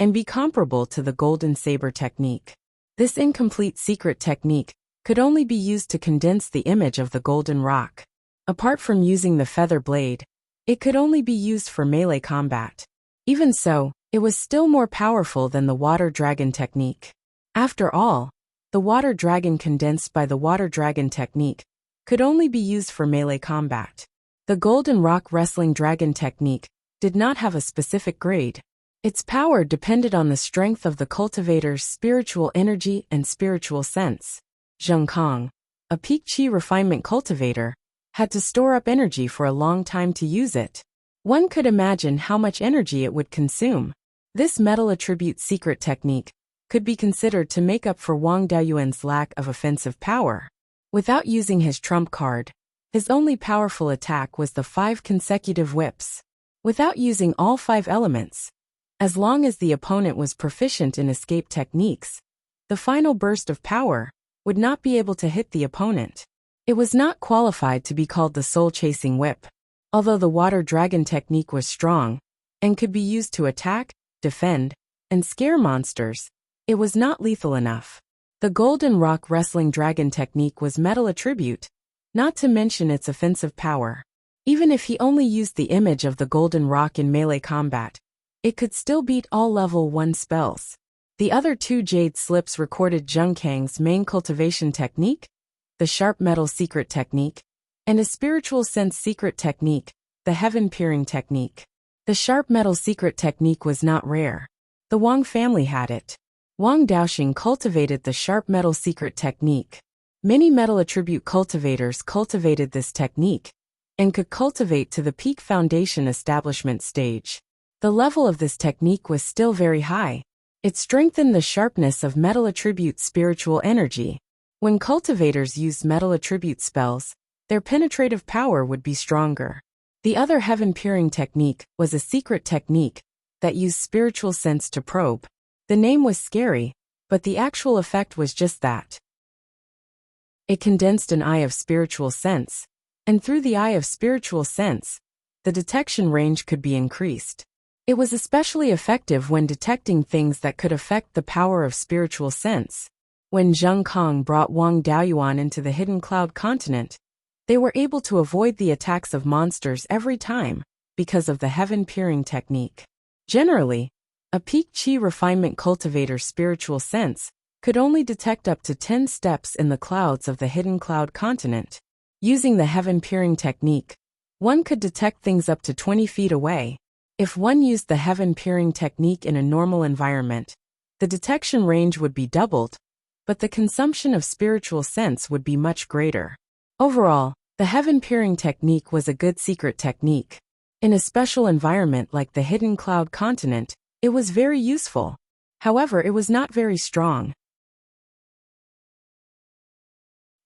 and be comparable to the golden saber technique. This incomplete secret technique could only be used to condense the image of the golden rock. Apart from using the feather blade, it could only be used for melee combat. Even so, it was still more powerful than the water dragon technique. After all, the water dragon condensed by the water dragon technique could only be used for melee combat. The golden rock wrestling dragon technique did not have a specific grade. Its power depended on the strength of the cultivator's spiritual energy and spiritual sense. Zheng Kong, a peak chi refinement cultivator, had to store up energy for a long time to use it. One could imagine how much energy it would consume. This metal attribute secret technique could be considered to make up for Wang Daoyuan's lack of offensive power. Without using his trump card, his only powerful attack was the 5 consecutive whips. Without using all 5 elements, as long as the opponent was proficient in escape techniques, the final burst of power would not be able to hit the opponent. It was not qualified to be called the soul-chasing whip. Although the water dragon technique was strong and could be used to attack, defend, and scare monsters, it was not lethal enough. The golden rock wrestling dragon technique was metal attribute, not to mention its offensive power. Even if he only used the image of the golden rock in melee combat, it could still beat all level 1 spells. The other 2 jade slips recorded Zheng Kang's main cultivation technique, the sharp metal secret technique, and a spiritual sense secret technique, the heaven peering technique. The sharp metal secret technique was not rare. The Wang family had it. Wang Daoxing cultivated the sharp metal secret technique. Many metal attribute cultivators cultivated this technique and could cultivate to the peak foundation establishment stage. The level of this technique was still very high. It strengthened the sharpness of metal attribute spiritual energy. When cultivators used metal attribute spells, their penetrative power would be stronger. The other heaven peering technique was a secret technique that used spiritual sense to probe. The name was scary, but the actual effect was just that. It condensed an eye of spiritual sense, and through the eye of spiritual sense, the detection range could be increased. It was especially effective when detecting things that could affect the power of spiritual sense. When Zheng Kong brought Wang Daoyuan into the hidden cloud continent, they were able to avoid the attacks of monsters every time because of the heaven peering technique. Generally, a peak chi refinement cultivator's spiritual sense could only detect up to 10 steps in the clouds of the hidden cloud continent. Using the heaven peering technique, one could detect things up to 20 feet away. If one used the heaven peering technique in a normal environment, the detection range would be doubled, but the consumption of spiritual sense would be much greater. Overall, the heaven peering technique was a good secret technique. In a special environment like the hidden cloud continent, it was very useful. However, it was not very strong.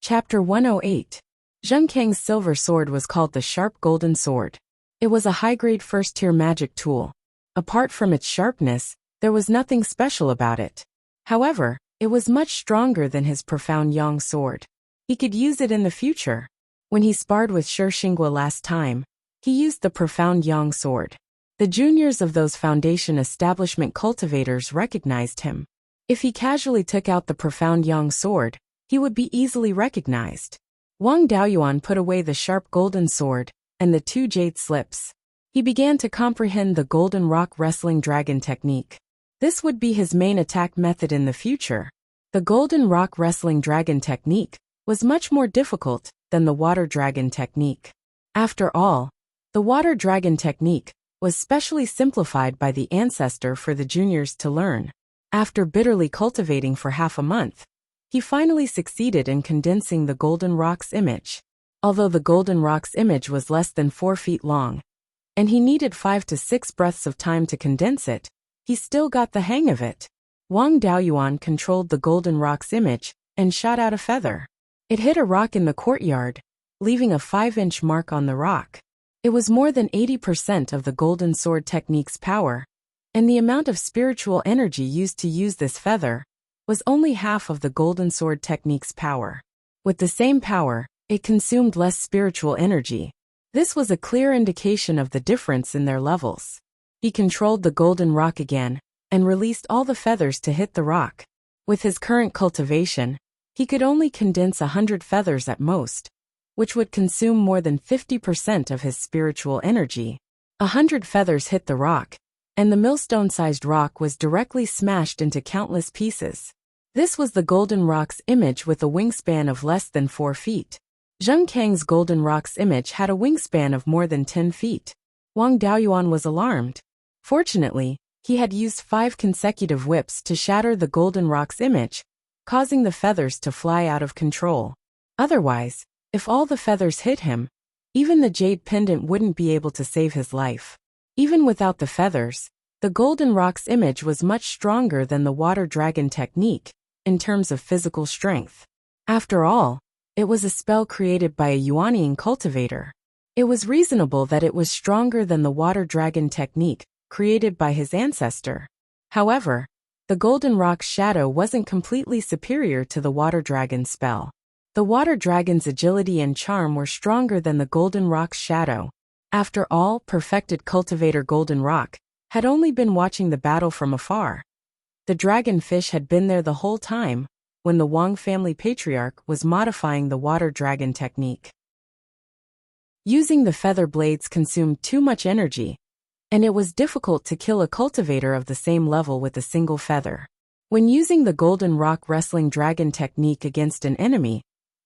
Chapter 108. Zheng Kang's silver sword was called the Sharp Golden Sword. It was a high-grade first-tier magic tool. Apart from its sharpness, there was nothing special about it. However, it was much stronger than his profound Yang sword. He could use it in the future. When he sparred with Shi Xinghua last time, he used the profound Yang sword. The juniors of those foundation establishment cultivators recognized him. If he casually took out the profound Yang sword, he would be easily recognized. Wang Daoyuan put away the sharp golden sword and the 2 jade slips. He began to comprehend the golden rock wrestling dragon technique. This would be his main attack method in the future. The golden rock wrestling dragon technique was much more difficult than the water dragon technique. After all, the water dragon technique was specially simplified by the ancestor for the juniors to learn. After bitterly cultivating for half a month, he finally succeeded in condensing the golden rock's image. Although the golden rock's image was less than 4 feet long, and he needed 5 to 6 breaths of time to condense it, he still got the hang of it. Wang Daoyuan controlled the golden rock's image and shot out a feather. It hit a rock in the courtyard, leaving a 5-inch mark on the rock. It was more than 80% of the golden sword technique's power, and the amount of spiritual energy used to use this feather was only half of the golden sword technique's power. With the same power, it consumed less spiritual energy. This was a clear indication of the difference in their levels. He controlled the golden rock again and released all the feathers to hit the rock. With his current cultivation, He could only condense 100 feathers at most, which would consume more than 50% of his spiritual energy. 100 feathers hit the rock, and the millstone-sized rock was directly smashed into countless pieces. This was the golden rock's image with a wingspan of less than 4 feet. Zheng Kang's golden rock's image had a wingspan of more than 10 feet. Wang Daoyuan was alarmed. Fortunately, he had used 5 consecutive whips to shatter the golden rock's image, causing the feathers to fly out of control. Otherwise, if all the feathers hit him, even the jade pendant wouldn't be able to save his life. Even without the feathers, the golden rock's image was much stronger than the water dragon technique in terms of physical strength. After all, it was a spell created by a Yuanian cultivator. It was reasonable that it was stronger than the water dragon technique created by his ancestor. However, the golden rock's shadow wasn't completely superior to the water dragon spell. The water dragon's agility and charm were stronger than the golden rock's shadow. After all, perfected cultivator Golden Rock had only been watching the battle from afar. The dragonfish had been there the whole time, when the Wang family patriarch was modifying the water dragon technique. Using the feather blades consumed too much energy, and it was difficult to kill a cultivator of the same level with a single feather. When using the golden rock wrestling dragon technique against an enemy,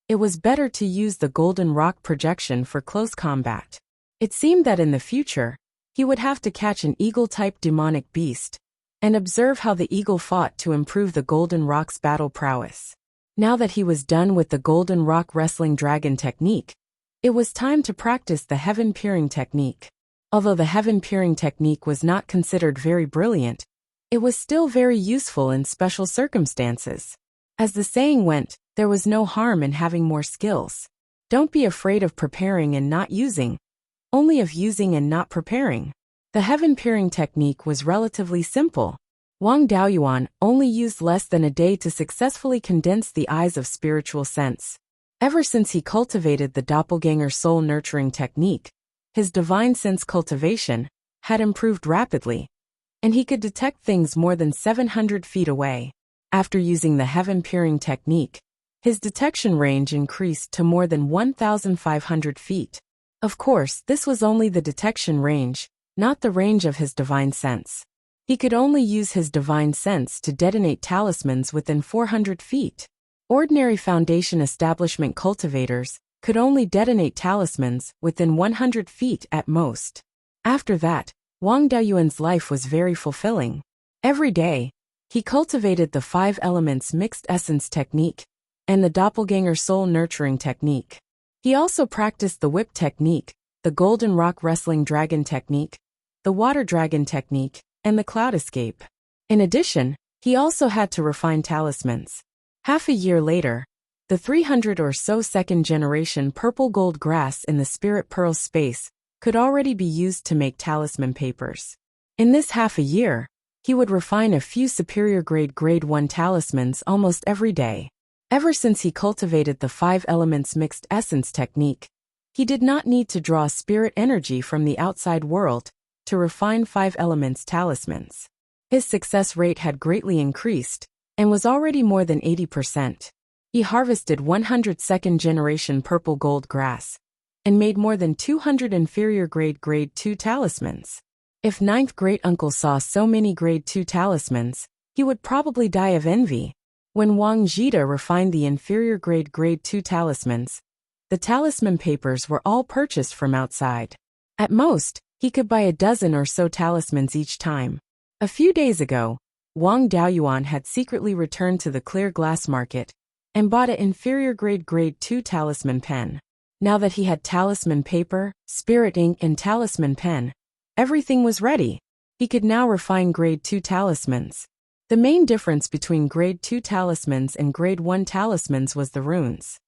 it was better to use the golden rock projection for close combat. It seemed that in the future, he would have to catch an eagle-type demonic beast and observe how the eagle fought to improve the golden rock's battle prowess. Now that he was done with the golden rock wrestling dragon technique, it was time to practice the heaven-peering technique. Although the heaven-peering technique was not considered very brilliant, it was still very useful in special circumstances. As the saying went, there was no harm in having more skills. Don't be afraid of preparing and not using, only of using and not preparing. The heaven-peering technique was relatively simple. Wang Daoyuan only used less than a day to successfully condense the eyes of spiritual sense. Ever since he cultivated the doppelganger soul nurturing technique, his divine sense cultivation had improved rapidly, and he could detect things more than 700 feet away. After using the heaven-peering technique, his detection range increased to more than 1,500 feet. Of course, this was only the detection range, not the range of his divine sense. He could only use his divine sense to detonate talismans within 400 feet. Ordinary foundation establishment cultivators could only detonate talismans within 100 feet at most. After that, Wang Daoyuan's life was very fulfilling. Every day, he cultivated the 5 elements mixed essence technique and the doppelganger soul nurturing technique. He also practiced the whip technique, the golden rock wrestling dragon technique, the water dragon technique, and the cloud escape. In addition, he also had to refine talismans. Half a year later, the 300 or so second-generation purple gold grass in the spirit pearl space could already be used to make talisman papers. In this half a year, he would refine a few superior grade 1 talismans almost every day. Ever since he cultivated the 5 elements mixed essence technique, he did not need to draw spirit energy from the outside world to refine 5 elements talismans. His success rate had greatly increased and was already more than 80%. He harvested 100 second-generation purple gold grass and made more than 200 inferior grade 2 talismans. If 9th great-uncle saw so many grade 2 talismans, he would probably die of envy. When Wang Jida refined the inferior grade 2 talismans, the talisman papers were all purchased from outside. At most, he could buy a dozen or so talismans each time. A few days ago, Wang Daoyuan had secretly returned to the clear glass market and bought an inferior grade 2 talisman pen. Now that he had talisman paper, spirit ink, and talisman pen, everything was ready. He could now refine grade 2 talismans. The main difference between grade 2 talismans and grade 1 talismans was the runes.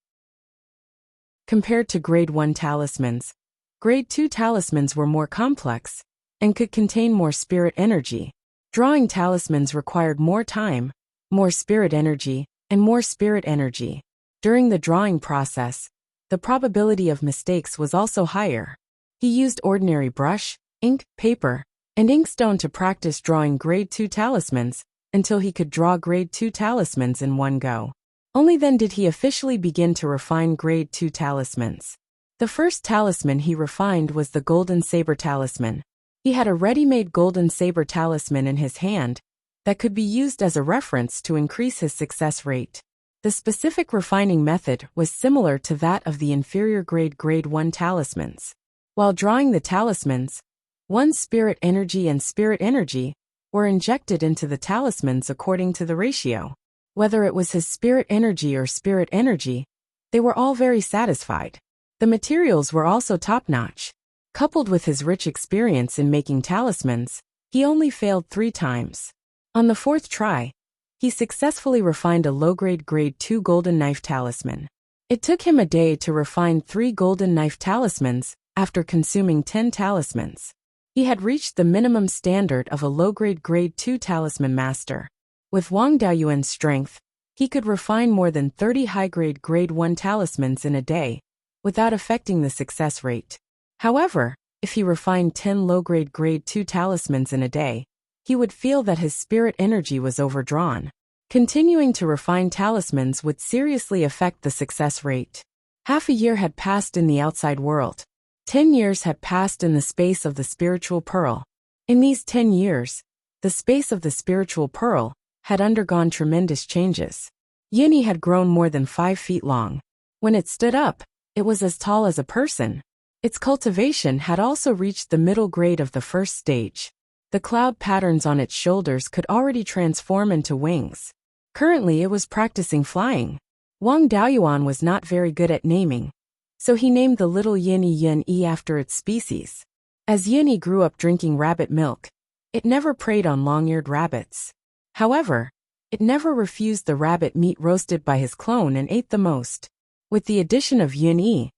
Compared to grade 1 talismans, grade 2 talismans were more complex and could contain more spirit energy. Drawing talismans required more time, more spirit energy, and more spirit energy. During the drawing process, the probability of mistakes was also higher. He used ordinary brush, ink, paper, and inkstone to practice drawing grade 2 talismans until he could draw grade 2 talismans in one go. Only then did he officially begin to refine Grade 2 talismans. The first talisman he refined was the Golden Saber Talisman. He had a ready-made Golden Saber Talisman in his hand that could be used as a reference to increase his success rate. The specific refining method was similar to that of the inferior Grade 1 talismans. While drawing the talismans, one's spirit energy and spirit energy were injected into the talismans according to the ratio. Whether it was his spirit energy or spirit energy, they were all very satisfied. The materials were also top-notch. Coupled with his rich experience in making talismans, he only failed 3 times. On the 4th try, he successfully refined a low-grade Grade 2 golden knife talisman. It took him a day to refine 3 golden knife talismans after consuming 10 talismans. He had reached the minimum standard of a low-grade Grade 2 talisman master. With Wang Daoyuan's strength, he could refine more than 30 high-grade Grade 1 talismans in a day, without affecting the success rate. However, if he refined 10 low-grade Grade 2 talismans in a day, he would feel that his spirit energy was overdrawn. Continuing to refine talismans would seriously affect the success rate. Half a year had passed in the outside world. 10 years had passed in the space of the spiritual pearl. In these 10 years, the space of the spiritual pearl had undergone tremendous changes. Yinyi had grown more than 5 feet long. When it stood up, it was as tall as a person. Its cultivation had also reached the middle grade of the first stage. The cloud patterns on its shoulders could already transform into wings. Currently it was practicing flying. Wang Daoyuan was not very good at naming, so he named the little Yinyi Yin-Yi after its species. As Yinyi grew up drinking rabbit milk, it never preyed on long-eared rabbits. However, it never refused the rabbit meat roasted by his clone and ate the most. With the addition of Yinyi,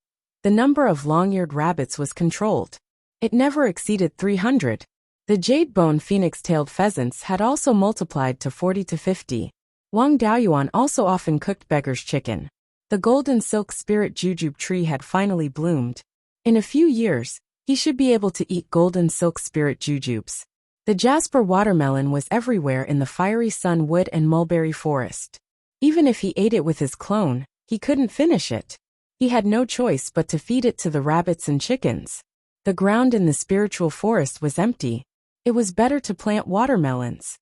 the number of long-eared rabbits was controlled. It never exceeded 300. The jade-bone phoenix-tailed pheasants had also multiplied to 40 to 50. Wang Daoyuan also often cooked beggar's chicken. The golden silk spirit jujube tree had finally bloomed. In a few years, he should be able to eat golden silk spirit jujubes. The jasper watermelon was everywhere in the fiery sun wood and mulberry forest. Even if he ate it with his clone, he couldn't finish it. He had no choice but to feed it to the rabbits and chickens. The ground in the spiritual forest was empty. It was better to plant watermelons.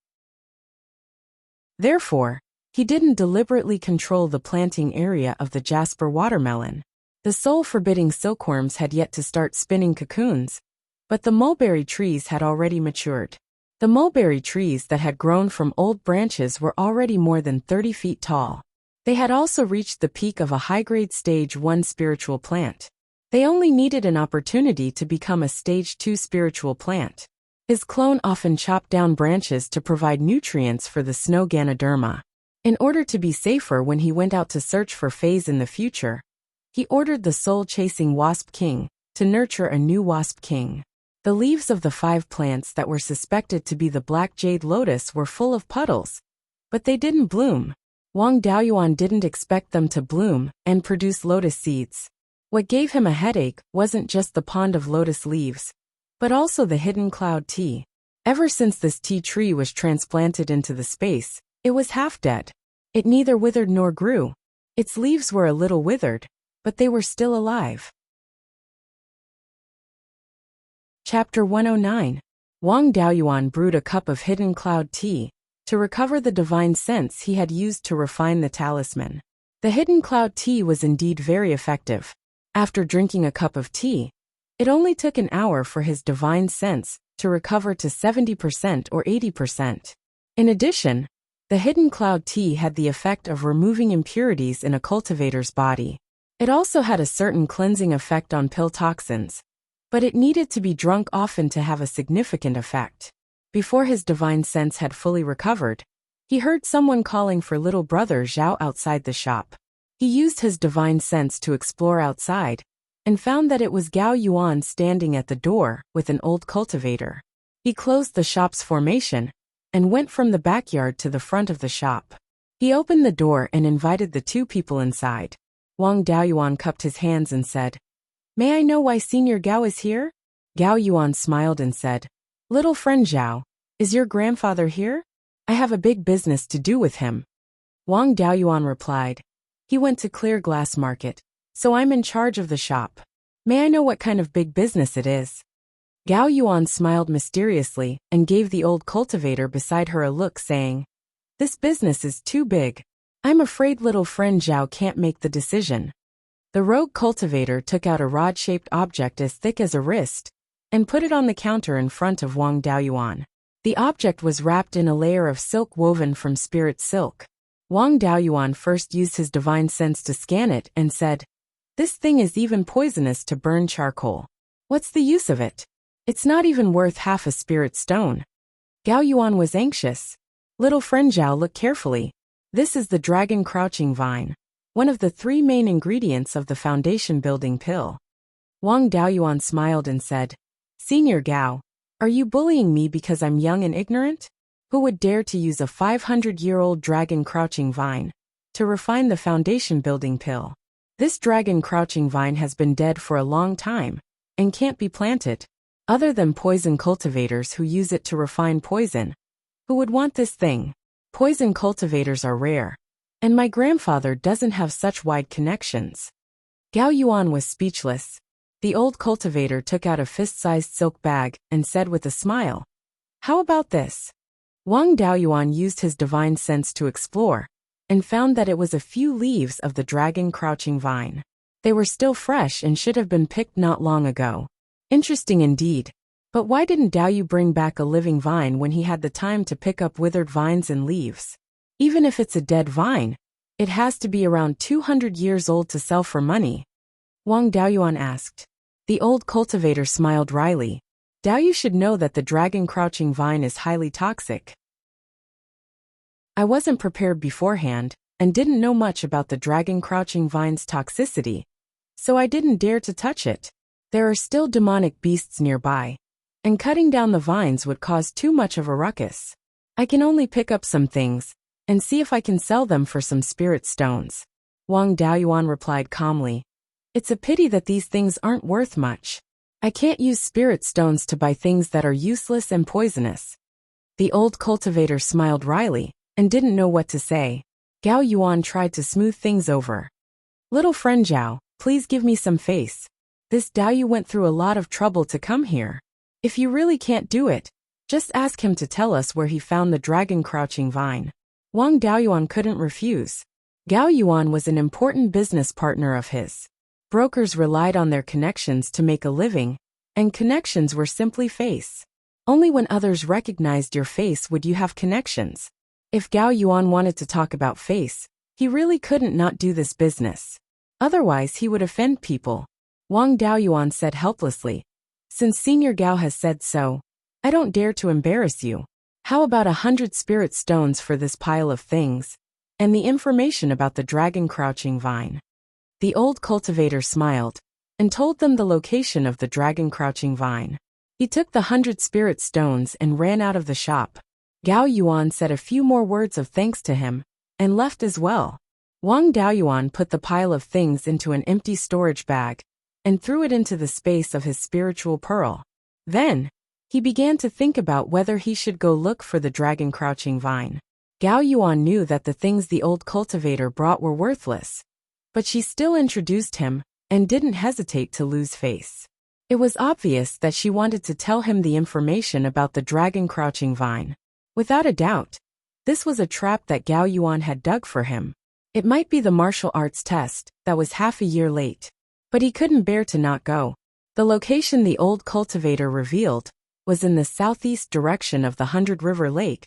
Therefore, he didn't deliberately control the planting area of the jasper watermelon. The soul-forbidding silkworms had yet to start spinning cocoons, but the mulberry trees had already matured. The mulberry trees that had grown from old branches were already more than 30 feet tall. They had also reached the peak of a high-grade Stage 1 spiritual plant. They only needed an opportunity to become a Stage 2 spiritual plant. His clone often chopped down branches to provide nutrients for the snow Ganoderma. In order to be safer when he went out to search for Fays in the future, he ordered the soul-chasing Wasp King to nurture a new Wasp King. The leaves of the 5 plants that were suspected to be the black jade lotus were full of puddles, but they didn't bloom. Wang Daoyuan didn't expect them to bloom and produce lotus seeds. What gave him a headache wasn't just the pond of lotus leaves, but also the hidden cloud tea. Ever since this tea tree was transplanted into the space, it was half dead. It neither withered nor grew. Its leaves were a little withered, but they were still alive. Chapter 109. Wang Daoyuan brewed a cup of hidden cloud tea to recover the divine sense he had used to refine the talisman. The hidden cloud tea was indeed very effective. After drinking a cup of tea, it only took an hour for his divine sense to recover to 70% or 80%. In addition, the hidden cloud tea had the effect of removing impurities in a cultivator's body. It also had a certain cleansing effect on pill toxins, but it needed to be drunk often to have a significant effect. Before his divine sense had fully recovered, he heard someone calling for little brother Zhao outside the shop. He used his divine sense to explore outside, and found that it was Gao Yuan standing at the door with an old cultivator. He closed the shop's formation and went from the backyard to the front of the shop. He opened the door and invited the 2 people inside. Wang Daoyuan cupped his hands and said, "May I know why Senior Gao is here?" Gao Yuan smiled and said, "Little friend Zhao, is your grandfather here? I have a big business to do with him." Wang Daoyuan replied. He went to Clear Glass Market, so I'm in charge of the shop. May I know what kind of big business it is? Gao Yuan smiled mysteriously and gave the old cultivator beside her a look, saying, This business is too big. I'm afraid little friend Zhao can't make the decision. The rogue cultivator took out a rod-shaped object as thick as a wrist and put it on the counter in front of Wang Daoyuan. The object was wrapped in a layer of silk woven from spirit silk. Wang Daoyuan first used his divine sense to scan it and said, This thing is even poisonous to burn charcoal. What's the use of it? It's not even worth half a spirit stone. Gao Yuan was anxious. Little friend Zhao, look carefully. This is the dragon crouching vine, one of the 3 main ingredients of the foundation building pill. Wang Daoyuan smiled and said, Senior Gao, are you bullying me because I'm young and ignorant? Who would dare to use a 500-year-old dragon crouching vine to refine the foundation building pill? This dragon crouching vine has been dead for a long time and can't be planted. Other than poison cultivators who use it to refine poison, who would want this thing? Poison cultivators are rare, and my grandfather doesn't have such wide connections. Gao Yuan was speechless. The old cultivator took out a fist-sized silk bag and said with a smile, How about this? Wang Daoyuan used his divine sense to explore and found that it was a few leaves of the dragon crouching vine. They were still fresh and should have been picked not long ago. Interesting indeed. But why didn't Daoyu bring back a living vine when he had the time to pick up withered vines and leaves? Even if it's a dead vine, it has to be around 200 years old to sell for money. Wang Daoyuan asked. The old cultivator smiled wryly. Daoyu should know that the dragon crouching vine is highly toxic. I wasn't prepared beforehand and didn't know much about the dragon crouching vine's toxicity, so I didn't dare to touch it. There are still demonic beasts nearby, and cutting down the vines would cause too much of a ruckus. I can only pick up some things and see if I can sell them for some spirit stones. Wang Daoyuan replied calmly. It's a pity that these things aren't worth much. I can't use spirit stones to buy things that are useless and poisonous. The old cultivator smiled wryly and didn't know what to say. Gao Yuan tried to smooth things over. Little friend Zhao, please give me some face. This Daoyu went through a lot of trouble to come here. If you really can't do it, just ask him to tell us where he found the dragon crouching vine. Wang Daoyuan couldn't refuse. Gao Yuan was an important business partner of his. Brokers relied on their connections to make a living, and connections were simply face. Only when others recognized your face would you have connections. If Gao Yuan wanted to talk about face, he really couldn't not do this business. Otherwise he would offend people. Wang Daoyuan said helplessly. Since Senior Gao has said so, I don't dare to embarrass you. How about 100 spirit stones for this pile of things, and the information about the dragon crouching vine? The old cultivator smiled and told them the location of the dragon crouching vine. He took the 100 spirit stones and ran out of the shop. Gao Yuan said a few more words of thanks to him and left as well. Wang Daoyuan put the pile of things into an empty storage bag and threw it into the space of his spiritual pearl. Then, he began to think about whether he should go look for the dragon crouching vine. Gao Yuan knew that the things the old cultivator brought were worthless, but she still introduced him and didn't hesitate to lose face. It was obvious that she wanted to tell him the information about the dragon crouching vine. Without a doubt, this was a trap that Gao Yuan had dug for him. It might be the martial arts test that was half a year late. But he couldn't bear to not go. The location the old cultivator revealed was in the southeast direction of the 100 River Lake,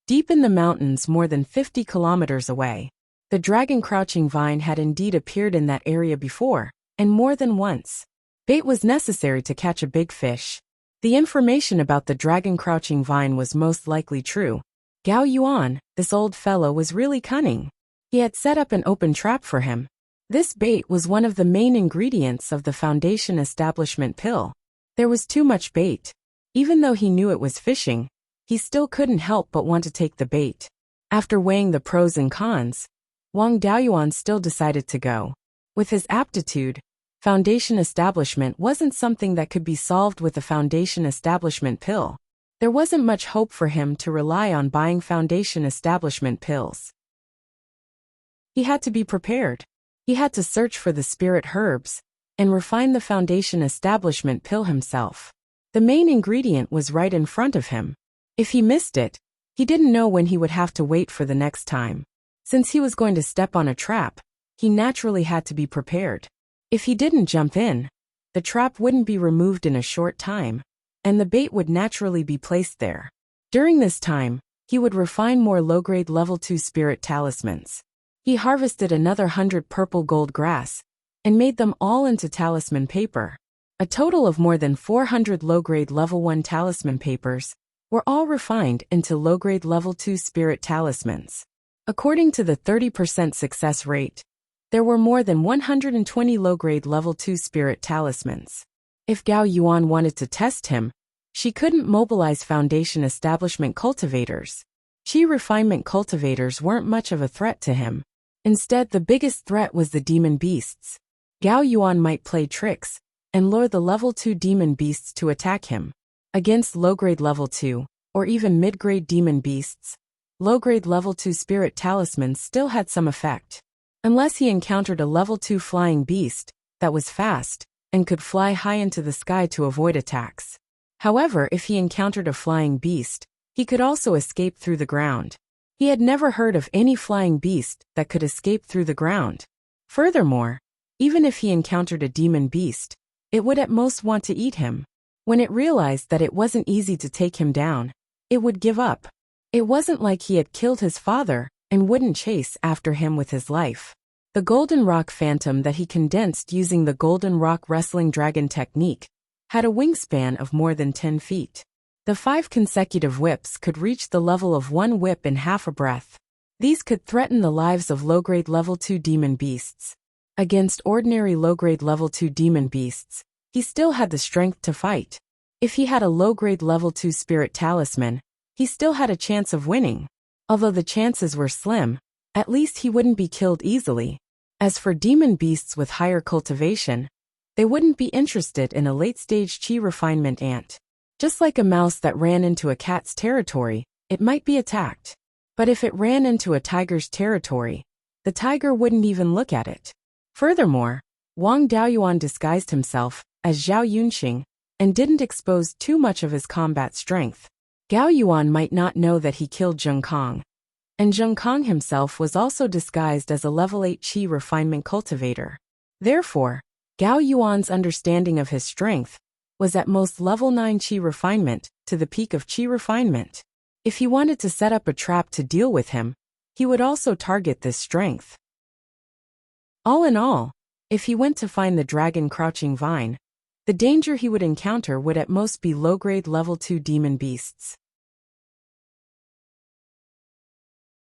deep in the mountains more than 50 kilometers away. The dragon crouching vine had indeed appeared in that area before, and more than once. Bait was necessary to catch a big fish. The information about the dragon crouching vine was most likely true. Gao Yuan, this old fellow, was really cunning. He had set up an open trap for him. This bait was one of the main ingredients of the foundation establishment pill. There was too much bait. Even though he knew it was fishing, he still couldn't help but want to take the bait. After weighing the pros and cons, Wang Daoyuan still decided to go. With his aptitude, foundation establishment wasn't something that could be solved with a foundation establishment pill. There wasn't much hope for him to rely on buying foundation establishment pills. He had to be prepared. He had to search for the spirit herbs and refine the foundation establishment pill himself. The main ingredient was right in front of him. If he missed it, he didn't know when he would have to wait for the next time. Since he was going to step on a trap, he naturally had to be prepared. If he didn't jump in, the trap wouldn't be removed in a short time, and the bait would naturally be placed there. During this time, he would refine more low-grade level 2 spirit talismans. He harvested another 100 purple gold grass and made them all into talisman paper. A total of more than 400 low-grade level 1 talisman papers were all refined into low-grade level 2 spirit talismans. According to the 30% success rate, there were more than 120 low-grade level 2 spirit talismans. If Gao Yuan wanted to test him, she couldn't mobilize foundation establishment cultivators. Qi refinement cultivators weren't much of a threat to him. Instead, the biggest threat was the demon beasts. Gao Yuan might play tricks and lure the level 2 demon beasts to attack him. Against low-grade level 2, or even mid-grade demon beasts, low-grade level 2 spirit talismans still had some effect. Unless he encountered a level 2 flying beast that was fast and could fly high into the sky to avoid attacks. However, if he encountered a flying beast, he could also escape through the ground. He had never heard of any flying beast that could escape through the ground. Furthermore, even if he encountered a demon beast, it would at most want to eat him. When it realized that it wasn't easy to take him down, it would give up. It wasn't like he had killed his father and wouldn't chase after him with his life. The Golden Rock Phantom that he condensed using the Golden Rock Wrestling Dragon technique had a wingspan of more than 10 feet. The 5 consecutive whips could reach the level of 1 whip in half a breath. These could threaten the lives of low-grade level 2 demon beasts. Against ordinary low-grade level 2 demon beasts, he still had the strength to fight. If he had a low-grade level 2 spirit talisman, he still had a chance of winning. Although the chances were slim, at least he wouldn't be killed easily. As for demon beasts with higher cultivation, they wouldn't be interested in a late-stage Qi refinement ant. Just like a mouse that ran into a cat's territory, it might be attacked. But if it ran into a tiger's territory, the tiger wouldn't even look at it. Furthermore, Wang Daoyuan disguised himself as Zhao Yunxing and didn't expose too much of his combat strength. Gao Yuan might not know that he killed Zheng Kong, and Zheng Kong himself was also disguised as a level 8 Qi refinement cultivator. Therefore, Gao Yuan's understanding of his strength was at most level 9 Qi refinement to the peak of Qi refinement. If he wanted to set up a trap to deal with him, he would also target this strength. All in all, if he went to find the dragon crouching vine, the danger he would encounter would at most be low-grade level 2 demon beasts.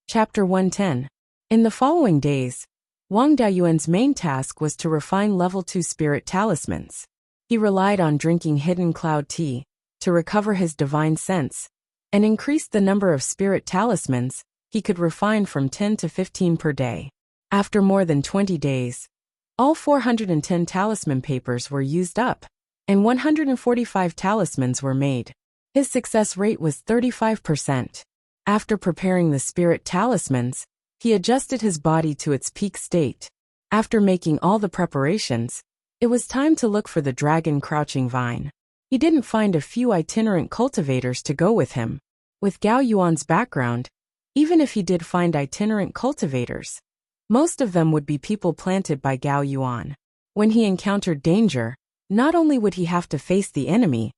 Chapter 110. In the following days, Wang Daoyuan's main task was to refine level 2 spirit talismans. He relied on drinking hidden cloud tea to recover his divine sense and increased the number of spirit talismans he could refine from 10 to 15 per day. After more than 20 days, all 410 talisman papers were used up, and 145 talismans were made. His success rate was 35%. After preparing the spirit talismans, he adjusted his body to its peak state. After making all the preparations, it was time to look for the dragon crouching vine. He didn't find a few itinerant cultivators to go with him. With Gao Yuan's background, even if he did find itinerant cultivators, most of them would be people planted by Gao Yuan. When he encountered danger, not only would he have to face the enemy,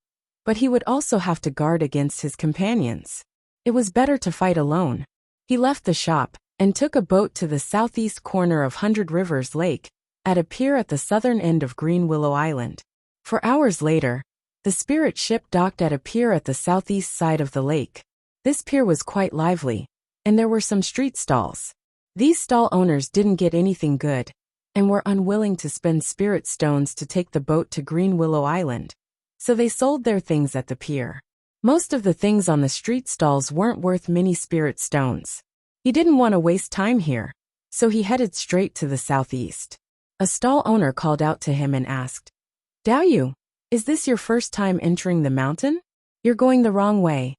but he would also have to guard against his companions. It was better to fight alone. He left the shop and took a boat to the southeast corner of 100 Rivers Lake, at a pier at the southern end of Green Willow Island. For hours later, the spirit ship docked at a pier at the southeast side of the lake. This pier was quite lively, and there were some street stalls. These stall owners didn't get anything good, and were unwilling to spend spirit stones to take the boat to Green Willow Island, so they sold their things at the pier. Most of the things on the street stalls weren't worth many spirit stones. He didn't want to waste time here, so he headed straight to the southeast. A stall owner called out to him and asked, "Daoyu, is this your first time entering the mountain? You're going the wrong way."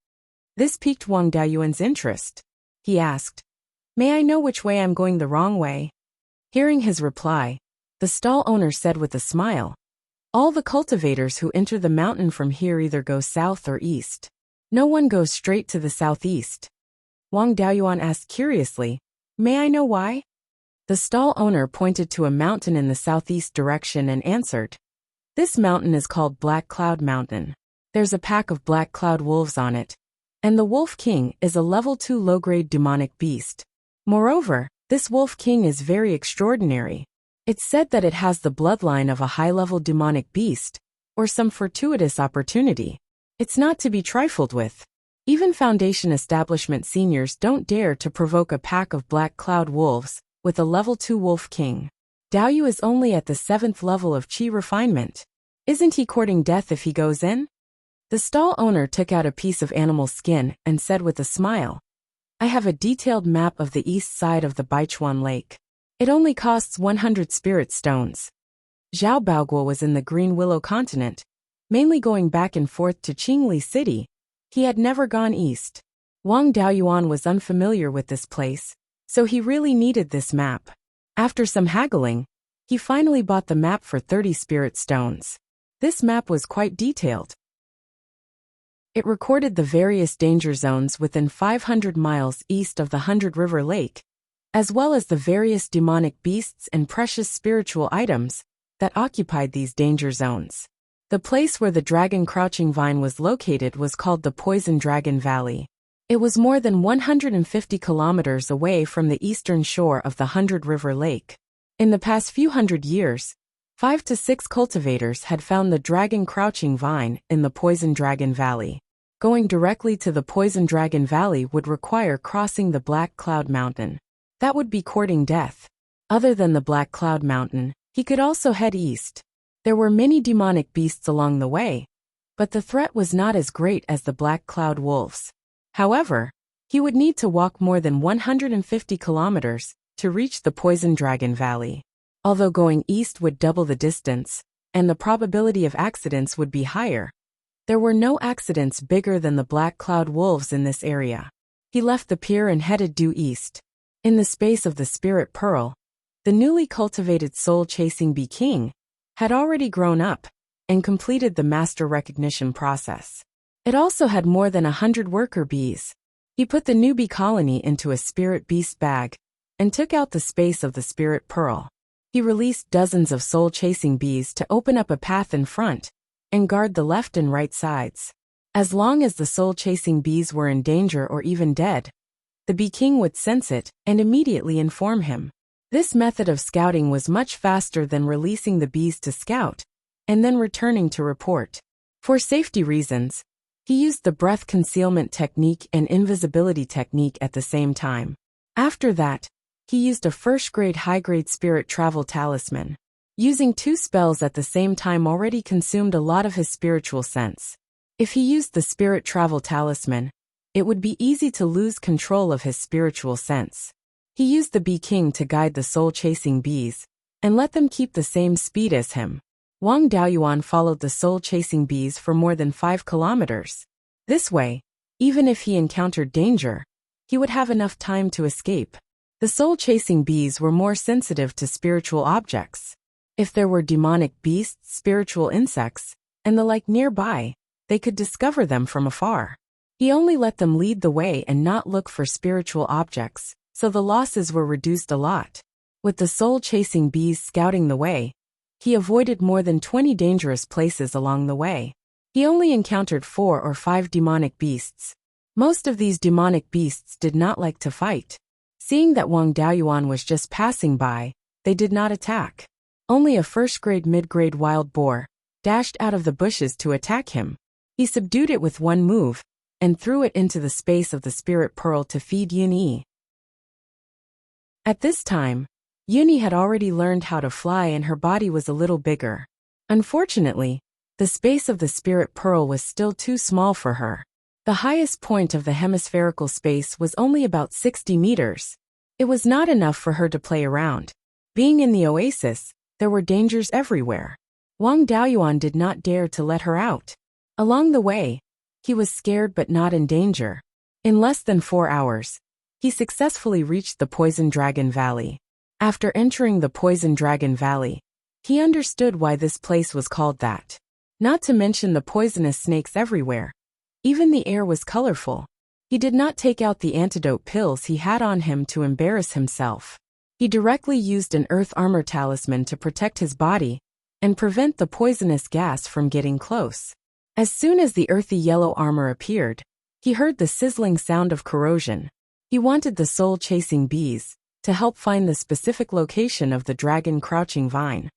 This piqued Wang Daoyuan's interest. He asked, May I know which way I'm going the wrong way? Hearing his reply, the stall owner said with a smile, all the cultivators who enter the mountain from here either go south or east. No one goes straight to the southeast. Wang Daoyuan asked curiously, may I know why? The stall owner pointed to a mountain in the southeast direction and answered, this mountain is called Black Cloud Mountain. There's a pack of black cloud wolves on it, and the Wolf King is a level 2 low-grade demonic beast. Moreover, this Wolf King is very extraordinary. It's said that it has the bloodline of a high-level demonic beast, or some fortuitous opportunity. It's not to be trifled with. Even Foundation Establishment seniors don't dare to provoke a pack of black cloud wolves with a level 2 Wolf King. Daoyu is only at the 7th level of Qi refinement. Isn't he courting death if he goes in? The stall owner took out a piece of animal skin and said with a smile, I have a detailed map of the east side of the Beiyuan Lake. It only costs 100 spirit stones. Zhao Baoguo was in the Green Willow continent, mainly going back and forth to Qingli City. He had never gone east. Wang Daoyuan was unfamiliar with this place, so he really needed this map. After some haggling, he finally bought the map for 30 spirit stones. This map was quite detailed. It recorded the various danger zones within 500 miles east of the 100 River Lake, as well as the various demonic beasts and precious spiritual items that occupied these danger zones. The place where the dragon crouching vine was located was called the Poison Dragon Valley. It was more than 150 kilometers away from the eastern shore of the 100 River Lake. In the past few hundred years, 5 to 6 cultivators had found the dragon crouching vine in the Poison Dragon Valley. Going directly to the Poison Dragon Valley would require crossing the Black Cloud Mountain. That would be courting death. Other than the Black Cloud Mountain, he could also head east. There were many demonic beasts along the way, but the threat was not as great as the Black Cloud wolves. However, he would need to walk more than 150 kilometers to reach the Poison Dragon Valley. Although going east would double the distance, and the probability of accidents would be higher, there were no accidents bigger than the Black Cloud wolves in this area. He left the pier and headed due east. In the space of the Spirit Pearl, the newly cultivated soul-chasing Bee King had already grown up and completed the master recognition process. It also had more than 100 worker bees. He put the new bee colony into a spirit beast bag and took out the space of the Spirit Pearl. He released dozens of soul-chasing bees to open up a path in front and guard the left and right sides. As long as the soul-chasing bees were in danger or even dead, the Bee King would sense it and immediately inform him. This method of scouting was much faster than releasing the bees to scout and then returning to report. For safety reasons, he used the breath concealment technique and invisibility technique at the same time. After that, he used a first-grade high-grade spirit travel talisman. Using 2 spells at the same time already consumed a lot of his spiritual sense. If he used the spirit travel talisman, it would be easy to lose control of his spiritual sense. He used the Bee King to guide the soul-chasing bees and let them keep the same speed as him. Wang Daoyuan followed the soul-chasing bees for more than 5 kilometers. This way, even if he encountered danger, he would have enough time to escape. The soul-chasing bees were more sensitive to spiritual objects. If there were demonic beasts, spiritual insects, and the like nearby, they could discover them from afar. He only let them lead the way and not look for spiritual objects, so the losses were reduced a lot. With the soul-chasing bees scouting the way, he avoided more than 20 dangerous places along the way. He only encountered 4 or 5 demonic beasts. Most of these demonic beasts did not like to fight. Seeing that Wang Daoyuan was just passing by, they did not attack. Only a first-grade mid-grade wild boar dashed out of the bushes to attack him. He subdued it with one move and threw it into the space of the Spirit Pearl to feed Yuni. At this time, Yuni had already learned how to fly and her body was a little bigger. Unfortunately, the space of the Spirit Pearl was still too small for her. The highest point of the hemispherical space was only about 60 meters. It was not enough for her to play around. Being in the oasis, there were dangers everywhere. Wang Daoyuan did not dare to let her out. Along the way, he was scared but not in danger. In less than 4 hours, he successfully reached the Poison Dragon Valley. After entering the Poison Dragon Valley, he understood why this place was called that. Not to mention the poisonous snakes everywhere. Even the air was colorful. He did not take out the antidote pills he had on him to embarrass himself. He directly used an earth armor talisman to protect his body and prevent the poisonous gas from getting close. As soon as the earthy yellow armor appeared, he heard the sizzling sound of corrosion. He wanted the soul-chasing bees to help find the specific location of the dragon crouching vine.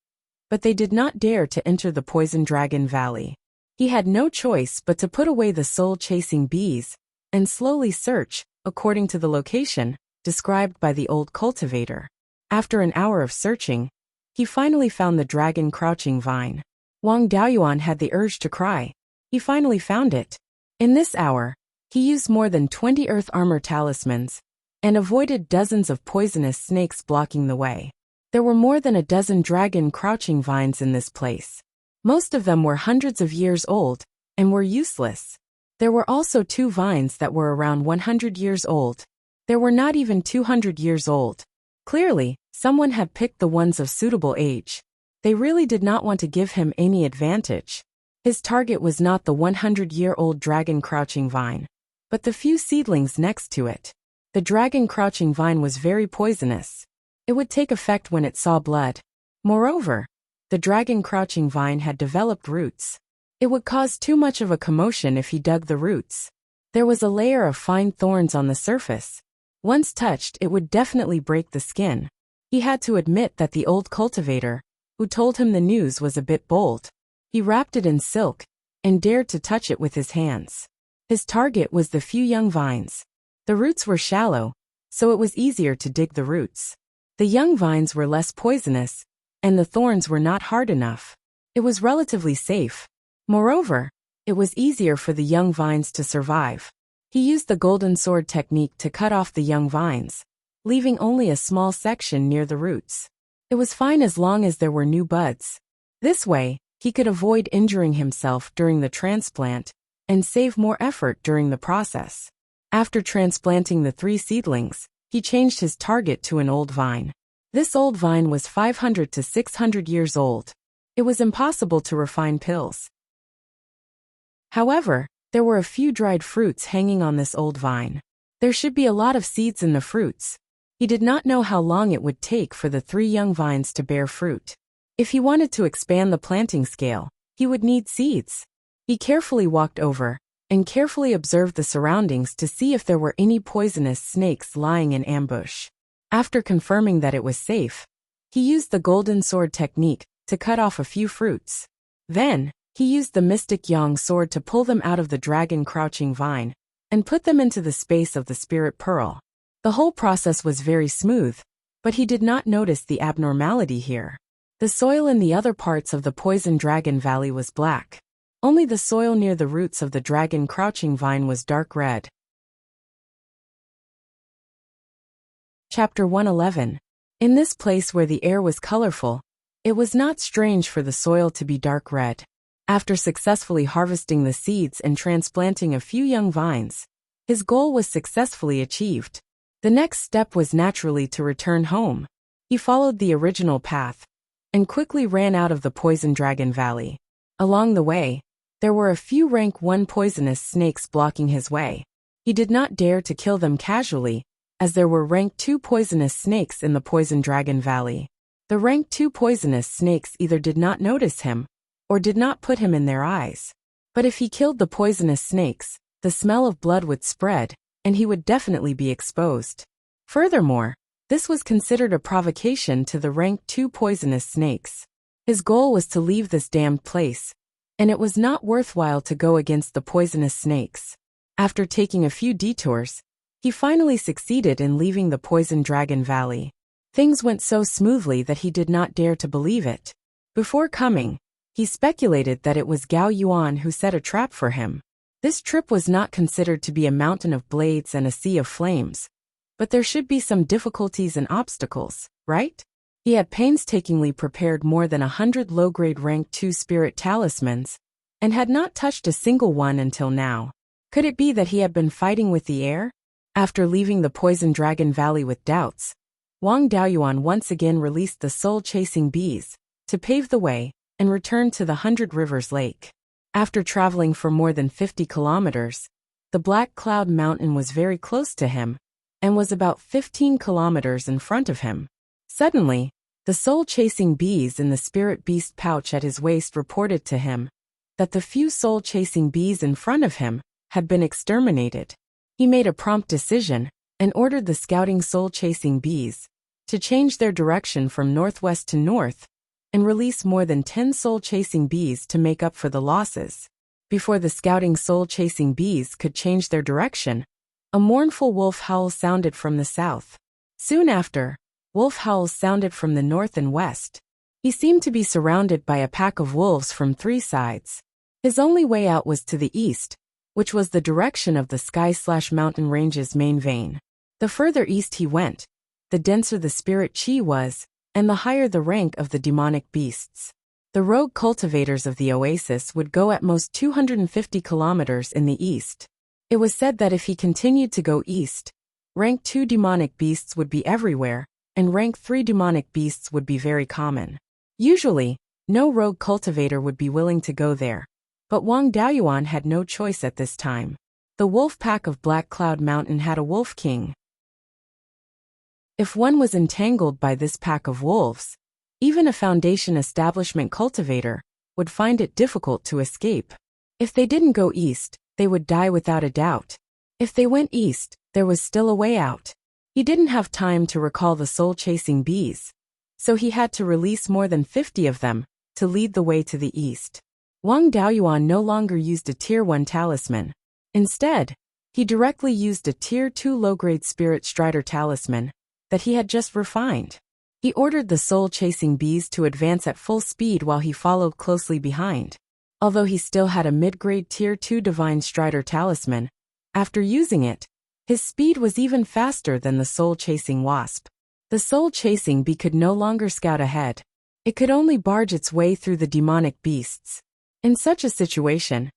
But they did not dare to enter the Poison Dragon Valley. He had no choice but to put away the soul-chasing bees and slowly search, according to the location described by the old cultivator. After an hour of searching, he finally found the dragon crouching vine. Wang Daoyuan had the urge to cry. He finally found it. In this hour, he used more than 20 earth armor talismans and avoided dozens of poisonous snakes blocking the way. There were more than a dozen dragon crouching vines in this place. Most of them were hundreds of years old and were useless. There were also 2 vines that were around 100 years old. There were not even 200 years old. Clearly, someone had picked the ones of suitable age. They really did not want to give him any advantage. His target was not the 100-year-old dragon crouching vine, but the few seedlings next to it. The dragon crouching vine was very poisonous. It would take effect when it saw blood. Moreover, the dragon crouching vine had developed roots. It would cause too much of a commotion if he dug the roots. There was a layer of fine thorns on the surface. Once touched, it would definitely break the skin. He had to admit that the old cultivator, who told him the news, was a bit bold. He wrapped it in silk and dared to touch it with his hands. His target was the few young vines. The roots were shallow, so it was easier to dig the roots. The young vines were less poisonous, and the thorns were not hard enough. It was relatively safe. Moreover, it was easier for the young vines to survive. He used the golden sword technique to cut off the young vines, leaving only a small section near the roots. It was fine as long as there were new buds. This way, he could avoid injuring himself during the transplant and save more effort during the process. After transplanting the 3 seedlings, he changed his target to an old vine. This old vine was 500 to 600 years old. It was impossible to refine pills. However, there were a few dried fruits hanging on this old vine. There should be a lot of seeds in the fruits. He did not know how long it would take for the 3 young vines to bear fruit. If he wanted to expand the planting scale, he would need seeds. He carefully walked over and carefully observed the surroundings to see if there were any poisonous snakes lying in ambush. After confirming that it was safe, he used the golden sword technique to cut off a few fruits. Then, he used the mystic yang sword to pull them out of the dragon crouching vine and put them into the space of the spirit pearl. The whole process was very smooth, but he did not notice the abnormality here. The soil in the other parts of the Poison Dragon Valley was black. Only the soil near the roots of the dragon crouching vine was dark red. Chapter 111. In this place where the air was colorful, it was not strange for the soil to be dark red. After successfully harvesting the seeds and transplanting a few young vines, his goal was successfully achieved. The next step was naturally to return home. He followed the original path and quickly ran out of the Poison Dragon Valley. Along the way, there were a few rank 1 poisonous snakes blocking his way. He did not dare to kill them casually, as there were rank 2 poisonous snakes in the Poison Dragon Valley. The rank 2 poisonous snakes either did not notice him or did not put him in their eyes. But if he killed the poisonous snakes, the smell of blood would spread, and he would definitely be exposed. Furthermore, this was considered a provocation to the rank 2 poisonous snakes. His goal was to leave this damned place, and it was not worthwhile to go against the poisonous snakes. After taking a few detours, he finally succeeded in leaving the Poison Dragon Valley. Things went so smoothly that he did not dare to believe it. Before coming, he speculated that it was Gao Yuan who set a trap for him. This trip was not considered to be a mountain of blades and a sea of flames, but there should be some difficulties and obstacles, right? He had painstakingly prepared more than 100 low-grade rank 2 spirit talismans, and had not touched a single one until now. Could it be that he had been fighting with the air? After leaving the Poison Dragon Valley with doubts, Wang Daoyuan once again released the soul-chasing bees to pave the way and returned to the 100 Rivers Lake. After traveling for more than 50 kilometers, the Black Cloud Mountain was very close to him and was about 15 kilometers in front of him. Suddenly, the soul-chasing bees in the spirit beast pouch at his waist reported to him that the few soul-chasing bees in front of him had been exterminated. He made a prompt decision and ordered the scouting soul-chasing bees to change their direction from northwest to north and release more than 10 soul-chasing bees to make up for the losses. Before the scouting soul-chasing bees could change their direction, a mournful wolf howl sounded from the south. Soon after, wolf howls sounded from the north and west. He seemed to be surrounded by a pack of wolves from 3 sides. His only way out was to the east, which was the direction of the sky/mountain range's main vein. The further east he went, the denser the spirit chi was, and the higher the rank of the demonic beasts. The rogue cultivators of the oasis would go at most 250 kilometers in the east. It was said that if he continued to go east, rank 2 demonic beasts would be everywhere, and rank 3 demonic beasts would be very common. Usually, no rogue cultivator would be willing to go there. But Wang Daoyuan had no choice at this time. The wolf pack of Black Cloud Mountain had a wolf king. If one was entangled by this pack of wolves, even a foundation establishment cultivator would find it difficult to escape. If they didn't go east, they would die without a doubt. If they went east, there was still a way out. He didn't have time to recall the soul-chasing bees, so he had to release more than 50 of them to lead the way to the east. Wang Daoyuan no longer used a Tier 1 talisman. Instead, he directly used a Tier 2 low-grade Spirit Strider talisman that he had just refined. He ordered the soul-chasing bees to advance at full speed while he followed closely behind. Although he still had a mid-grade Tier 2 Divine Strider talisman, after using it, his speed was even faster than the soul-chasing wasp. The soul-chasing bee could no longer scout ahead. It could only barge its way through the demonic beasts. In such a situation,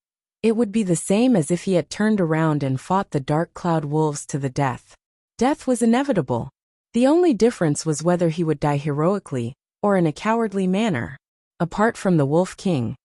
it would be the same as if he had turned around and fought the dark cloud wolves to the death. Death was inevitable. The only difference was whether he would die heroically or in a cowardly manner. Apart from the Wolf King,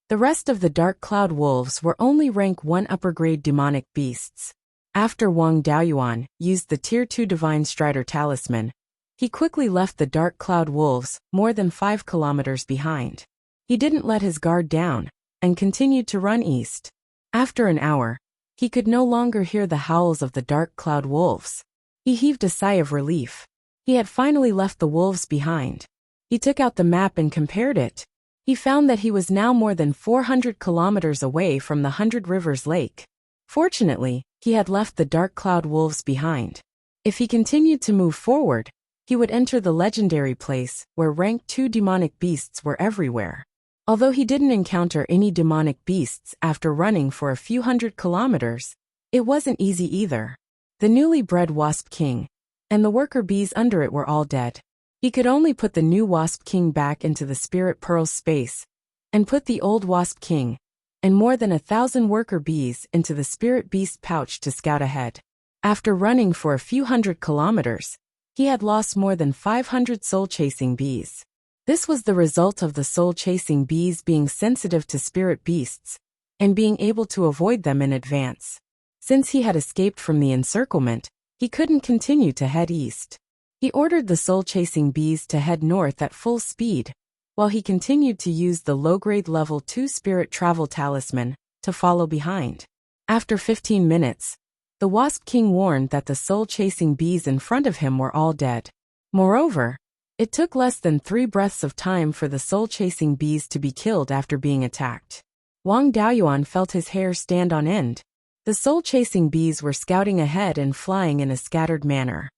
the rest of the dark cloud wolves were only rank 1 upper-grade demonic beasts. After Wang Daoyuan used the Tier 2 Divine Strider talisman, he quickly left the dark cloud wolves more than 5 kilometers behind. He didn't let his guard down and continued to run east. After an hour, he could no longer hear the howls of the dark cloud wolves. He heaved a sigh of relief. He had finally left the wolves behind. He took out the map and compared it. He found that he was now more than 400 kilometers away from the 100 Rivers Lake. Fortunately, he had left the dark cloud wolves behind. If he continued to move forward, he would enter the legendary place where rank 2 demonic beasts were everywhere. Although he didn't encounter any demonic beasts after running for a few hundred kilometers, it wasn't easy either. The newly bred Wasp King and the worker bees under it were all dead. He could only put the new Wasp King back into the Spirit Pearl space and put the old Wasp King and more than 1,000 worker bees into the Spirit Beast pouch to scout ahead. After running for a few hundred kilometers, he had lost more than 500 soul-chasing bees. This was the result of the soul-chasing bees being sensitive to spirit beasts and being able to avoid them in advance. Since he had escaped from the encirclement, he couldn't continue to head east. He ordered the soul-chasing bees to head north at full speed, while he continued to use the low-grade level 2 spirit travel talisman to follow behind. After 15 minutes, the Wasp King warned that the soul-chasing bees in front of him were all dead. Moreover, it took less than 3 breaths of time for the soul-chasing bees to be killed after being attacked. Wang Daoyuan felt his hair stand on end. The soul-chasing bees were scouting ahead and flying in a scattered manner.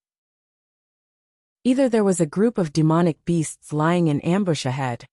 Either there was a group of demonic beasts lying in ambush ahead,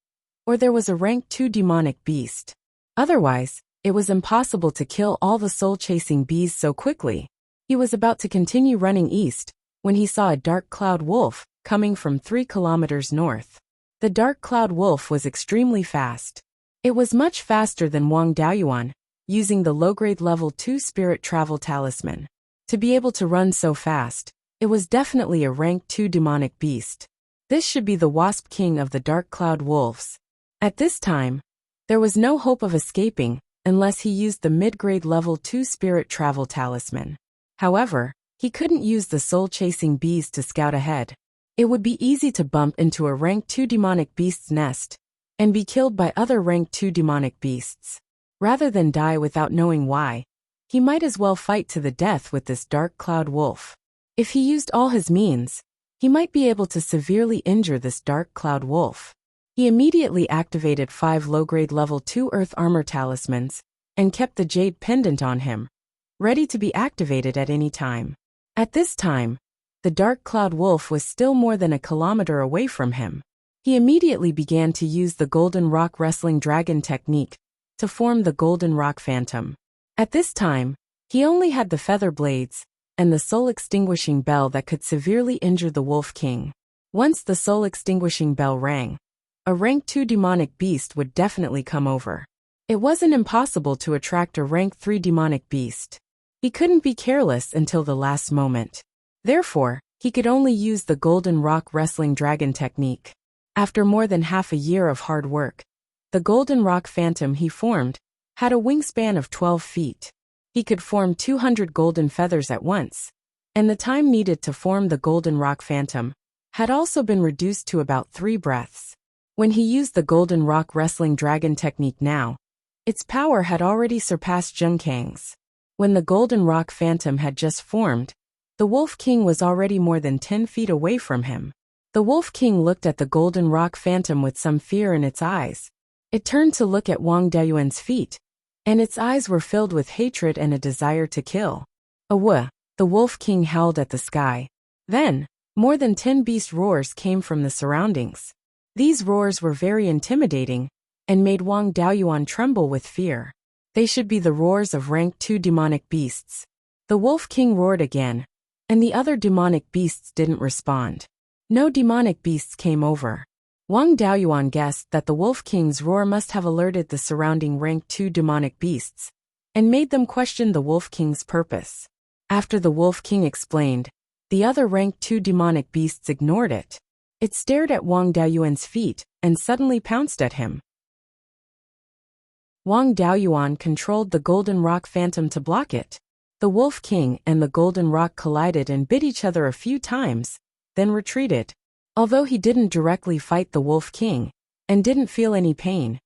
or there was a rank 2 demonic beast. Otherwise, it was impossible to kill all the soul-chasing bees so quickly. He was about to continue running east when he saw a dark cloud wolf coming from 3 kilometers north. The dark cloud wolf was extremely fast. It was much faster than Wang Daoyuan, using the low-grade level 2 spirit travel talisman. To be able to run so fast, it was definitely a rank 2 demonic beast. This should be the Wasp King of the Dark Cloud Wolves. At this time, there was no hope of escaping unless he used the mid-grade level 2 Spirit Travel Talisman. However, he couldn't use the soul-chasing bees to scout ahead. It would be easy to bump into a rank 2 demonic beast's nest and be killed by other rank 2 demonic beasts. Rather than die without knowing why, he might as well fight to the death with this Dark Cloud Wolf. If he used all his means, he might be able to severely injure this Dark Cloud Wolf. He immediately activated 5 low-grade level 2 Earth Armor Talismans and kept the Jade Pendant on him, ready to be activated at any time. At this time, the Dark Cloud Wolf was still more than a kilometer away from him. He immediately began to use the Golden Rock Wrestling Dragon technique to form the Golden Rock Phantom. At this time, he only had the Feather Blades and the Soul Extinguishing Bell that could severely injure the Wolf King. Once the Soul Extinguishing Bell rang, a rank 2 demonic beast would definitely come over. It wasn't impossible to attract a rank 3 demonic beast. He couldn't be careless until the last moment. Therefore, he could only use the Golden Rock Wrestling Dragon technique. After more than half a year of hard work, the Golden Rock Phantom he formed had a wingspan of 12 feet. He could form 200 golden feathers at once, and the time needed to form the Golden Rock Phantom had also been reduced to about 3 breaths. When he used the Golden Rock Wrestling Dragon technique now, its power had already surpassed Zheng Kang's. When the Golden Rock Phantom had just formed, the Wolf King was already more than 10 feet away from him. The Wolf King looked at the Golden Rock Phantom with some fear in its eyes. It turned to look at Wang Dayuan's feet, and its eyes were filled with hatred and a desire to kill. Awah! The Wolf King howled at the sky. Then, more than 10 beast roars came from the surroundings. These roars were very intimidating and made Wang Dayuan tremble with fear. They should be the roars of rank 2 demonic beasts. The Wolf King roared again, and the other demonic beasts didn't respond. No demonic beasts came over. Wang Dayuan guessed that the Wolf King's roar must have alerted the surrounding rank 2 demonic beasts and made them question the Wolf King's purpose. After the Wolf King explained, the other rank 2 demonic beasts ignored it. It stared at Wang Dayuan's feet and suddenly pounced at him. Wang Dayuan controlled the Golden Rock Phantom to block it. The Wolf King and the Golden Rock collided and bit each other a few times, then retreated. Although he didn't directly fight the Wolf King and didn't feel any pain,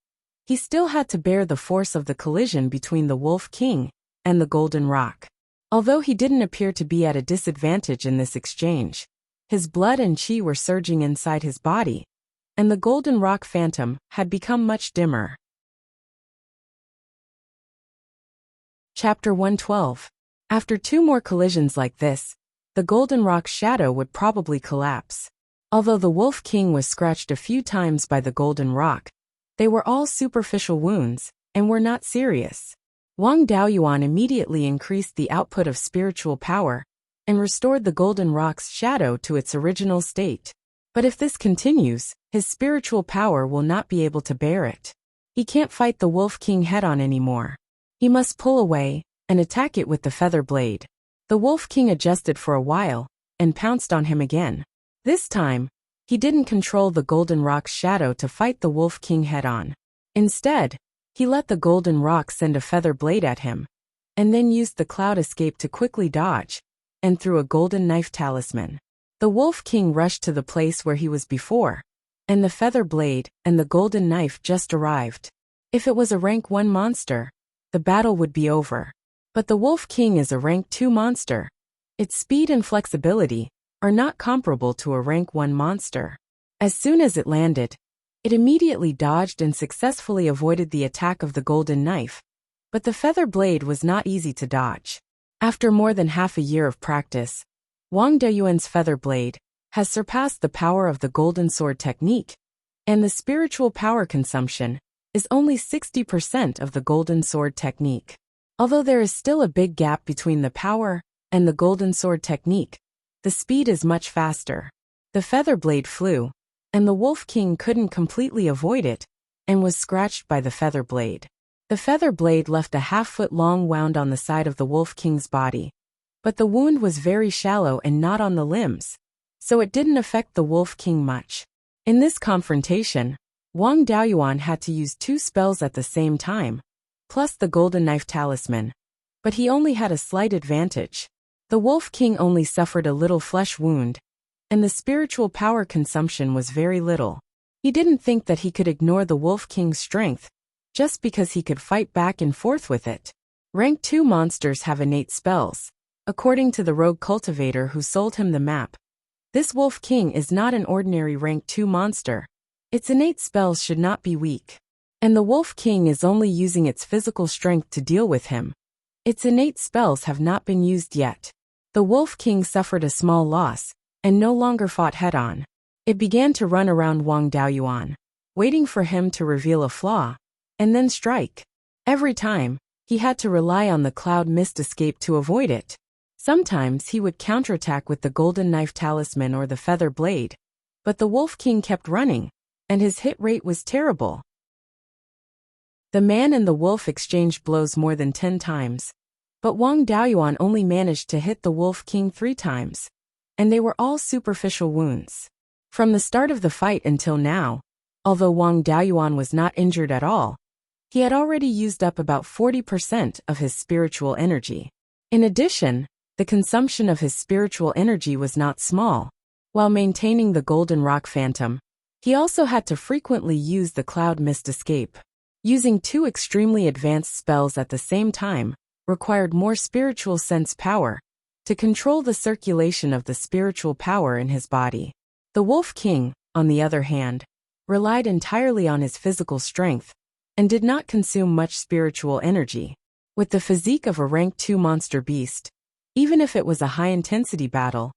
he still had to bear the force of the collision between the Wolf King and the Golden Rock. Although he didn't appear to be at a disadvantage in this exchange, his blood and chi were surging inside his body, and the Golden Rock Phantom had become much dimmer. Chapter 112. After 2 more collisions like this, the Golden Rock's shadow would probably collapse. Although the Wolf King was scratched a few times by the Golden Rock, they were all superficial wounds and were not serious. Wang Dayuan immediately increased the output of spiritual power and restored the Golden Rock's shadow to its original state. But if this continues, his spiritual power will not be able to bear it. He can't fight the Wolf King head-on anymore. He must pull away and attack it with the Feather Blade. The Wolf King adjusted for a while and pounced on him again. This time, he didn't control the Golden Rock's shadow to fight the Wolf King head-on. Instead, he let the Golden Rock send a Feather Blade at him, and then used the Cloud Escape to quickly dodge, and threw a Golden Knife Talisman. The Wolf King rushed to the place where he was before, and the Feather Blade and the Golden Knife just arrived. If it was a rank 1 monster, the battle would be over. But the Wolf King is a rank 2 monster. Its speed and flexibility are not comparable to a rank 1 monster. As soon as it landed, it immediately dodged and successfully avoided the attack of the Golden Knife, but the Feather Blade was not easy to dodge. After more than half a year of practice, Wang Dayuan's Feather Blade has surpassed the power of the Golden Sword technique, and the spiritual power consumption is only 60% of the Golden Sword technique. Although there is still a big gap between the power and the Golden Sword technique, the speed is much faster. The Feather Blade flew, and the Wolf King couldn't completely avoid it, and was scratched by the Feather Blade. The Feather Blade left a half-foot long wound on the side of the Wolf King's body, But the wound was very shallow and not on the limbs, so it didn't affect the Wolf King much. In this confrontation, Wang Daoyuan had to use 2 spells at the same time, plus the Golden Knife Talisman, but he only had a slight advantage. The Wolf King only suffered a little flesh wound, and the spiritual power consumption was very little. He didn't think that he could ignore the Wolf King's strength, just because he could fight back and forth with it. Rank 2 monsters have innate spells, according to the rogue cultivator who sold him the map. This Wolf King is not an ordinary rank 2 monster. Its innate spells should not be weak. And the Wolf King is only using its physical strength to deal with him. Its innate spells have not been used yet. The Wolf King suffered a small loss, and no longer fought head-on. It began to run around Wang Daoyuan, waiting for him to reveal a flaw, and then strike. Every time, he had to rely on the Cloud Mist escape to avoid it. Sometimes he would counterattack with the Golden Knife Talisman or the Feather Blade, but the Wolf King kept running, and his hit rate was terrible. The man and the wolf exchanged blows more than 10 times, but Wang Daoyuan only managed to hit the Wolf King 3 times, and they were all superficial wounds. From the start of the fight until now, although Wang Daoyuan was not injured at all, he had already used up about 40% of his spiritual energy. In addition, the consumption of his spiritual energy was not small. While maintaining the Golden Rock Phantom, he also had to frequently use the Cloud Mist escape. Using 2 extremely advanced spells at the same time required more spiritual sense power to control the circulation of the spiritual power in his body. The Wolf King, on the other hand, relied entirely on his physical strength and did not consume much spiritual energy. With the physique of a rank 2 monster beast, even if it was a high-intensity battle,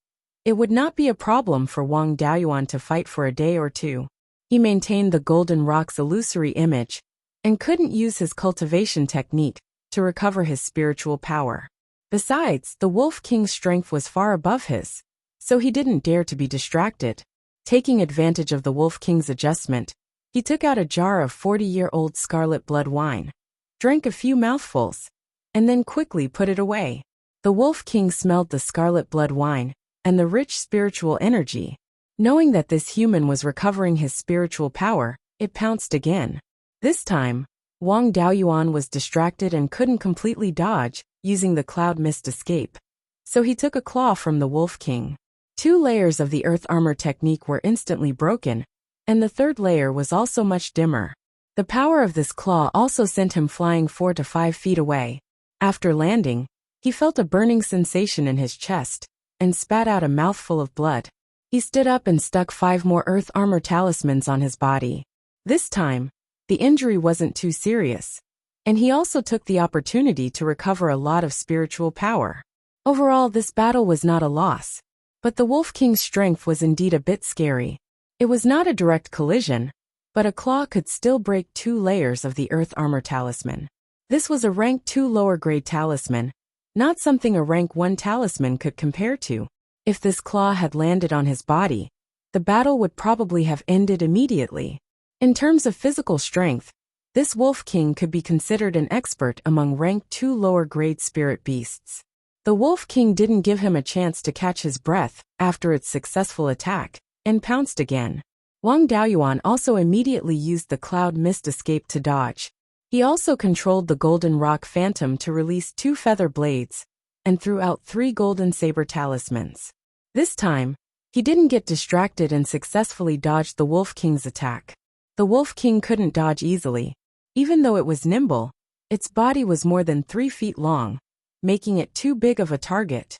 it would not be a problem for Wang Daoyuan to fight for a day or 2. He maintained the Golden Rock's illusory image and couldn't use his cultivation technique to recover his spiritual power. Besides, the Wolf King's strength was far above his, so he didn't dare to be distracted. Taking advantage of the Wolf King's adjustment, he took out a jar of 40-year-old scarlet blood wine, drank a few mouthfuls, and then quickly put it away. The Wolf King smelled the scarlet blood wine and the rich spiritual energy. Knowing that this human was recovering his spiritual power, it pounced again. This time, Wang Daoyuan was distracted and couldn't completely dodge, using the Cloud Mist escape. So he took a claw from the Wolf King. 2 layers of the earth armor technique were instantly broken, and the 3rd layer was also much dimmer. The power of this claw also sent him flying 4 to 5 feet away. After landing, he felt a burning sensation in his chest and spat out a mouthful of blood. He stood up and stuck 5 more earth armor talismans on his body. This time, the injury wasn't too serious, and he also took the opportunity to recover a lot of spiritual power. Overall, this battle was not a loss, but the Wolf King's strength was indeed a bit scary. It was not a direct collision, but a claw could still break 2 layers of the earth armor talisman. This was a rank 2 lower grade talisman, not something a rank 1 talisman could compare to. If this claw had landed on his body, the battle would probably have ended immediately. In terms of physical strength, this Wolf King could be considered an expert among rank 2 lower grade spirit beasts. The Wolf King didn't give him a chance to catch his breath after its successful attack, and pounced again. Wang Daoyuan also immediately used the Cloud Mist escape to dodge. He also controlled the Golden Rock Phantom to release 2 feather blades, and threw out 3 golden saber talismans. This time, he didn't get distracted and successfully dodged the Wolf King's attack. The Wolf King couldn't dodge easily. Even though it was nimble, its body was more than 3 feet long, making it too big of a target.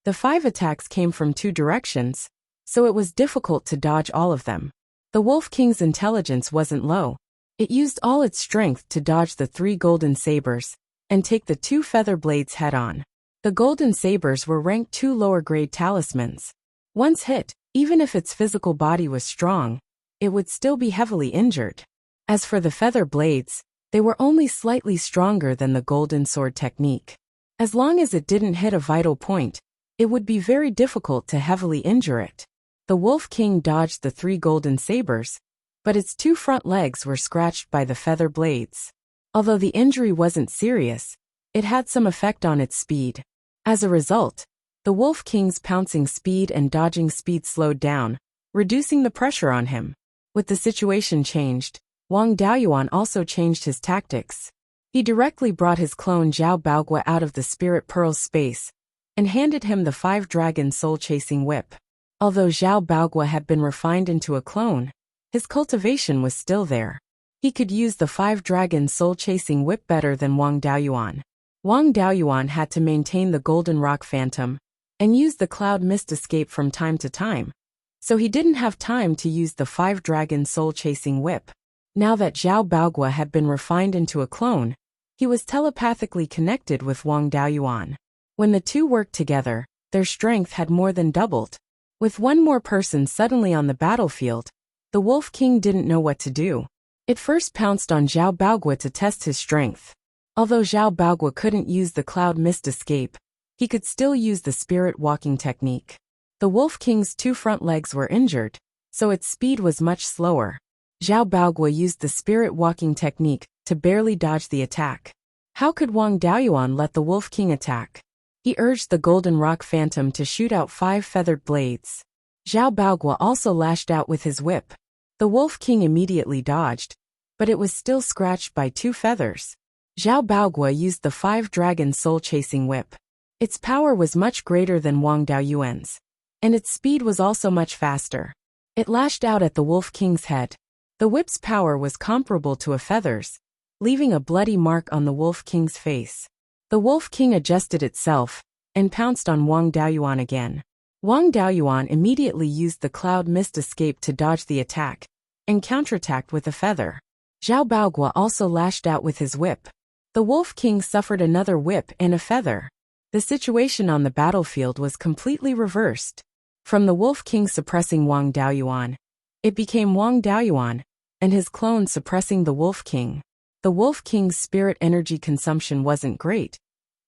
The 5 attacks came from 2 directions, so it was difficult to dodge all of them. The Wolf King's intelligence wasn't low. It used all its strength to dodge the 3 golden sabers and take the 2 feather blades head-on. The golden sabers were rank 2 lower grade talismans. Once hit, even if its physical body was strong, it would still be heavily injured. As for the feather blades, they were only slightly stronger than the golden sword technique. As long as it didn't hit a vital point, it would be very difficult to heavily injure it. The Wolf King dodged the 3 golden sabers, but its 2 front legs were scratched by the feather blades. Although the injury wasn't serious, it had some effect on its speed. As a result, the Wolf King's pouncing speed and dodging speed slowed down, reducing the pressure on him. With the situation changed, Wang Daoyuan also changed his tactics. He directly brought his clone Zhao Baogua out of the Spirit Pearl's space and handed him the 5-dragon soul-chasing whip. Although Zhao Baogua had been refined into a clone, his cultivation was still there. He could use the 5-dragon soul-chasing whip better than Wang Daoyuan. Wang Daoyuan had to maintain the Golden Rock Phantom and use the Cloud Mist Escape from time to time, so he didn't have time to use the 5-dragon soul-chasing whip. Now that Zhao Baogua had been refined into a clone, he was telepathically connected with Wang Daoyuan. When the two worked together, their strength had more than doubled. With one more person suddenly on the battlefield, the Wolf King didn't know what to do. It first pounced on Zhao Baogua to test his strength. Although Zhao Baogua couldn't use the Cloud Mist Escape, he could still use the Spirit Walking technique. The Wolf King's 2 front legs were injured, so its speed was much slower. Zhao Baogua used the Spirit Walking technique to barely dodge the attack. How could Wang Daoyuan let the Wolf King attack? He urged the Golden Rock Phantom to shoot out 5 feathered blades. Zhao Baogua also lashed out with his whip. The Wolf King immediately dodged, but it was still scratched by 2 feathers. Zhao Baogua used the 5-dragon soul-chasing whip. Its power was much greater than Wang Daoyuan's, and its speed was also much faster. It lashed out at the Wolf King's head. The whip's power was comparable to a feather's, leaving a bloody mark on the Wolf King's face. The Wolf King adjusted itself and pounced on Wang Daoyuan again. Wang Daoyuan immediately used the Cloud Mist Escape to dodge the attack and counterattacked with a feather. Zhao Baogua also lashed out with his whip. The Wolf King suffered another whip and a feather. The situation on the battlefield was completely reversed. From the Wolf King suppressing Wang Daoyuan, it became Wang Daoyuan and his clone suppressing the Wolf King. The Wolf King's spirit energy consumption wasn't great,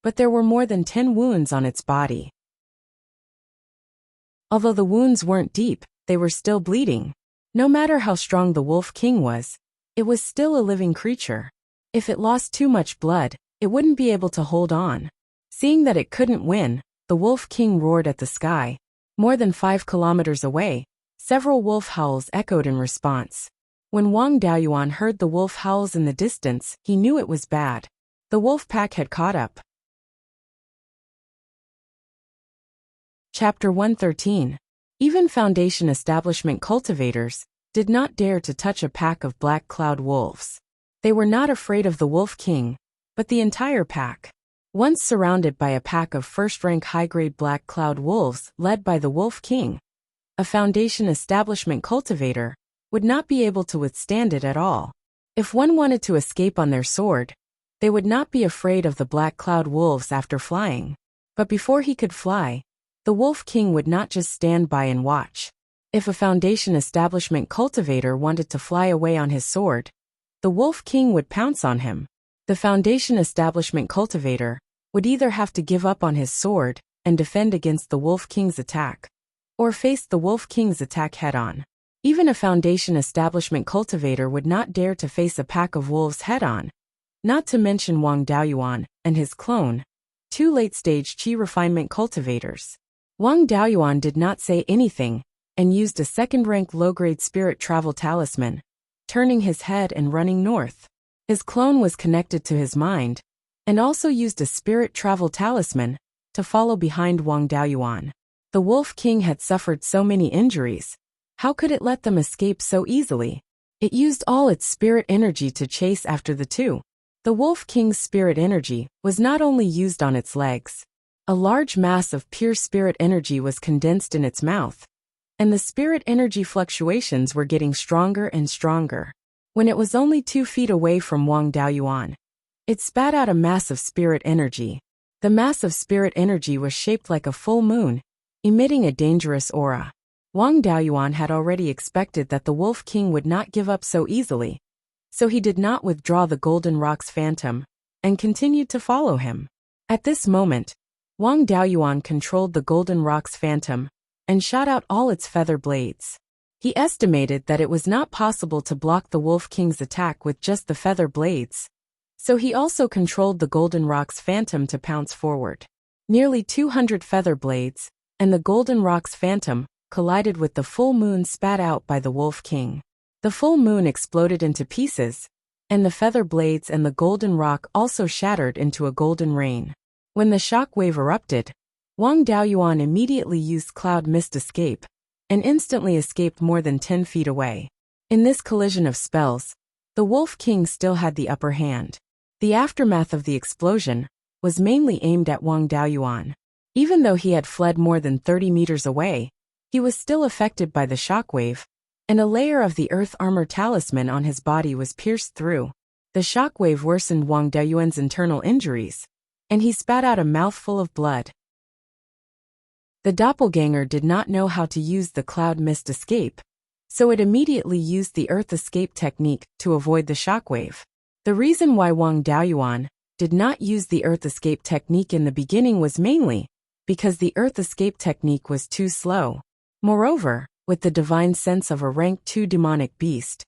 but there were more than 10 wounds on its body. Although the wounds weren't deep, they were still bleeding. No matter how strong the Wolf King was, it was still a living creature. If it lost too much blood, it wouldn't be able to hold on. Seeing that it couldn't win, the Wolf King roared at the sky. More than 5 kilometers away, several wolf howls echoed in response. When Wang Daoyuan heard the wolf howls in the distance, he knew it was bad. The wolf pack had caught up. Chapter 113. Even Foundation establishment cultivators did not dare to touch a pack of black cloud wolves. They were not afraid of the Wolf King, but the entire pack. Once surrounded by a pack of first-rank high-grade black cloud wolves led by the Wolf King, a Foundation establishment cultivator would not be able to withstand it at all. If one wanted to escape on their sword, they would not be afraid of the black cloud wolves after flying. But before he could fly, the Wolf King would not just stand by and watch. If a Foundation establishment cultivator wanted to fly away on his sword, the Wolf King would pounce on him. The Foundation establishment cultivator would either have to give up on his sword and defend against the Wolf King's attack, or face the Wolf King's attack head-on. Even a Foundation establishment cultivator would not dare to face a pack of wolves head-on, not to mention Wang Daoyuan and his clone, 2 late-stage Qi refinement cultivators. Wang Daoyuan did not say anything and used a second-rank low-grade spirit travel talisman, turning his head and running north. His clone was connected to his mind, and also used a spirit travel talisman to follow behind Wang Daoyuan. The Wolf King had suffered so many injuries. How could it let them escape so easily? It used all its spirit energy to chase after the two. The Wolf King's spirit energy was not only used on its legs. A large mass of pure spirit energy was condensed in its mouth, and the spirit energy fluctuations were getting stronger and stronger. When it was only 2 feet away from Wang Daoyuan, it spat out a mass of spirit energy. The mass of spirit energy was shaped like a full moon, emitting a dangerous aura. Wang Daoyuan had already expected that the Wolf King would not give up so easily, so he did not withdraw the Golden Rock's Phantom, and continued to follow him. At this moment, Wang Daoyuan controlled the Golden Rock's Phantom, and shot out all its feather blades. He estimated that it was not possible to block the Wolf King's attack with just the feather blades, So he also controlled the Golden Rock's phantom to pounce forward. Nearly 200 feather blades, and the Golden Rock's phantom, collided with the full moon spat out by the Wolf King. The full moon exploded into pieces, and the feather blades and the Golden Rock also shattered into a golden rain. When the shock wave erupted, Wang Daoyuan immediately used Cloud Mist Escape, and instantly escaped more than 10 feet away. In this collision of spells, the Wolf King still had the upper hand. The aftermath of the explosion was mainly aimed at Wang Daoyuan. Even though he had fled more than 30 meters away, he was still affected by the shockwave, and a layer of the earth armor talisman on his body was pierced through. The shockwave worsened Wang Daoyuan's internal injuries, and he spat out a mouthful of blood. The doppelganger did not know how to use the Cloud Mist Escape, so it immediately used the Earth Escape technique to avoid the shockwave. The reason why Wang Daoyuan did not use the Earth Escape technique in the beginning was mainly because the Earth Escape technique was too slow. Moreover, with the divine sense of a rank 2 demonic beast,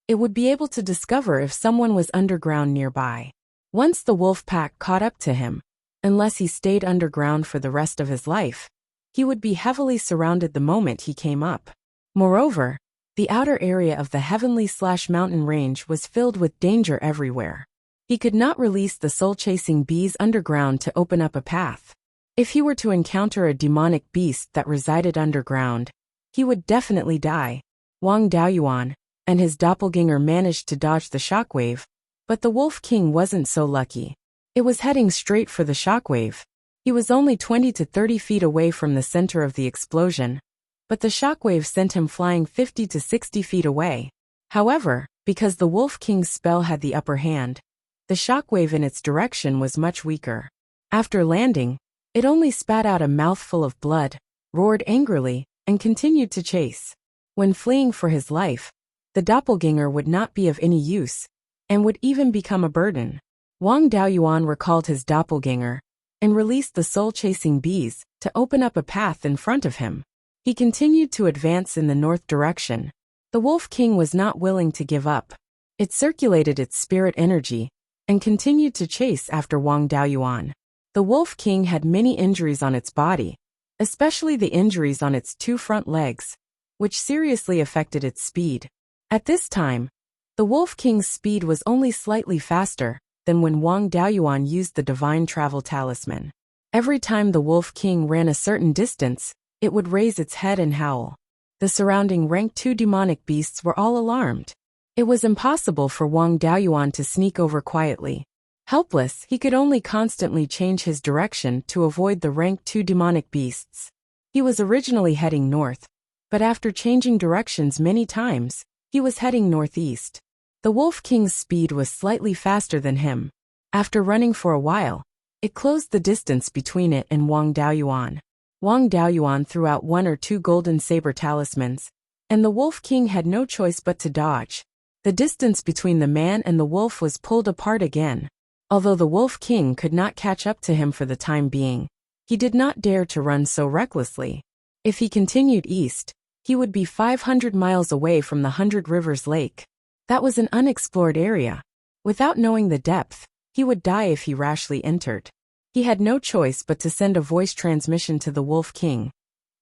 it would be able to discover if someone was underground nearby. Once the wolf pack caught up to him, unless he stayed underground for the rest of his life, he would be heavily surrounded the moment he came up. Moreover, the outer area of the heavenly/mountain range was filled with danger everywhere. He could not release the soul-chasing bees underground to open up a path. If he were to encounter a demonic beast that resided underground, he would definitely die. Wang Daoyuan and his doppelganger managed to dodge the shockwave, but the Wolf King wasn't so lucky. It was heading straight for the shockwave. He was only 20 to 30 feet away from the center of the explosion, but the shockwave sent him flying 50 to 60 feet away. However, because the Wolf King's spell had the upper hand, the shockwave in its direction was much weaker. After landing, it only spat out a mouthful of blood, roared angrily, and continued to chase. When fleeing for his life, the doppelganger would not be of any use, and would even become a burden. Wang Daoyuan recalled his doppelganger, and released the soul-chasing bees to open up a path in front of him. He continued to advance in the north direction. The Wolf King was not willing to give up. It circulated its spirit energy, and continued to chase after Wang Daoyuan. The Wolf King had many injuries on its body, especially the injuries on its 2 front legs, which seriously affected its speed. At this time, the Wolf King's speed was only slightly faster than when Wang Daoyuan used the Divine Travel Talisman. Every time the Wolf King ran a certain distance, it would raise its head and howl. The surrounding rank 2 demonic beasts were all alarmed. It was impossible for Wang Daoyuan to sneak over quietly. Helpless, he could only constantly change his direction to avoid the rank 2 demonic beasts. He was originally heading north, but after changing directions many times, he was heading northeast. The Wolf King's speed was slightly faster than him. After running for a while, it closed the distance between it and Wang Daoyuan. Wang Daoyuan threw out 1 or 2 golden saber talismans, and the Wolf King had no choice but to dodge. The distance between the man and the wolf was pulled apart again. Although the Wolf King could not catch up to him for the time being, he did not dare to run so recklessly. If he continued east, he would be 500 miles away from the 100 Rivers Lake. That was an unexplored area. Without knowing the depth, he would die if he rashly entered. He had no choice but to send a voice transmission to the Wolf King.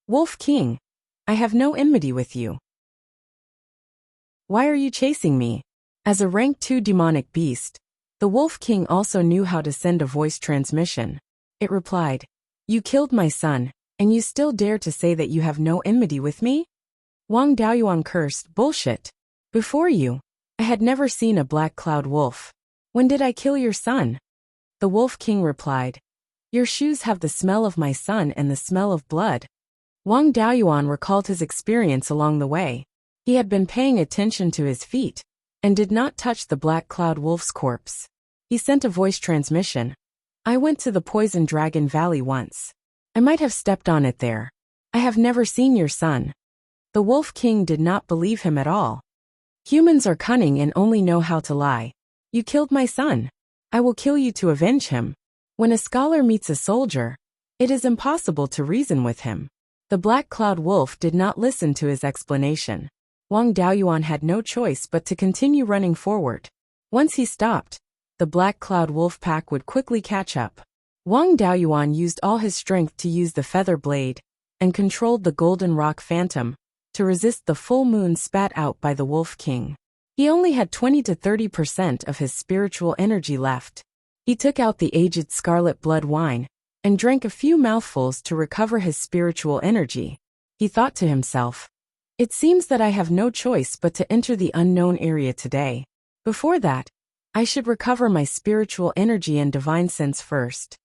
"Wolf King, I have no enmity with you. Why are you chasing me?" As a rank 2 demonic beast, the Wolf King also knew how to send a voice transmission. It replied, "You killed my son, and you still dare to say that you have no enmity with me?" Wang Daoyuan cursed, "Bullshit. Before you, I had never seen a black cloud wolf. When did I kill your son?" The Wolf King replied, "Your shoes have the smell of my son and the smell of blood." Wang Daoyuan recalled his experience along the way. He had been paying attention to his feet, and did not touch the black cloud wolf's corpse. He sent a voice transmission. "I went to the Poison Dragon Valley once. I might have stepped on it there. I have never seen your son." The Wolf King did not believe him at all. "Humans are cunning and only know how to lie. You killed my son. I will kill you to avenge him." When a scholar meets a soldier, it is impossible to reason with him. The black cloud wolf did not listen to his explanation. Wang Daoyuan had no choice but to continue running forward. Once he stopped, the black cloud wolf pack would quickly catch up. Wang Daoyuan used all his strength to use the feather blade and controlled the golden rock phantom to resist the full moon spat out by the Wolf King. He only had 20 to 30% of his spiritual energy left. He took out the aged scarlet blood wine and drank a few mouthfuls to recover his spiritual energy. He thought to himself, "It seems that I have no choice but to enter the unknown area today. Before that, I should recover my spiritual energy and divine sense first."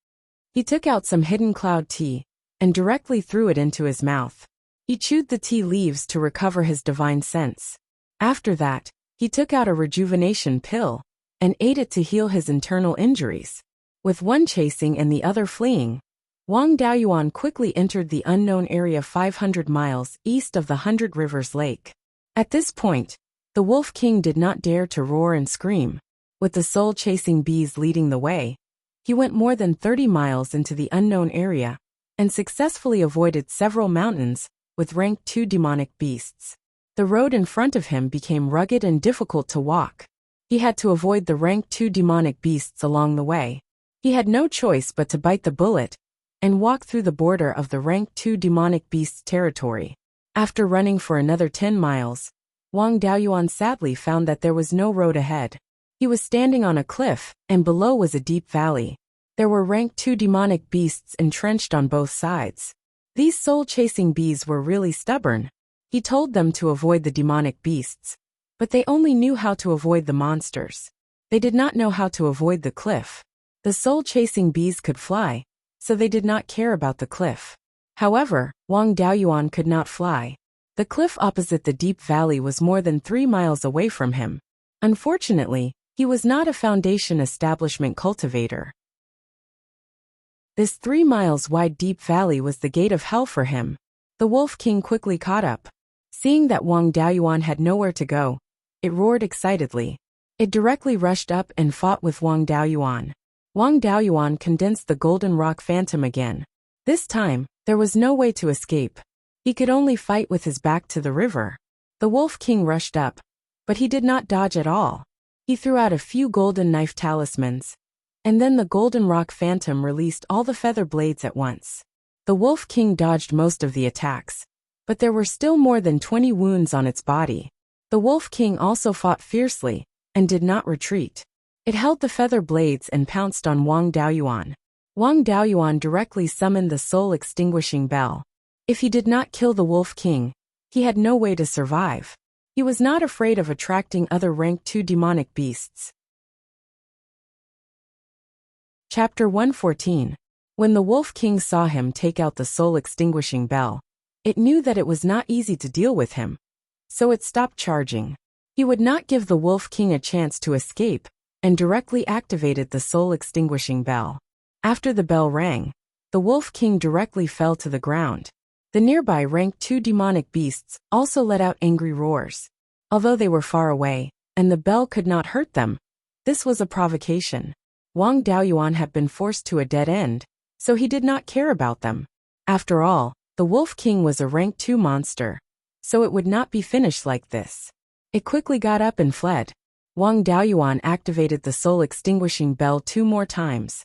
He took out some hidden cloud tea and directly threw it into his mouth. He chewed the tea leaves to recover his divine sense. After that, he took out a rejuvenation pill and ate it to heal his internal injuries. With one chasing and the other fleeing, Wang Daoyuan quickly entered the unknown area 500 miles east of the 100 Rivers Lake. At this point, the Wolf King did not dare to roar and scream. With the soul-chasing bees leading the way, he went more than 30 miles into the unknown area and successfully avoided several mountains with rank 2 demonic beasts. The road in front of him became rugged and difficult to walk. He had to avoid the rank 2 demonic beasts along the way. He had no choice but to bite the bullet and walk through the border of the rank 2 demonic beasts territory. After running for another 10 miles, Wang Daoyuan sadly found that there was no road ahead. He was standing on a cliff, and below was a deep valley. There were rank 2 demonic beasts entrenched on both sides. These soul-chasing bees were really stubborn. He told them to avoid the demonic beasts, but they only knew how to avoid the monsters. They did not know how to avoid the cliff. The soul-chasing bees could fly, so they did not care about the cliff. However, Wang Daoyuan could not fly. The cliff opposite the deep valley was more than 3 miles away from him. Unfortunately, he was not a foundation establishment cultivator. This 3 miles wide deep valley was the gate of hell for him. The Wolf King quickly caught up. Seeing that Wang Daoyuan had nowhere to go, it roared excitedly. It directly rushed up and fought with Wang Daoyuan. Wang Daoyuan condensed the golden rock phantom again. This time, there was no way to escape. He could only fight with his back to the river. The Wolf King rushed up, but he did not dodge at all. He threw out a few golden knife talismans, and then the golden rock phantom released all the feather blades at once. The Wolf King dodged most of the attacks, but there were still more than 20 wounds on its body. The Wolf King also fought fiercely and did not retreat. It held the feather blades and pounced on Wang Daoyuan. Wang Daoyuan directly summoned the soul-extinguishing bell. If he did not kill the Wolf King, he had no way to survive. He was not afraid of attracting other rank 2 demonic beasts. Chapter 114. When the Wolf King saw him take out the soul-extinguishing bell, it knew that it was not easy to deal with him, so it stopped charging. He would not give the Wolf King a chance to escape and directly activated the soul-extinguishing bell. After the bell rang, the Wolf King directly fell to the ground. The nearby rank 2 demonic beasts also let out angry roars. Although they were far away, and the bell could not hurt them, this was a provocation. Wang Daoyuan had been forced to a dead end, so he did not care about them. After all, the Wolf King was a rank 2 monster, so it would not be finished like this. It quickly got up and fled. Wang Daoyuan activated the soul-extinguishing bell 2 more times,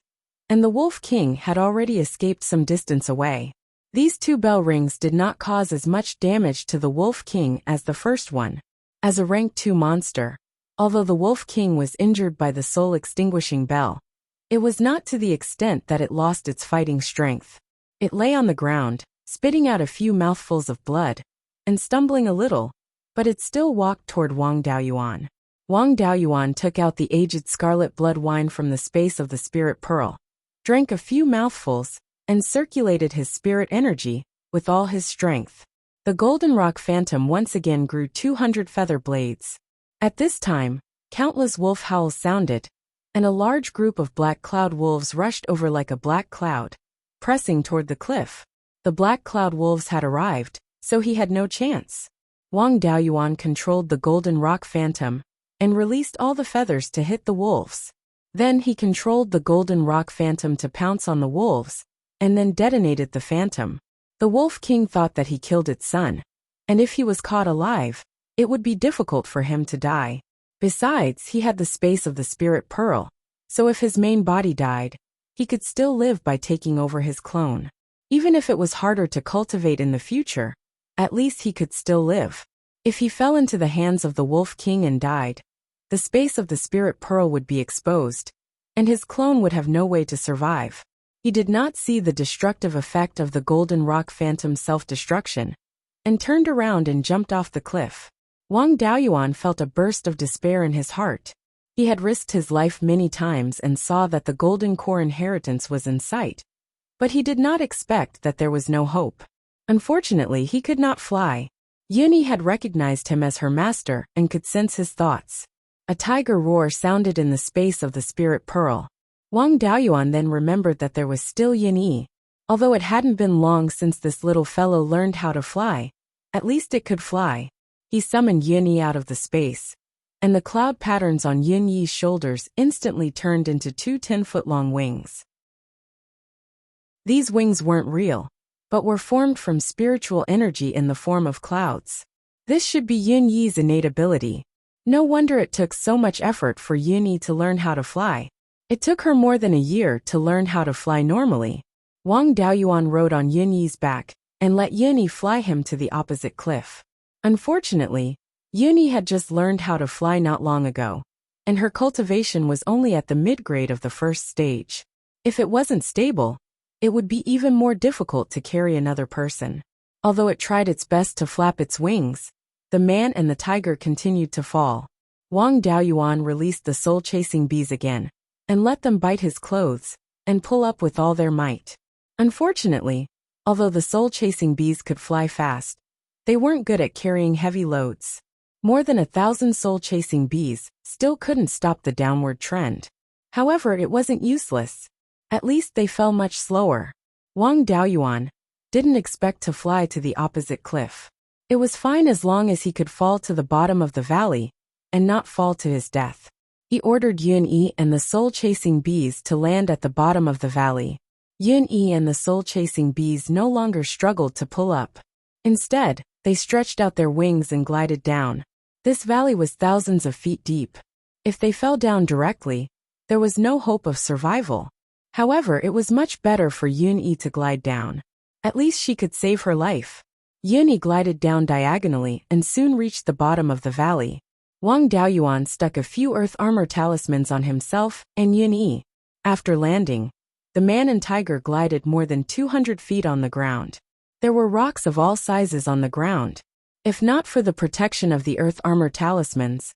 and the Wolf King had already escaped some distance away. These 2 bell rings did not cause as much damage to the Wolf King as the first one. As a rank 2 monster, although the Wolf King was injured by the soul-extinguishing bell, it was not to the extent that it lost its fighting strength. It lay on the ground, spitting out a few mouthfuls of blood, and stumbling a little, but it still walked toward Wang Daoyuan. Wang Daoyuan took out the aged scarlet blood wine from the space of the spirit pearl, drank a few mouthfuls, and circulated his spirit energy with all his strength. The golden rock phantom once again grew 200 feather blades. At this time, countless wolf howls sounded, and a large group of black cloud wolves rushed over like a black cloud, pressing toward the cliff. The black cloud wolves had arrived, so he had no chance. Wang Daoyuan controlled the golden rock phantom and released all the feathers to hit the wolves. Then he controlled the golden rock phantom to pounce on the wolves, and then detonated the phantom. The Wolf King thought that he killed its son, and if he was caught alive, it would be difficult for him to die. Besides, he had the space of the spirit pearl, So if his main body died, he could still live by taking over his clone. Even if it was harder to cultivate in the future, at least he could still live. If he fell into the hands of the Wolf King and died, the space of the Spirit Pearl would be exposed, and his clone would have no way to survive. He did not see the destructive effect of the Golden Rock Phantom's self-destruction, and turned around and jumped off the cliff. Wang Daoyuan felt a burst of despair in his heart. He had risked his life many times and saw that the Golden Core inheritance was in sight, but he did not expect that there was no hope. Unfortunately, he could not fly. Yunyi had recognized him as her master and could sense his thoughts. A tiger roar sounded in the space of the Spirit Pearl. Wang Daoyuan then remembered that there was still Yunyi. Although it hadn't been long since this little fellow learned how to fly, at least it could fly. He summoned Yunyi out of the space, and the cloud patterns on Yunyi's shoulders instantly turned into 2 10-foot-long wings. These wings weren't real, but were formed from spiritual energy in the form of clouds. This should be Yunyi's innate ability. No wonder it took so much effort for Yunyi to learn how to fly. It took her more than a year to learn how to fly normally. Wang Daoyuan rode on Yunyi's back and let Yunyi fly him to the opposite cliff. Unfortunately, Yunyi had just learned how to fly not long ago, and her cultivation was only at the mid-grade of the first stage. If it wasn't stable, it would be even more difficult to carry another person. Although it tried its best to flap its wings, the man and the tiger continued to fall. Wang Daoyuan released the soul-chasing bees again, and let them bite his clothes, and pull up with all their might. Unfortunately, although the soul-chasing bees could fly fast, they weren't good at carrying heavy loads. More than 1,000 soul-chasing bees still couldn't stop the downward trend. However, it wasn't useless. At least they fell much slower. Wang Daoyuan didn't expect to fly to the opposite cliff. It was fine as long as he could fall to the bottom of the valley and not fall to his death. He ordered Yunyi and the soul-chasing bees to land at the bottom of the valley. Yunyi and the soul-chasing bees no longer struggled to pull up. Instead, they stretched out their wings and glided down. This valley was thousands of feet deep. If they fell down directly, there was no hope of survival. However, it was much better for Yunyi to glide down. At least she could save her life. Yunyi glided down diagonally and soon reached the bottom of the valley. Wang Daoyuan stuck a few earth armor talismans on himself and Yunyi. After landing, the man and tiger glided more than 200 feet on the ground. There were rocks of all sizes on the ground. If not for the protection of the earth armor talismans,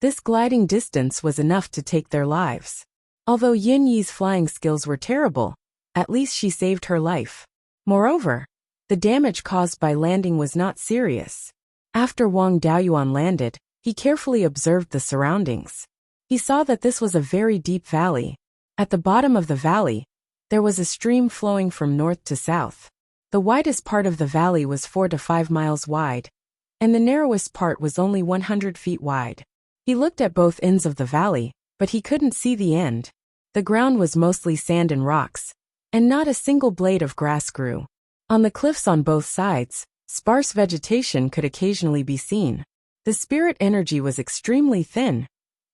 this gliding distance was enough to take their lives. Although Yunyi's flying skills were terrible, at least she saved her life. Moreover, the damage caused by landing was not serious. After Wang Daoyuan landed, he carefully observed the surroundings. He saw that this was a very deep valley. At the bottom of the valley, there was a stream flowing from north to south. The widest part of the valley was 4 to 5 miles wide, and the narrowest part was only 100 feet wide. He looked at both ends of the valley, but he couldn't see the end. The ground was mostly sand and rocks, and not a single blade of grass grew. On the cliffs on both sides, sparse vegetation could occasionally be seen. The spirit energy was extremely thin,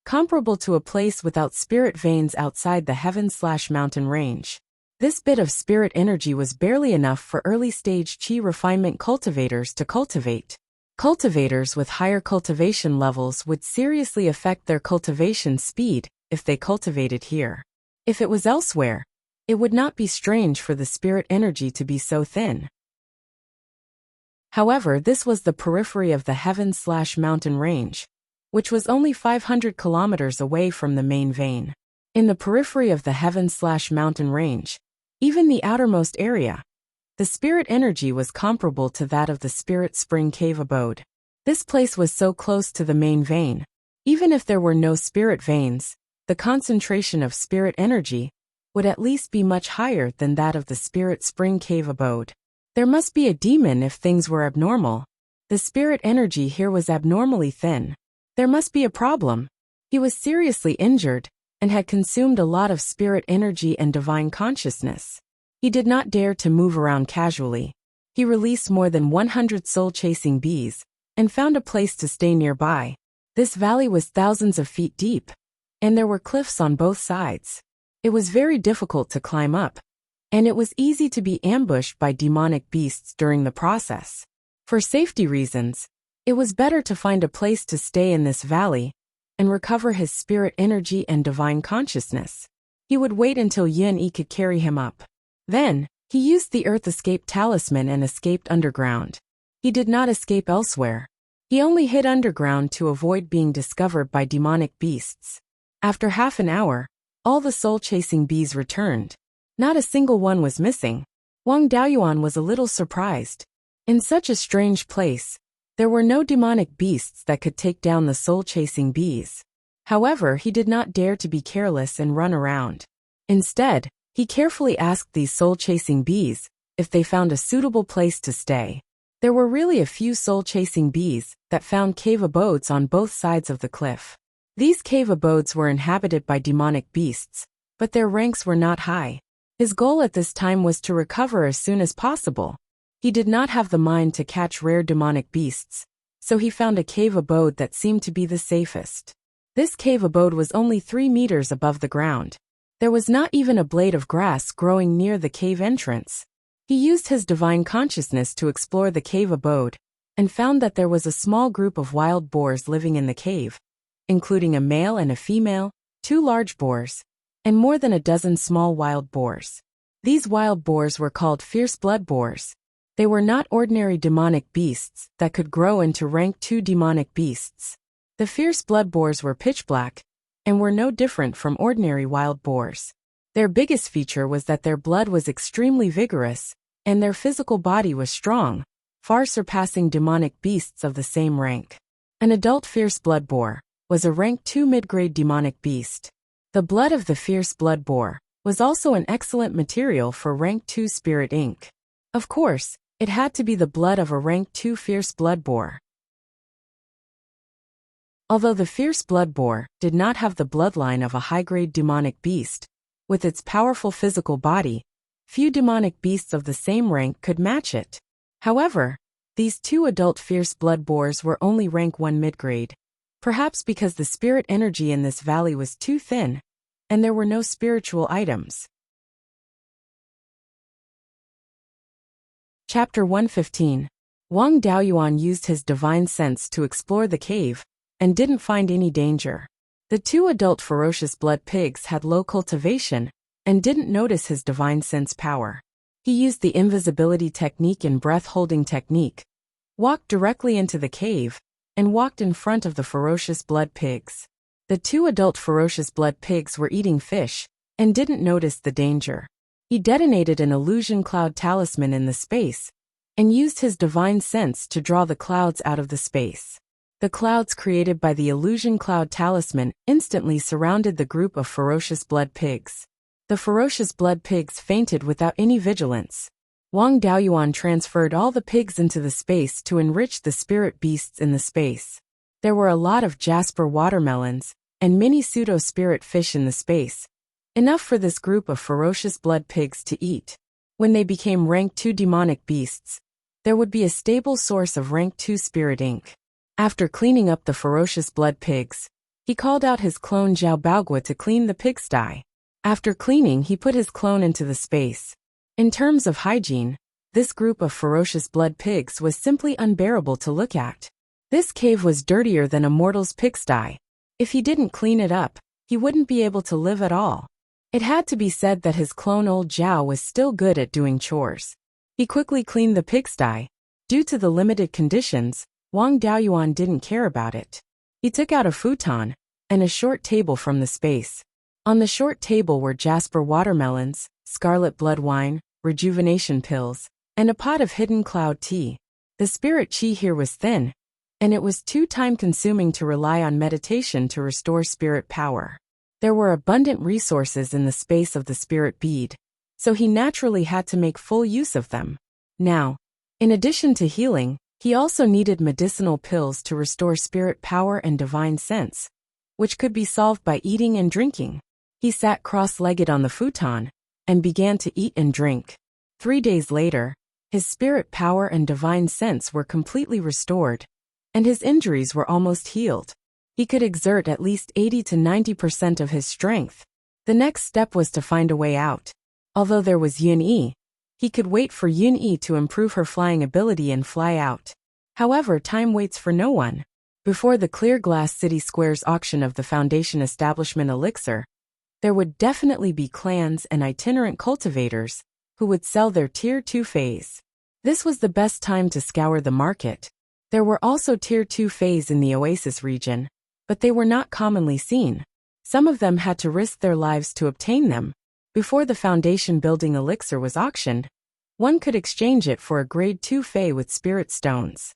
comparable to a place without spirit veins outside the heaven/mountain range. This bit of spirit energy was barely enough for early-stage chi refinement cultivators to cultivate. Cultivators with higher cultivation levels would seriously affect their cultivation speed if they cultivated here. If it was elsewhere, it would not be strange for the spirit energy to be so thin. However, this was the periphery of the heaven/mountain range, which was only 500 kilometers away from the main vein. In the periphery of the heaven/mountain range, even the outermost area, the spirit energy was comparable to that of the Spirit Spring Cave abode. This place was so close to the main vein. Even if there were no spirit veins, the concentration of spirit energy would at least be much higher than that of the Spirit Spring Cave abode. There must be a demon if things were abnormal. The spirit energy here was abnormally thin. There must be a problem. He was seriously injured and had consumed a lot of spirit energy and divine consciousness. He did not dare to move around casually. He released more than 100 soul-chasing bees and found a place to stay nearby. This valley was thousands of feet deep. and there were cliffs on both sides. It was very difficult to climb up, and it was easy to be ambushed by demonic beasts during the process. For safety reasons, it was better to find a place to stay in this valley and recover his spirit energy and divine consciousness. He would wait until Yin-Yi could carry him up. Then, he used the Earth Escape Talisman and escaped underground. He did not escape elsewhere. He only hid underground to avoid being discovered by demonic beasts. After half an hour, all the soul-chasing bees returned. Not a single one was missing. Wang Daoyuan was a little surprised. In such a strange place, there were no demonic beasts that could take down the soul-chasing bees. However, he did not dare to be careless and run around. Instead, he carefully asked these soul-chasing bees if they found a suitable place to stay. There were really a few soul-chasing bees that found cave abodes on both sides of the cliff. These cave abodes were inhabited by demonic beasts, but their ranks were not high. His goal at this time was to recover as soon as possible. He did not have the mind to catch rare demonic beasts, so he found a cave abode that seemed to be the safest. This cave abode was only 3 meters above the ground. There was not even a blade of grass growing near the cave entrance. He used his divine consciousness to explore the cave abode, and found that there was a small group of wild boars living in the cave, including a male and a female, 2 large boars, and more than a dozen small wild boars. These wild boars were called fierce blood boars. They were not ordinary demonic beasts that could grow into rank 2 demonic beasts. The fierce blood boars were pitch black, and were no different from ordinary wild boars. Their biggest feature was that their blood was extremely vigorous, and their physical body was strong, far surpassing demonic beasts of the same rank. An adult fierce blood boar was a rank 2 mid-grade demonic beast. The blood of the fierce blood boar was also an excellent material for rank 2 spirit ink. Of course, it had to be the blood of a rank 2 fierce blood boar. Although the fierce blood boar did not have the bloodline of a high-grade demonic beast, with its powerful physical body, few demonic beasts of the same rank could match it. However, these 2 adult fierce blood boars were only rank 1 mid-grade, perhaps because the spirit energy in this valley was too thin, and there were no spiritual items. Chapter 115. Wang Daoyuan used his divine sense to explore the cave, and didn't find any danger. The 2 adult ferocious blood pigs had low cultivation, and didn't notice his divine sense power. He used the invisibility technique and breath-holding technique, walked directly into the cave, and walked in front of the ferocious blood pigs. The 2 adult ferocious blood pigs were eating fish, and didn't notice the danger. He detonated an illusion cloud talisman in the space, and used his divine sense to draw the clouds out of the space. The clouds created by the illusion cloud talisman instantly surrounded the group of ferocious blood pigs. The ferocious blood pigs fainted without any vigilance. Wang Daoyuan transferred all the pigs into the space to enrich the spirit beasts in the space. There were a lot of jasper watermelons, and many pseudo-spirit fish in the space, enough for this group of ferocious blood pigs to eat. When they became rank 2 demonic beasts, there would be a stable source of rank 2 spirit ink. After cleaning up the ferocious blood pigs, he called out his clone Zhao Baogua to clean the pigsty. After cleaning, he put his clone into the space. In terms of hygiene, this group of ferocious blood pigs was simply unbearable to look at. This cave was dirtier than Immortals' pigsty. If he didn't clean it up, he wouldn't be able to live at all. It had to be said that his clone old Zhao was still good at doing chores. He quickly cleaned the pigsty. Due to the limited conditions, Wang Daoyuan didn't care about it. He took out a futon and a short table from the space. On the short table were jasper watermelons, scarlet blood wine, rejuvenation pills, and a pot of hidden cloud tea. The spirit chi here was thin, and it was too time-consuming to rely on meditation to restore spirit power. There were abundant resources in the space of the spirit bead, so he naturally had to make full use of them. Now, in addition to healing, he also needed medicinal pills to restore spirit power and divine sense, which could be solved by eating and drinking. He sat cross-legged on the futon, and began to eat and drink. 3 days later, his spirit power and divine sense were completely restored, and his injuries were almost healed. He could exert at least 80 to 90% of his strength. The next step was to find a way out. Although there was Yun-Yi, he could wait for Yun-Yi to improve her flying ability and fly out. However, time waits for no one. Before the Clear Glass City Square's auction of the Foundation Establishment Elixir, there would definitely be clans and itinerant cultivators who would sell their Tier 2 phase. This was the best time to scour the market. There were also Tier 2 phase in the Oasis region, but they were not commonly seen. Some of them had to risk their lives to obtain them. Before the foundation building elixir was auctioned, one could exchange it for a grade 2 Fey with spirit stones.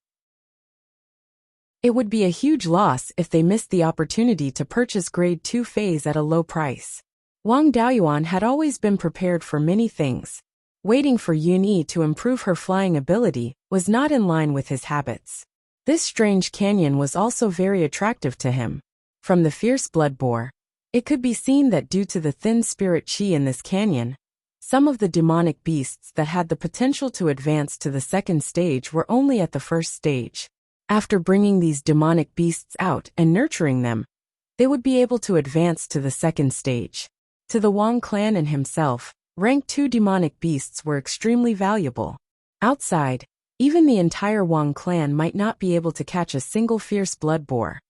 It would be a huge loss if they missed the opportunity to purchase grade 2 Feys at a low price. Wang Daoyuan had always been prepared for many things. Waiting for Yun-Yi to improve her flying ability was not in line with his habits. This strange canyon was also very attractive to him. From the fierce blood boar, it could be seen that due to the thin spirit chi in this canyon, some of the demonic beasts that had the potential to advance to the second stage were only at the first stage. After bringing these demonic beasts out and nurturing them, they would be able to advance to the second stage. To the Wang clan and himself, rank 2 demonic beasts were extremely valuable. Outside, even the entire Wang clan might not be able to catch a single fierce blood boar.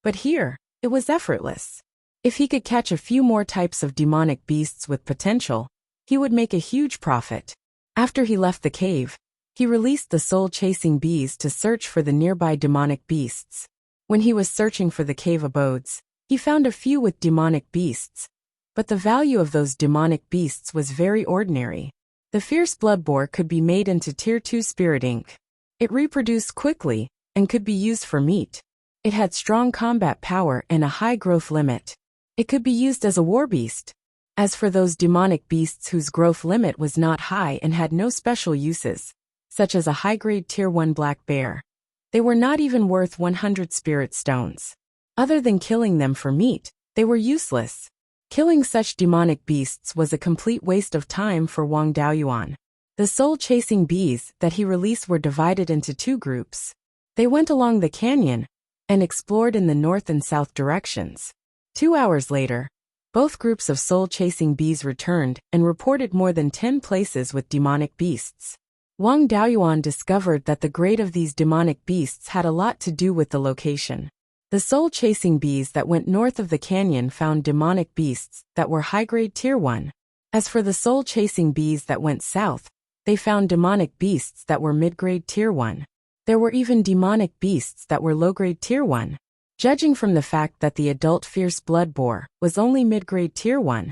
But here, it was effortless. If he could catch a few more types of demonic beasts with potential, he would make a huge profit. After he left the cave, he released the soul-chasing bees to search for the nearby demonic beasts. When he was searching for the cave abodes, he found a few with demonic beasts, but the value of those demonic beasts was very ordinary. The fierce blood boar could be made into Tier 2 spirit ink. It reproduced quickly and could be used for meat. It had strong combat power and a high growth limit. It could be used as a war beast. As for those demonic beasts whose growth limit was not high and had no special uses, such as a high-grade Tier 1 black bear, they were not even worth 100 spirit stones. Other than killing them for meat, they were useless. Killing such demonic beasts was a complete waste of time for Wang Daoyuan. The soul-chasing bees that he released were divided into 2 groups. They went along the canyon and explored in the north and south directions. 2 hours later, both groups of soul-chasing bees returned and reported more than 10 places with demonic beasts. Wang Daoyuan discovered that the grade of these demonic beasts had a lot to do with the location. The soul-chasing bees that went north of the canyon found demonic beasts that were high-grade Tier 1. As for the soul-chasing bees that went south, they found demonic beasts that were mid-grade Tier 1. There were even demonic beasts that were low-grade Tier 1. Judging from the fact that the adult fierce blood boar was only mid-grade Tier 1,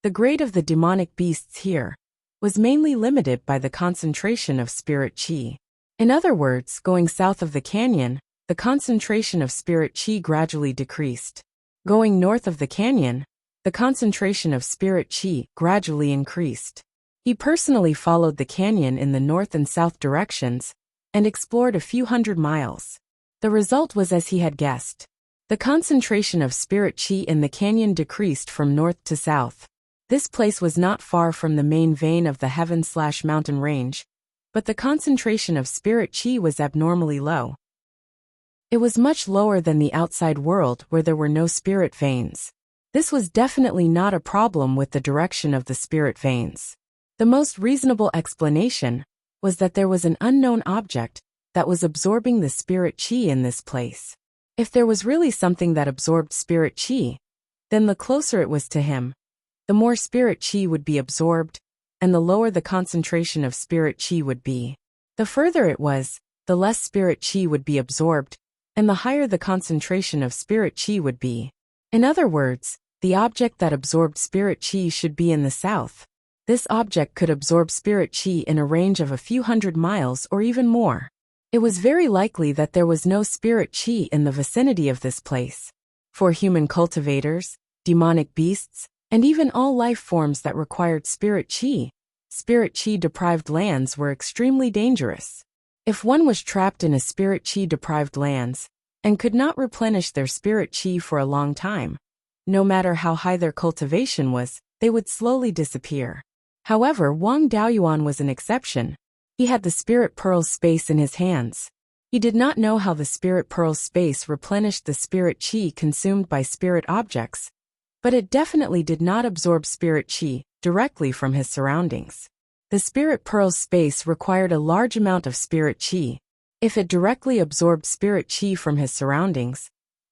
the grade of the demonic beasts here was mainly limited by the concentration of spirit chi. In other words, going south of the canyon, the concentration of spirit chi gradually decreased. Going north of the canyon, the concentration of spirit chi gradually increased. He personally followed the canyon in the north and south directions and explored a few hundred miles. The result was as he had guessed. The concentration of spirit chi in the canyon decreased from north to south. This place was not far from the main vein of the heaven/mountain range, but the concentration of spirit chi was abnormally low. It was much lower than the outside world where there were no spirit veins. This was definitely not a problem with the direction of the spirit veins. The most reasonable explanation was that there was an unknown object that was absorbing the spirit chi in this place. If there was really something that absorbed spirit chi, then the closer it was to him, the more spirit chi would be absorbed, and the lower the concentration of spirit chi would be. The further it was, the less spirit chi would be absorbed, and the higher the concentration of spirit chi would be. In other words, the object that absorbed spirit chi should be in the south. This object could absorb spirit chi in a range of a few hundred miles or even more. It was very likely that there was no spirit chi in the vicinity of this place. For human cultivators, demonic beasts, and even all life forms that required spirit chi-deprived lands were extremely dangerous. If one was trapped in a spirit chi-deprived lands and could not replenish their spirit chi for a long time, no matter how high their cultivation was, they would slowly disappear. However, Wang Daoyuan was an exception. He had the spirit pearls space in his hands. He did not know how the spirit pearl's space replenished the spirit chi consumed by spirit objects, but it definitely did not absorb spirit chi directly from his surroundings. The spirit pearl's space required a large amount of spirit chi. If it directly absorbed spirit chi from his surroundings,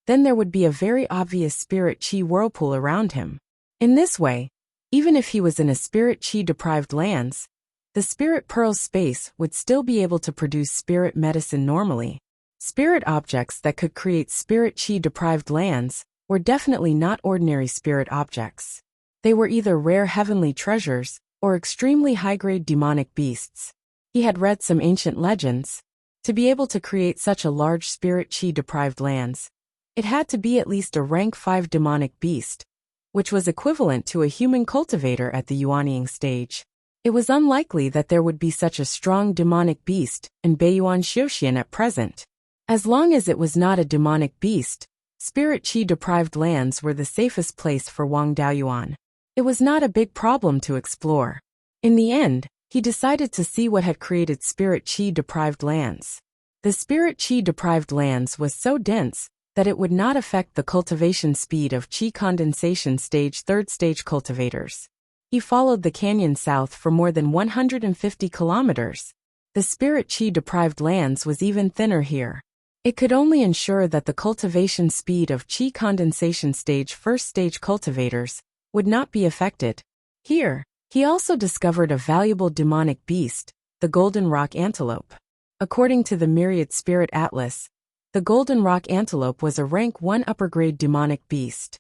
then there would be a very obvious spirit chi whirlpool around him. In this way, even if he was in a spirit chi-deprived lands, the spirit pearl's space would still be able to produce spirit medicine normally. Spirit objects that could create spirit chi-deprived lands were definitely not ordinary spirit objects. They were either rare heavenly treasures or extremely high-grade demonic beasts. He had read some ancient legends. To be able to create such a large spirit chi-deprived lands, it had to be at least a rank 5 demonic beast, which was equivalent to a human cultivator at the Yuanying stage. It was unlikely that there would be such a strong demonic beast in Beiyuan Xiuxian at present. As long as it was not a demonic beast, spirit chi-deprived lands were the safest place for Wang Daoyuan. It was not a big problem to explore. In the end, he decided to see what had created spirit chi-deprived lands. The spirit chi-deprived lands was so dense that it would not affect the cultivation speed of chi condensation stage 3rd stage cultivators. He followed the canyon south for more than 150 kilometers. The spirit chi-deprived lands was even thinner here. It could only ensure that the cultivation speed of chi condensation stage 1st stage cultivators would not be affected. Here, he also discovered a valuable demonic beast, the golden rock antelope. According to the Myriad Spirit Atlas, the golden rock antelope was a rank 1 upper-grade demonic beast.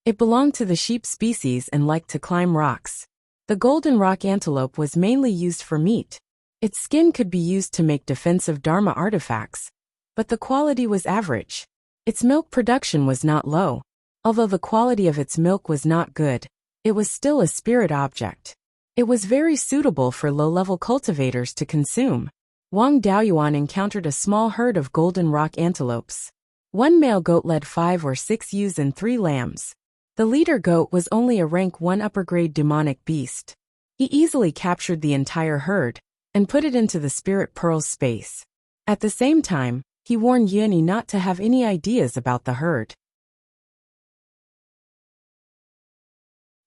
It belonged to the sheep species and liked to climb rocks. The golden rock antelope was mainly used for meat. Its skin could be used to make defensive Dharma artifacts, but the quality was average. Its milk production was not low. Although the quality of its milk was not good, it was still a spirit object. It was very suitable for low-level cultivators to consume. Wang Daoyuan encountered a small herd of golden rock antelopes. One male goat led 5 or 6 ewes and 3 lambs. The leader goat was only a rank 1 upper-grade demonic beast. He easily captured the entire herd and put it into the spirit pearl's space. At the same time, he warned Yuni not to have any ideas about the herd.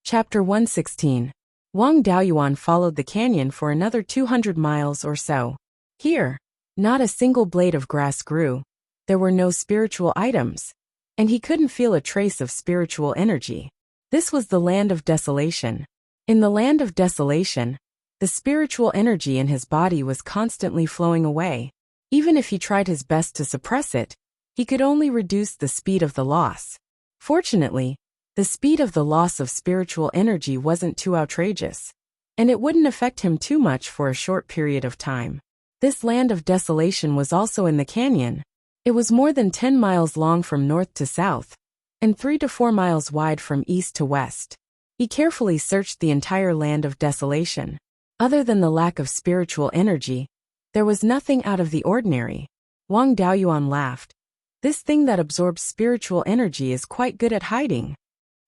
Chapter 116. Wang Daoyuan followed the canyon for another 200 miles or so. Here, not a single blade of grass grew. There were no spiritual items, and he couldn't feel a trace of spiritual energy. This was the land of desolation. In the land of desolation, the spiritual energy in his body was constantly flowing away. Even if he tried his best to suppress it, he could only reduce the speed of the loss. Fortunately, the speed of the loss of spiritual energy wasn't too outrageous, and it wouldn't affect him too much for a short period of time. This land of desolation was also in the canyon. It was more than 10 miles long from north to south, and 3 to 4 miles wide from east to west. He carefully searched the entire land of desolation. Other than the lack of spiritual energy, there was nothing out of the ordinary. Wang Daoyuan laughed. This thing that absorbs spiritual energy is quite good at hiding.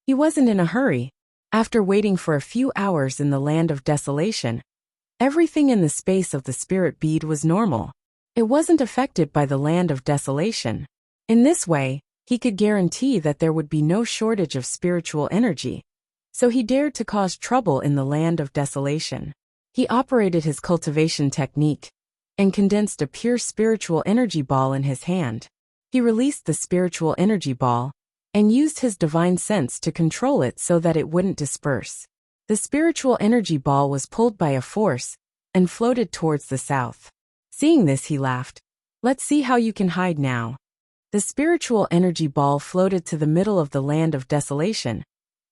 He wasn't in a hurry. After waiting for a few hours in the land of desolation, everything in the space of the spirit bead was normal. It wasn't affected by the land of desolation. In this way, he could guarantee that there would be no shortage of spiritual energy. So he dared to cause trouble in the land of desolation. He operated his cultivation technique and condensed a pure spiritual energy ball in his hand. He released the spiritual energy ball and used his divine sense to control it so that it wouldn't disperse. The spiritual energy ball was pulled by a force and floated towards the south. Seeing this, he laughed. Let's see how you can hide now. The spiritual energy ball floated to the middle of the land of desolation,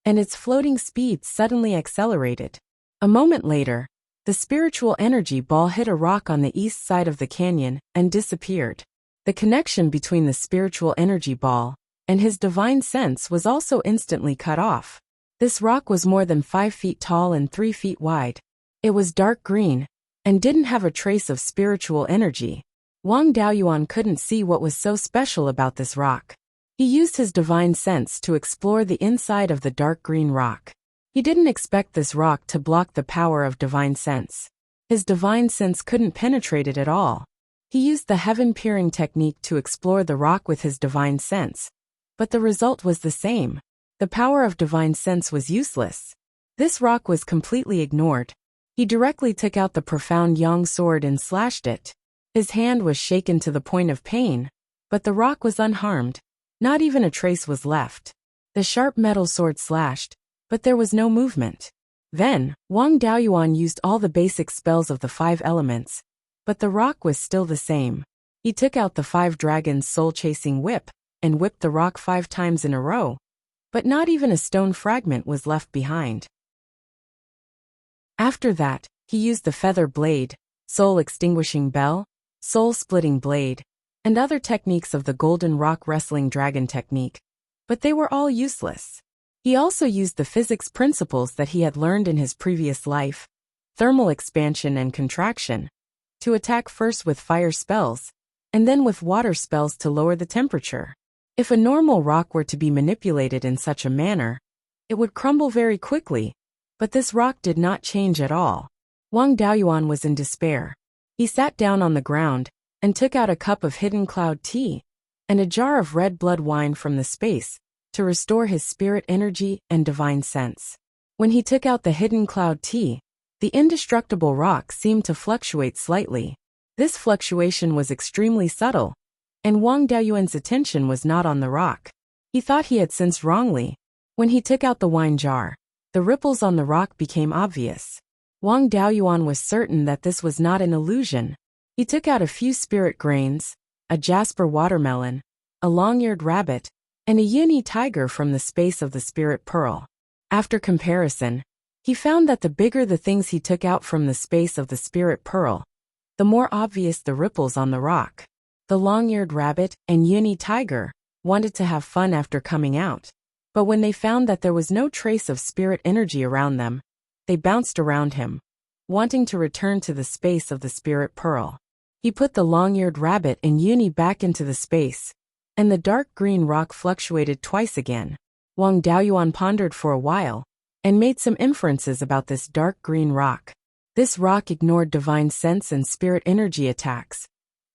and its floating speed suddenly accelerated. A moment later, the spiritual energy ball hit a rock on the east side of the canyon and disappeared. The connection between the spiritual energy ball and his divine sense was also instantly cut off. This rock was more than 5 feet tall and 3 feet wide. It was dark green and didn't have a trace of spiritual energy. Wang Daoyuan couldn't see what was so special about this rock. He used his divine sense to explore the inside of the dark green rock. He didn't expect this rock to block the power of divine sense. His divine sense couldn't penetrate it at all. He used the heaven-peering technique to explore the rock with his divine sense. But the result was the same. The power of divine sense was useless. This rock was completely ignored. He directly took out the profound yang sword and slashed it. His hand was shaken to the point of pain, but the rock was unharmed. Not even a trace was left. The sharp metal sword slashed, but there was no movement. Then, Wang Daoyuan used all the basic spells of the 5 elements, but the rock was still the same. He took out the 5 dragons' soul-chasing whip and whipped the rock 5 times in a row, but not even a stone fragment was left behind. After that, he used the feather blade, soul-extinguishing bell, soul-splitting blade, and other techniques of the golden rock wrestling dragon technique, but they were all useless. He also used the physics principles that he had learned in his previous life, thermal expansion and contraction, to attack first with fire spells, and then with water spells to lower the temperature. If a normal rock were to be manipulated in such a manner, it would crumble very quickly, but this rock did not change at all. Wang Daoyuan was in despair. He sat down on the ground and took out a cup of hidden cloud tea and a jar of red blood wine from the space to restore his spirit energy and divine sense. When he took out the hidden cloud tea, the indestructible rock seemed to fluctuate slightly. This fluctuation was extremely subtle, and Wang Daoyuan's attention was not on the rock. He thought he had sensed wrongly. When he took out the wine jar, the ripples on the rock became obvious. Wang Daoyuan was certain that this was not an illusion. He took out a few spirit grains, a jasper watermelon, a long-eared rabbit, and a yuni tiger from the space of the spirit pearl. After comparison, he found that the bigger the things he took out from the space of the spirit pearl, the more obvious the ripples on the rock. The long-eared rabbit and yuni tiger wanted to have fun after coming out, but when they found that there was no trace of spirit energy around them, they bounced around him, wanting to return to the space of the spirit pearl. He put the long-eared rabbit and yuni back into the space, and the dark green rock fluctuated twice again. Wang Daoyuan pondered for a while and made some inferences about this dark green rock. This rock ignored divine sense and spirit energy attacks,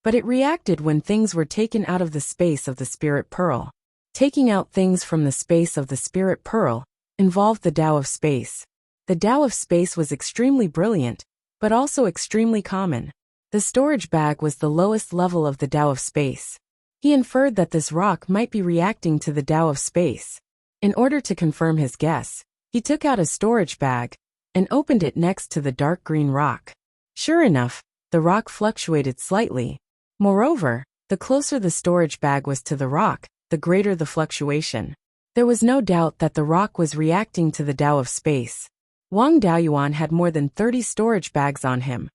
but it reacted when things were taken out of the space of the spirit pearl. Taking out things from the space of the spirit pearl involved the Tao of space. The Tao of space was extremely brilliant, but also extremely common. The storage bag was the lowest level of the Tao of space. He inferred that this rock might be reacting to the Tao of space. In order to confirm his guess, he took out a storage bag and opened it next to the dark green rock. Sure enough, the rock fluctuated slightly. Moreover, the closer the storage bag was to the rock, the greater the fluctuation. There was no doubt that the rock was reacting to the Tao of space. Wang Daoyuan had more than 30 storage bags on him,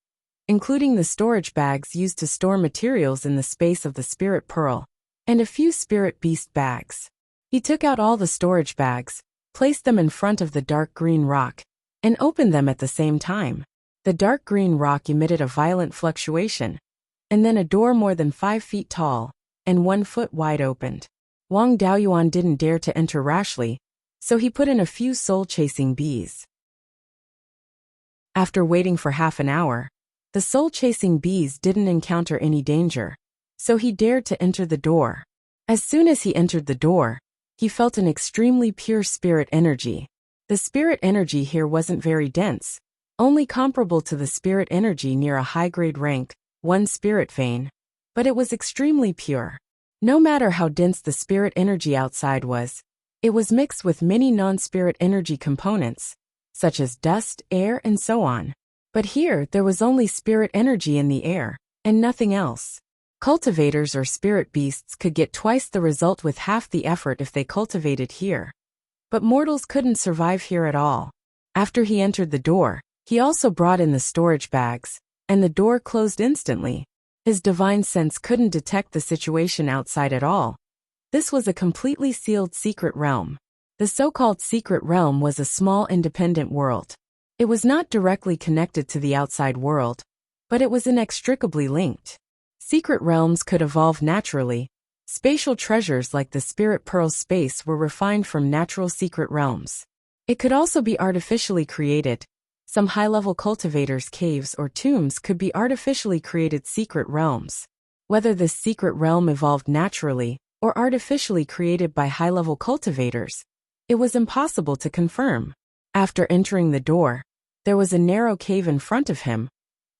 including the storage bags used to store materials in the space of the spirit pearl, and a few spirit beast bags. He took out all the storage bags, placed them in front of the dark green rock, and opened them at the same time. The dark green rock emitted a violent fluctuation, and then a door more than 5 feet tall and 1 foot wide opened. Wang Daoyuan didn't dare to enter rashly, so he put in a few soul-chasing bees. After waiting for half an hour, the soul-chasing bees didn't encounter any danger, so he dared to enter the door. As soon as he entered the door, he felt an extremely pure spirit energy. The spirit energy here wasn't very dense, only comparable to the spirit energy near a high-grade rank, 1 spirit vein, but it was extremely pure. No matter how dense the spirit energy outside was, it was mixed with many non-spirit energy components, such as dust, air, and so on. But here there was only spirit energy in the air, and nothing else. Cultivators or spirit beasts could get twice the result with half the effort if they cultivated here. But mortals couldn't survive here at all. After he entered the door, he also brought in the storage bags, and the door closed instantly. His divine sense couldn't detect the situation outside at all. This was a completely sealed secret realm. The so-called secret realm was a small independent world. It was not directly connected to the outside world, but it was inextricably linked. Secret realms could evolve naturally. Spatial treasures like the Spirit Pearl space were refined from natural secret realms. It could also be artificially created, Some high-level cultivators' caves or tombs could be artificially created secret realms. Whether this secret realm evolved naturally or artificially created by high-level cultivators, it was impossible to confirm. After entering the door, there was a narrow cave in front of him,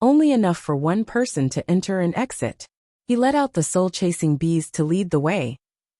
only enough for one person to enter and exit. He let out the soul-chasing bees to lead the way,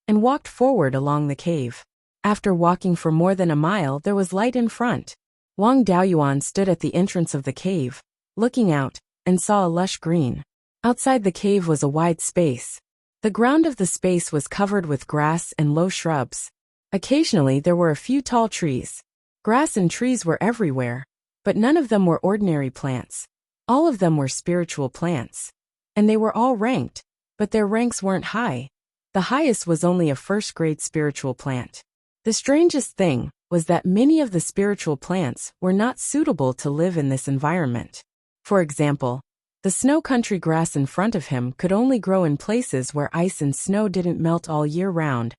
and walked forward along the cave. After walking for more than a mile, there was light in front. Wang Daoyuan stood at the entrance of the cave, looking out, and saw a lush green. Outside the cave was a wide space. The ground of the space was covered with grass and low shrubs. Occasionally there were a few tall trees. Grass and trees were everywhere, but none of them were ordinary plants. All of them were spiritual plants. And they were all ranked, but their ranks weren't high. The highest was only a first-grade spiritual plant. The strangest thing was that many of the spiritual plants were not suitable to live in this environment. For example, the snow country grass in front of him could only grow in places where ice and snow didn't melt all year round,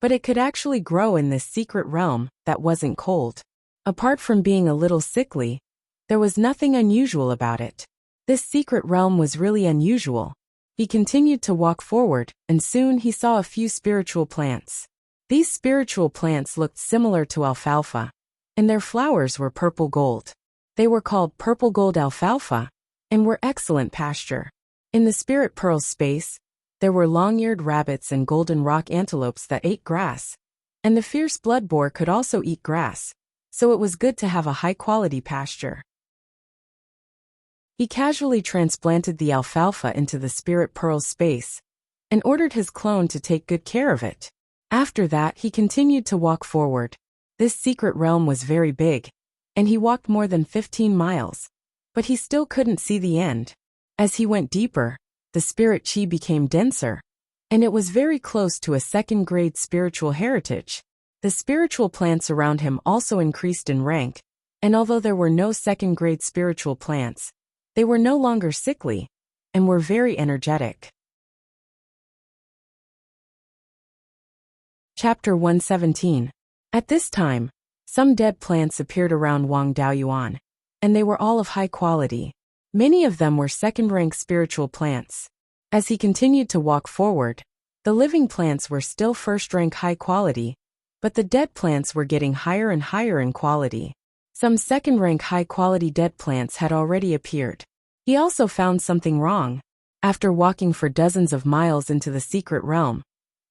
but it could actually grow in this secret realm that wasn't cold. Apart from being a little sickly, there was nothing unusual about it. This secret realm was really unusual. He continued to walk forward, and soon he saw a few spiritual plants. These spiritual plants looked similar to alfalfa, and their flowers were purple gold. They were called purple gold alfalfa, and were excellent pasture. In the spirit pearl space, there were long-eared rabbits and golden rock antelopes that ate grass, and the fierce blood boar could also eat grass, so it was good to have a high-quality pasture. He casually transplanted the alfalfa into the spirit pearl space, and ordered his clone to take good care of it. After that, he continued to walk forward. This secret realm was very big, and he walked more than 15 miles, but he still couldn't see the end. As he went deeper, the spirit chi became denser, and it was very close to a second-grade spiritual heritage. The spiritual plants around him also increased in rank, and although there were no second-grade spiritual plants, they were no longer sickly, and were very energetic. Chapter 117. At this time, some dead plants appeared around Wang Daoyuan, and they were all of high quality. Many of them were second-rank spiritual plants. As he continued to walk forward, the living plants were still first-rank high quality, but the dead plants were getting higher and higher in quality. Some second-rank high-quality dead plants had already appeared. He also found something wrong. After walking for dozens of miles into the secret realm,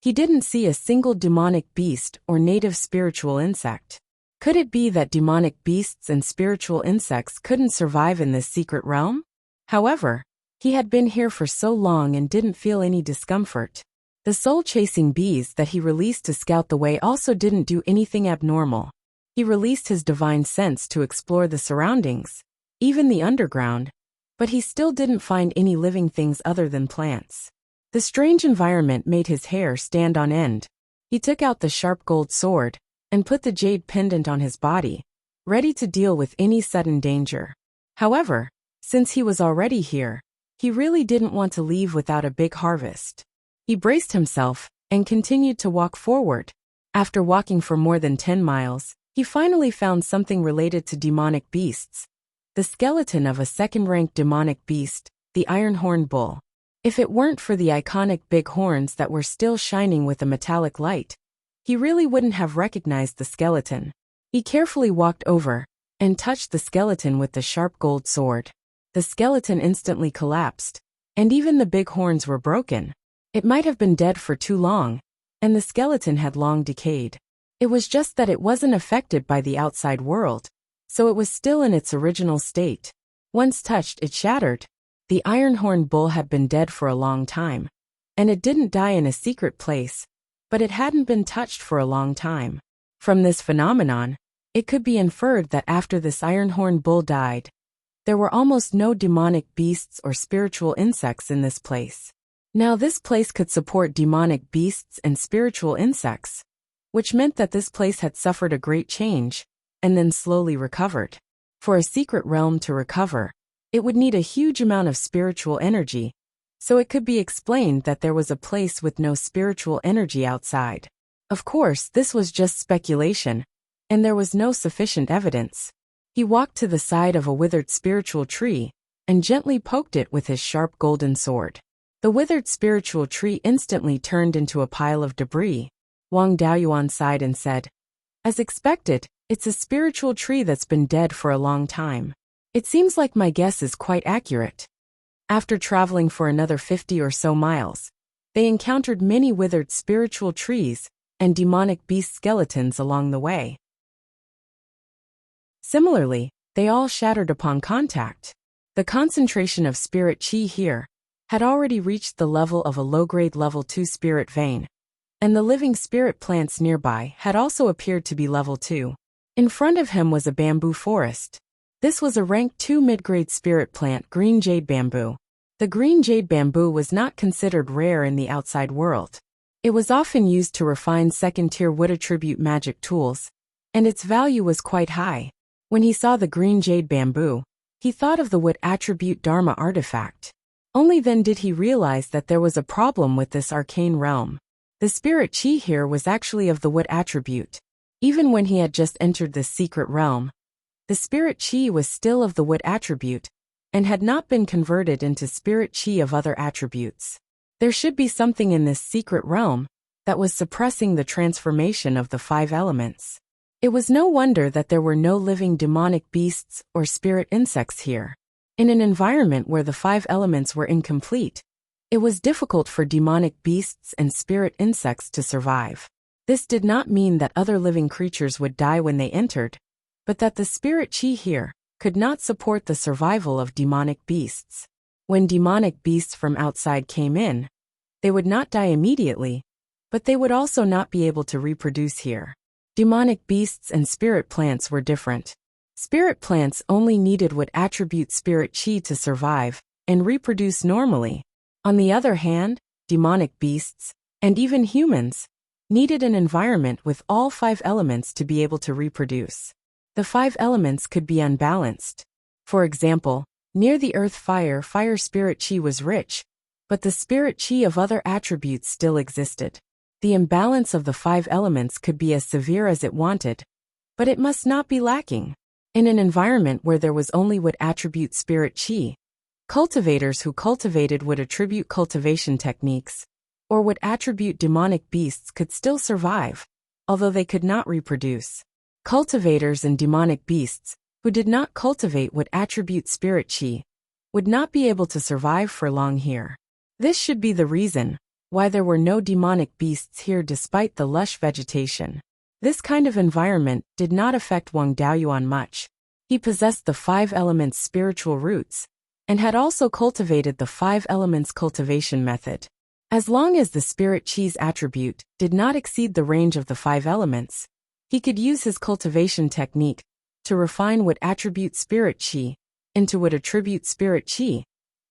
he didn't see a single demonic beast or native spiritual insect. Could it be that demonic beasts and spiritual insects couldn't survive in this secret realm? However, he had been here for so long and didn't feel any discomfort. The soul-chasing bees that he released to scout the way also didn't do anything abnormal. He released his divine sense to explore the surroundings, even the underground, but he still didn't find any living things other than plants. The strange environment made his hair stand on end. He took out the sharp gold sword and put the jade pendant on his body, ready to deal with any sudden danger. However, since he was already here, he really didn't want to leave without a big harvest. He braced himself and continued to walk forward. After walking for more than 10 miles, he finally found something related to demonic beasts. The skeleton of a second-rank demonic beast, the iron-horned bull. If it weren't for the iconic big horns that were still shining with a metallic light, he really wouldn't have recognized the skeleton. He carefully walked over and touched the skeleton with the sharp gold sword. The skeleton instantly collapsed, and even the big horns were broken. It might have been dead for too long, and the skeleton had long decayed. It was just that it wasn't affected by the outside world, so it was still in its original state. Once touched, it shattered. The iron-horned bull had been dead for a long time, and it didn't die in a secret place, but it hadn't been touched for a long time. From this phenomenon, it could be inferred that after this iron-horned bull died, there were almost no demonic beasts or spiritual insects in this place. Now this place could support demonic beasts and spiritual insects, which meant that this place had suffered a great change, and then slowly recovered. For a secret realm to recover, it would need a huge amount of spiritual energy, so it could be explained that there was a place with no spiritual energy outside. Of course, this was just speculation, and there was no sufficient evidence. He walked to the side of a withered spiritual tree and gently poked it with his sharp golden sword. The withered spiritual tree instantly turned into a pile of debris. Wang Daoyuan sighed and said, "As expected, it's a spiritual tree that's been dead for a long time. It seems like my guess is quite accurate." After traveling for another 50 or so miles, they encountered many withered spiritual trees and demonic beast skeletons along the way. Similarly, they all shattered upon contact. The concentration of spirit qi here had already reached the level of a low-grade level 2 spirit vein, and the living spirit plants nearby had also appeared to be level 2. In front of him was a bamboo forest. This was a rank 2 mid-grade spirit plant, green jade bamboo. The green jade bamboo was not considered rare in the outside world. It was often used to refine second-tier wood attribute magic tools, and its value was quite high. When he saw the green jade bamboo, he thought of the wood attribute Dharma artifact. Only then did he realize that there was a problem with this arcane realm. The spirit qi here was actually of the wood attribute. Even when he had just entered this secret realm, the spirit qi was still of the wood attribute, and had not been converted into spirit qi of other attributes. There should be something in this secret realm that was suppressing the transformation of the 5 elements. It was no wonder that there were no living demonic beasts or spirit insects here. In an environment where the 5 elements were incomplete, it was difficult for demonic beasts and spirit insects to survive. This did not mean that other living creatures would die when they entered, but that the spirit qi here could not support the survival of demonic beasts. When demonic beasts from outside came in, they would not die immediately, but they would also not be able to reproduce here. Demonic beasts and spirit plants were different. Spirit plants only needed wood attribute spirit qi to survive and reproduce normally. On the other hand, demonic beasts, and even humans, needed an environment with all 5 elements to be able to reproduce. The 5 elements could be unbalanced. For example, near the earth fire spirit qi was rich, but the spirit qi of other attributes still existed. The imbalance of the 5 elements could be as severe as it wanted, but it must not be lacking. In an environment where there was only wood attribute spirit qi, cultivators who cultivated wood attribute cultivation techniques, or would attribute demonic beasts could still survive, although they could not reproduce. Cultivators and demonic beasts, who did not cultivate would attribute spirit qi, would not be able to survive for long here. This should be the reason why there were no demonic beasts here despite the lush vegetation. This kind of environment did not affect Wang Daoyuan much. He possessed the 5 elements' spiritual roots, and had also cultivated the 5 elements cultivation method. As long as the spirit qi's attribute did not exceed the range of the 5 elements, he could use his cultivation technique to refine wood attribute spirit qi into wood attribute spirit qi,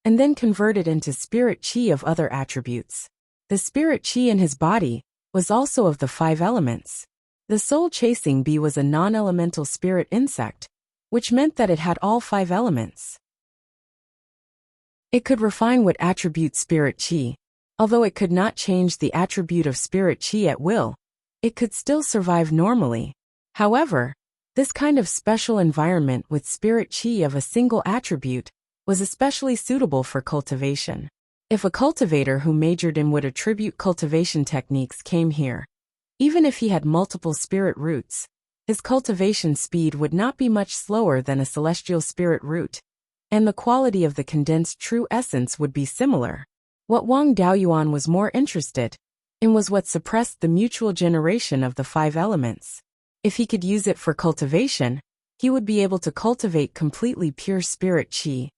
and then convert it into spirit qi of other attributes. The spirit qi in his body was also of the 5 elements. The soul-chasing bee was a non-elemental spirit insect, which meant that it had all 5 elements. It could refine wood attribute spirit qi. Although it could not change the attribute of spirit qi at will, it could still survive normally. However, this kind of special environment with spirit qi of a single attribute was especially suitable for cultivation. If a cultivator who majored in wood attribute cultivation techniques came here, even if he had multiple spirit roots, his cultivation speed would not be much slower than a celestial spirit root, and the quality of the condensed true essence would be similar. What Wang Daoyuan was more interested in was what suppressed the mutual generation of the 5 elements. If he could use it for cultivation, he would be able to cultivate completely pure spirit qi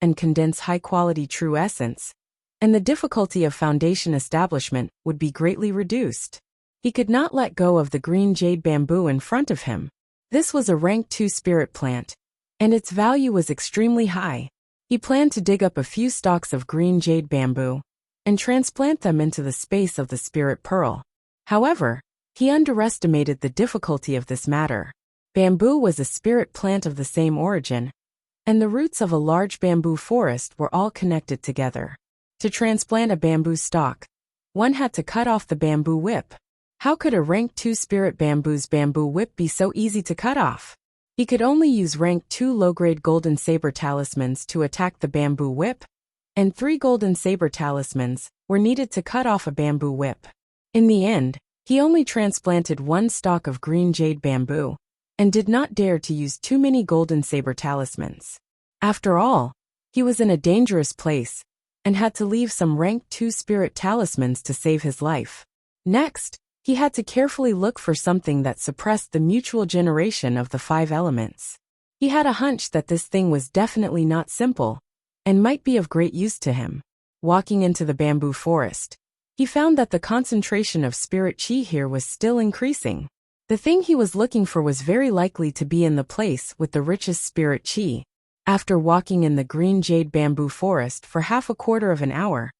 and condense high-quality true essence, and the difficulty of foundation establishment would be greatly reduced. He could not let go of the green jade bamboo in front of him. This was a rank 2 spirit plant, and its value was extremely high. He planned to dig up a few stalks of green jade bamboo and transplant them into the space of the spirit pearl. However, he underestimated the difficulty of this matter. Bamboo was a spirit plant of the same origin, and the roots of a large bamboo forest were all connected together. To transplant a bamboo stalk, one had to cut off the bamboo whip. How could a rank 2 spirit bamboo's bamboo whip be so easy to cut off? He could only use rank 2 low-grade golden saber talismans to attack the bamboo whip, and 3 golden saber talismans were needed to cut off a bamboo whip. In the end, he only transplanted 1 stalk of green jade bamboo, and did not dare to use too many golden saber talismans. After all, he was in a dangerous place, and had to leave some rank 2 spirit talismans to save his life. Next, he had to carefully look for something that suppressed the mutual generation of the 5 elements. He had a hunch that this thing was definitely not simple, and might be of great use to him. Walking into the bamboo forest, he found that the concentration of spirit chi here was still increasing. The thing he was looking for was very likely to be in the place with the richest spirit chi. After walking in the green jade bamboo forest for half a quarter of an hour,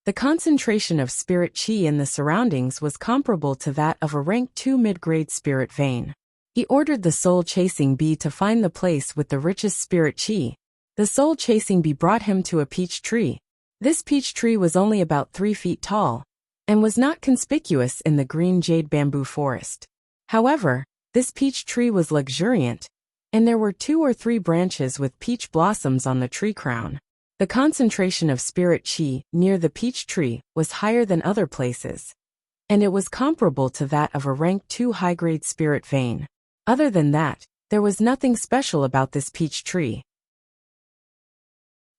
the concentration of spirit chi in the surroundings was comparable to that of a rank 2 mid-grade spirit vein. He ordered the soul-chasing bee to find the place with the richest spirit chi. The soul-chasing bee brought him to a peach tree. This peach tree was only about 3 feet tall, and was not conspicuous in the green jade bamboo forest. However, this peach tree was luxuriant, and there were 2 or 3 branches with peach blossoms on the tree crown. The concentration of spirit chi near the peach tree was higher than other places, and it was comparable to that of a rank 2 high-grade spirit vein. Other than that, there was nothing special about this peach tree.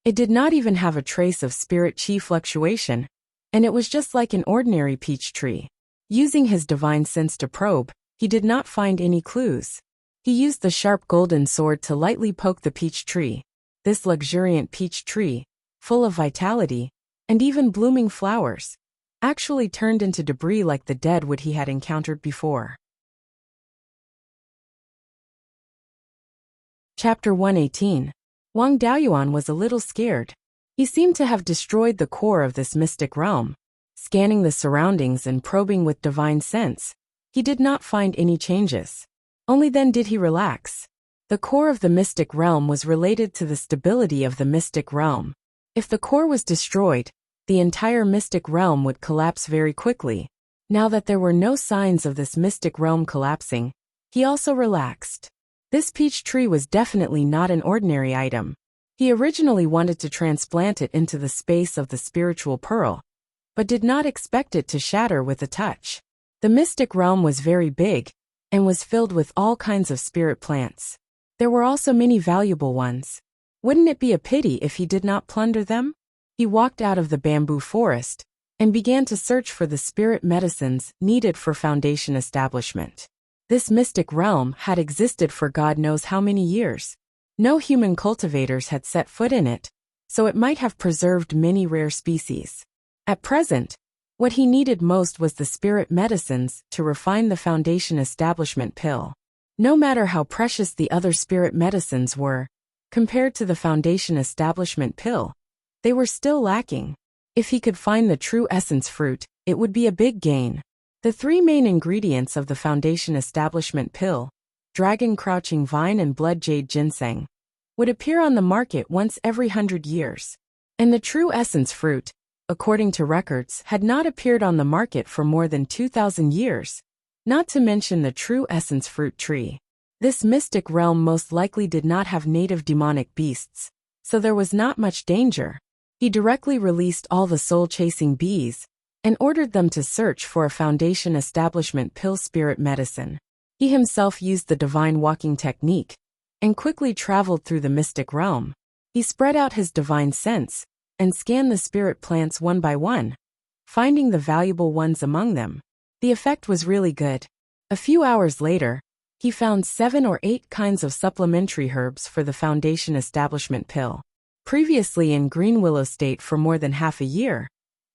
It did not even have a trace of spirit chi fluctuation, and it was just like an ordinary peach tree. Using his divine sense to probe, he did not find any clues. He used the sharp golden sword to lightly poke the peach tree. This luxuriant peach tree, full of vitality, and even blooming flowers, actually turned into debris like the dead wood he had encountered before. Chapter 118. Wang Daoyuan was a little scared. He seemed to have destroyed the core of this mystic realm. Scanning the surroundings and probing with divine sense, he did not find any changes. Only then did he relax. The core of the mystic realm was related to the stability of the mystic realm. If the core was destroyed, the entire mystic realm would collapse very quickly. Now that there were no signs of this mystic realm collapsing, he also relaxed. This peach tree was definitely not an ordinary item. He originally wanted to transplant it into the space of the spiritual pearl, but did not expect it to shatter with a touch. The mystic realm was very big, and was filled with all kinds of spirit plants. There were also many valuable ones. Wouldn't it be a pity if he did not plunder them? He walked out of the bamboo forest, and began to search for the spirit medicines needed for foundation establishment. This mystic realm had existed for God knows how many years. No human cultivators had set foot in it, so it might have preserved many rare species. At present, what he needed most was the spirit medicines to refine the foundation establishment pill. No matter how precious the other spirit medicines were, compared to the foundation establishment pill, they were still lacking. If he could find the true essence fruit, it would be a big gain. The 3 main ingredients of the foundation establishment pill, dragon crouching vine and blood jade ginseng, would appear on the market once every 100 years. And the true essence fruit, according to records, had not appeared on the market for more than 2,000 years, not to mention the true essence fruit tree. This mystic realm most likely did not have native demonic beasts, so there was not much danger. He directly released all the soul-chasing bees, and ordered them to search for a foundation establishment pill spirit medicine. He himself used the divine walking technique, and quickly traveled through the mystic realm. He spread out his divine sense, and scanned the spirit plants one by one, finding the valuable ones among them. The effect was really good. A few hours later, he found 7 or 8 kinds of supplementary herbs for the foundation establishment pill. Previously in Green Willow State for more than half a year,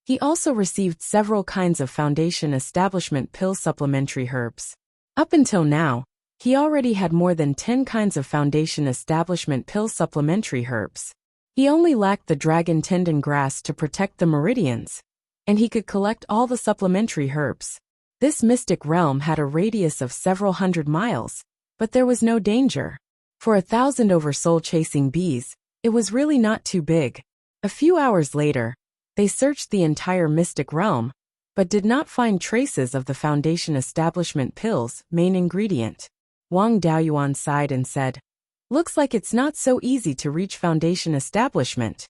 he also received several kinds of foundation establishment pill supplementary herbs. Up until now, he already had more than 10 kinds of foundation establishment pill supplementary herbs. He only lacked the dragon tendon grass to protect the meridians, and he could collect all the supplementary herbs. This mystic realm had a radius of several hundred miles, but there was no danger. For 1,000 over soul-chasing bees, it was really not too big. A few hours later, they searched the entire mystic realm, but did not find traces of the foundation establishment pill's main ingredient. Wang Daoyuan sighed and said, "Looks like it's not so easy to reach foundation establishment."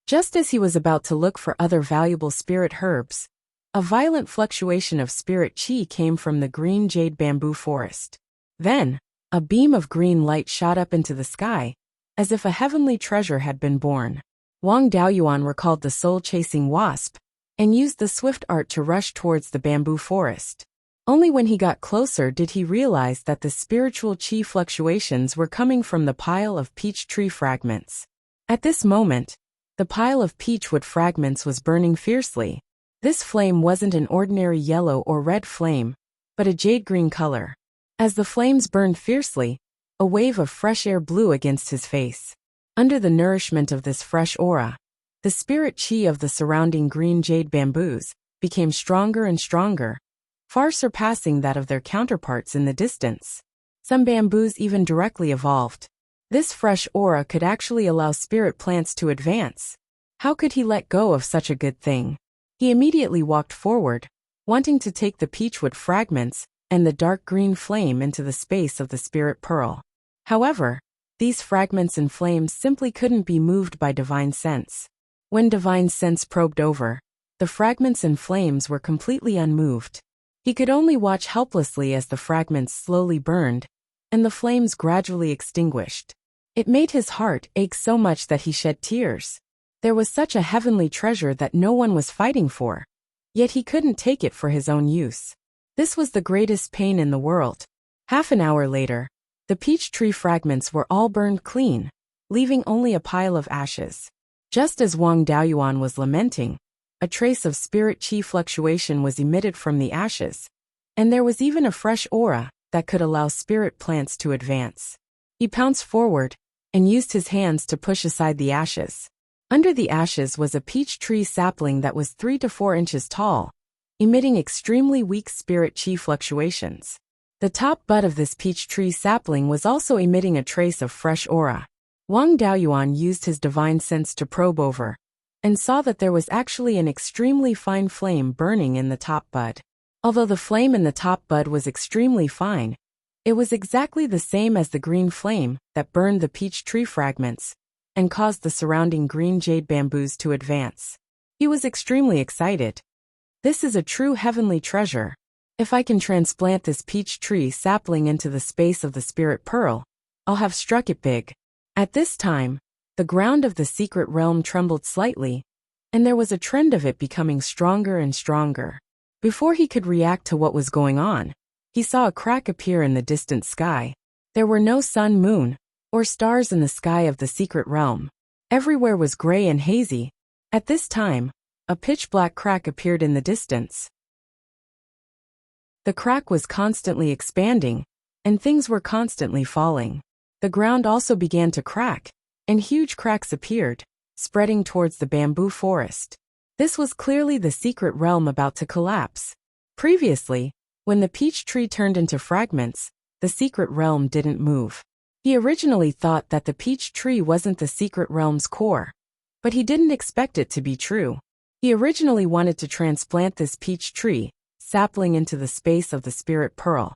Just as he was about to look for other valuable spirit herbs, a violent fluctuation of spirit qi came from the green jade bamboo forest. Then, a beam of green light shot up into the sky, as if a heavenly treasure had been born. Wang Daoyuan recalled the soul-chasing wasp, and used the swift art to rush towards the bamboo forest. Only when he got closer did he realize that the spiritual qi fluctuations were coming from the pile of peach tree fragments. At this moment, the pile of peachwood fragments was burning fiercely. This flame wasn't an ordinary yellow or red flame, but a jade-green color. As the flames burned fiercely, a wave of fresh air blew against his face. Under the nourishment of this fresh aura, the spirit qi of the surrounding green jade bamboos became stronger and stronger, far surpassing that of their counterparts in the distance. Some bamboos even directly evolved. This fresh aura could actually allow spirit plants to advance. How could he let go of such a good thing? He immediately walked forward, wanting to take the peachwood fragments and the dark green flame into the space of the spirit pearl. However, these fragments and flames simply couldn't be moved by divine sense. When divine sense probed over, the fragments and flames were completely unmoved. He could only watch helplessly as the fragments slowly burned, and the flames gradually extinguished. It made his heart ache so much that he shed tears. There was such a heavenly treasure that no one was fighting for, yet he couldn't take it for his own use. This was the greatest pain in the world. Half an hour later, the peach tree fragments were all burned clean, leaving only a pile of ashes. Just as Wang Daoyuan was lamenting, a trace of spirit qi fluctuation was emitted from the ashes, and there was even a fresh aura that could allow spirit plants to advance. He pounced forward and used his hands to push aside the ashes. Under the ashes was a peach tree sapling that was 3 to 4 inches tall, emitting extremely weak spirit qi fluctuations. The top bud of this peach tree sapling was also emitting a trace of fresh aura. Wang Daoyuan used his divine sense to probe over, and saw that there was actually an extremely fine flame burning in the top bud. Although the flame in the top bud was extremely fine, it was exactly the same as the green flame that burned the peach tree fragments and caused the surrounding green jade bamboos to advance. He was extremely excited. This is a true heavenly treasure. If I can transplant this peach tree sapling into the space of the spirit pearl, I'll have struck it big. At this time, the ground of the secret realm trembled slightly, and there was a trend of it becoming stronger and stronger. Before he could react to what was going on, he saw a crack appear in the distant sky. There were no sun, moon, or stars in the sky of the secret realm. Everywhere was gray and hazy. At this time, a pitch-black crack appeared in the distance. The crack was constantly expanding, and things were constantly falling. The ground also began to crack, and huge cracks appeared, spreading towards the bamboo forest. This was clearly the secret realm about to collapse. Previously, when the peach tree turned into fragments, the secret realm didn't move. He originally thought that the peach tree wasn't the secret realm's core, but he didn't expect it to be true. He originally wanted to transplant this peach tree sapling into the space of the spirit pearl,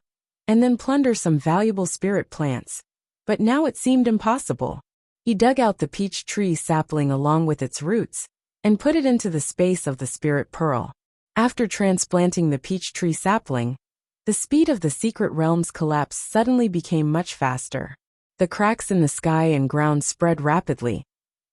and then plunder some valuable spirit plants, but now it seemed impossible. He dug out the peach tree sapling along with its roots, and put it into the space of the spirit pearl. After transplanting the peach tree sapling, the speed of the secret realm's collapse suddenly became much faster. The cracks in the sky and ground spread rapidly,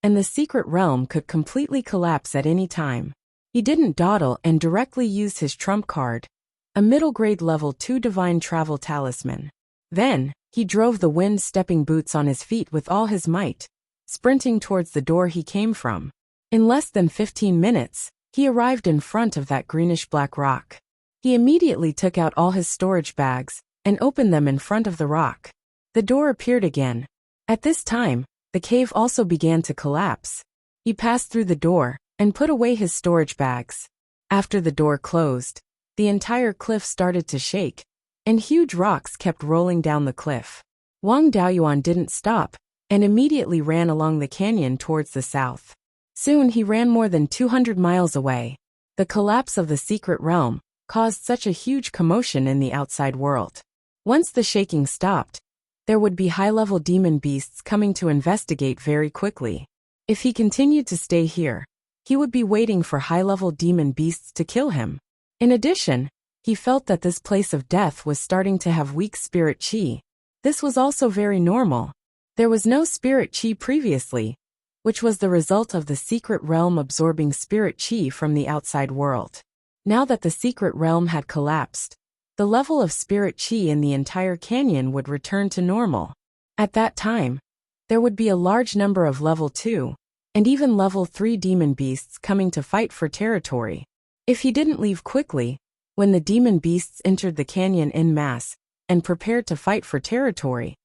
and the secret realm could completely collapse at any time. He didn't dawdle and directly used his trump card, a middle-grade level 2 divine travel talisman. Then, he drove the wind-stepping boots on his feet with all his might, sprinting towards the door he came from. In less than 15 minutes, he arrived in front of that greenish-black rock. He immediately took out all his storage bags and opened them in front of the rock. The door appeared again. At this time, the cave also began to collapse. He passed through the door and put away his storage bags. After the door closed, the entire cliff started to shake, and huge rocks kept rolling down the cliff. Wang Daoyuan didn't stop, and immediately ran along the canyon towards the south. Soon he ran more than 200 miles away. The collapse of the secret realm caused such a huge commotion in the outside world. Once the shaking stopped, there would be high-level demon beasts coming to investigate very quickly. If he continued to stay here, he would be waiting for high-level demon beasts to kill him. In addition, he felt that this place of death was starting to have weak spirit chi. This was also very normal. There was no spirit chi previously, which was the result of the secret realm absorbing spirit chi from the outside world. Now that the secret realm had collapsed, the level of spirit chi in the entire canyon would return to normal. At that time, there would be a large number of level 2 and even level 3 demon beasts coming to fight for territory. If he didn't leave quickly, when the demon beasts entered the canyon en masse and prepared to fight for territory,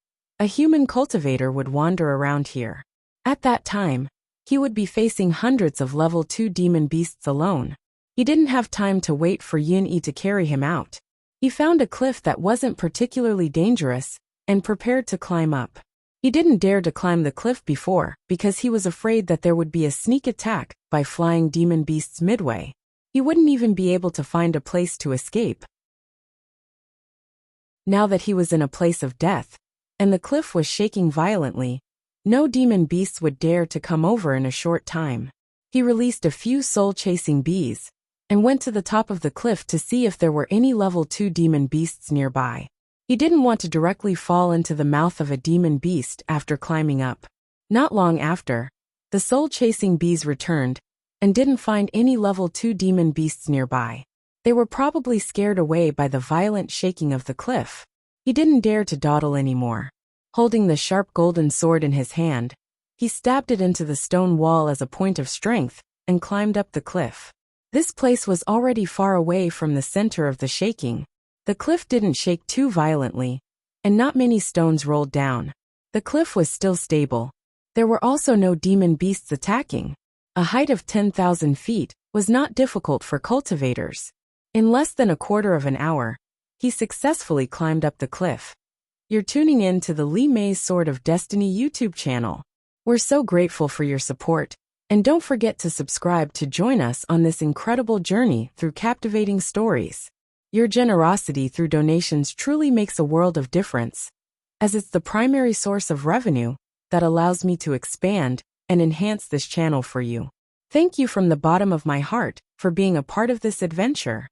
a human cultivator would wander around here. At that time, he would be facing hundreds of level 2 demon beasts alone. He didn't have time to wait for Yin-Yi to carry him out. He found a cliff that wasn't particularly dangerous and prepared to climb up. He didn't dare to climb the cliff before because he was afraid that there would be a sneak attack by flying demon beasts midway. He wouldn't even be able to find a place to escape. Now that he was in a place of death, and the cliff was shaking violently, no demon beasts would dare to come over in a short time. He released a few soul-chasing bees and went to the top of the cliff to see if there were any level 2 demon beasts nearby. He didn't want to directly fall into the mouth of a demon beast after climbing up. Not long after, the soul-chasing bees returned and didn't find any level 2 demon beasts nearby. They were probably scared away by the violent shaking of the cliff. He didn't dare to dawdle anymore. Holding the sharp golden sword in his hand, he stabbed it into the stone wall as a point of strength and climbed up the cliff. This place was already far away from the center of the shaking. The cliff didn't shake too violently, and not many stones rolled down. The cliff was still stable. There were also no demon beasts attacking. A height of 10,000 feet was not difficult for cultivators. In less than a quarter of an hour, he successfully climbed up the cliff. You're tuning in to the Li Mei's Sword of Destiny YouTube channel. We're so grateful for your support, and don't forget to subscribe to join us on this incredible journey through captivating stories. Your generosity through donations truly makes a world of difference, as it's the primary source of revenue that allows me to expand and enhance this channel for you. Thank you from the bottom of my heart for being a part of this adventure.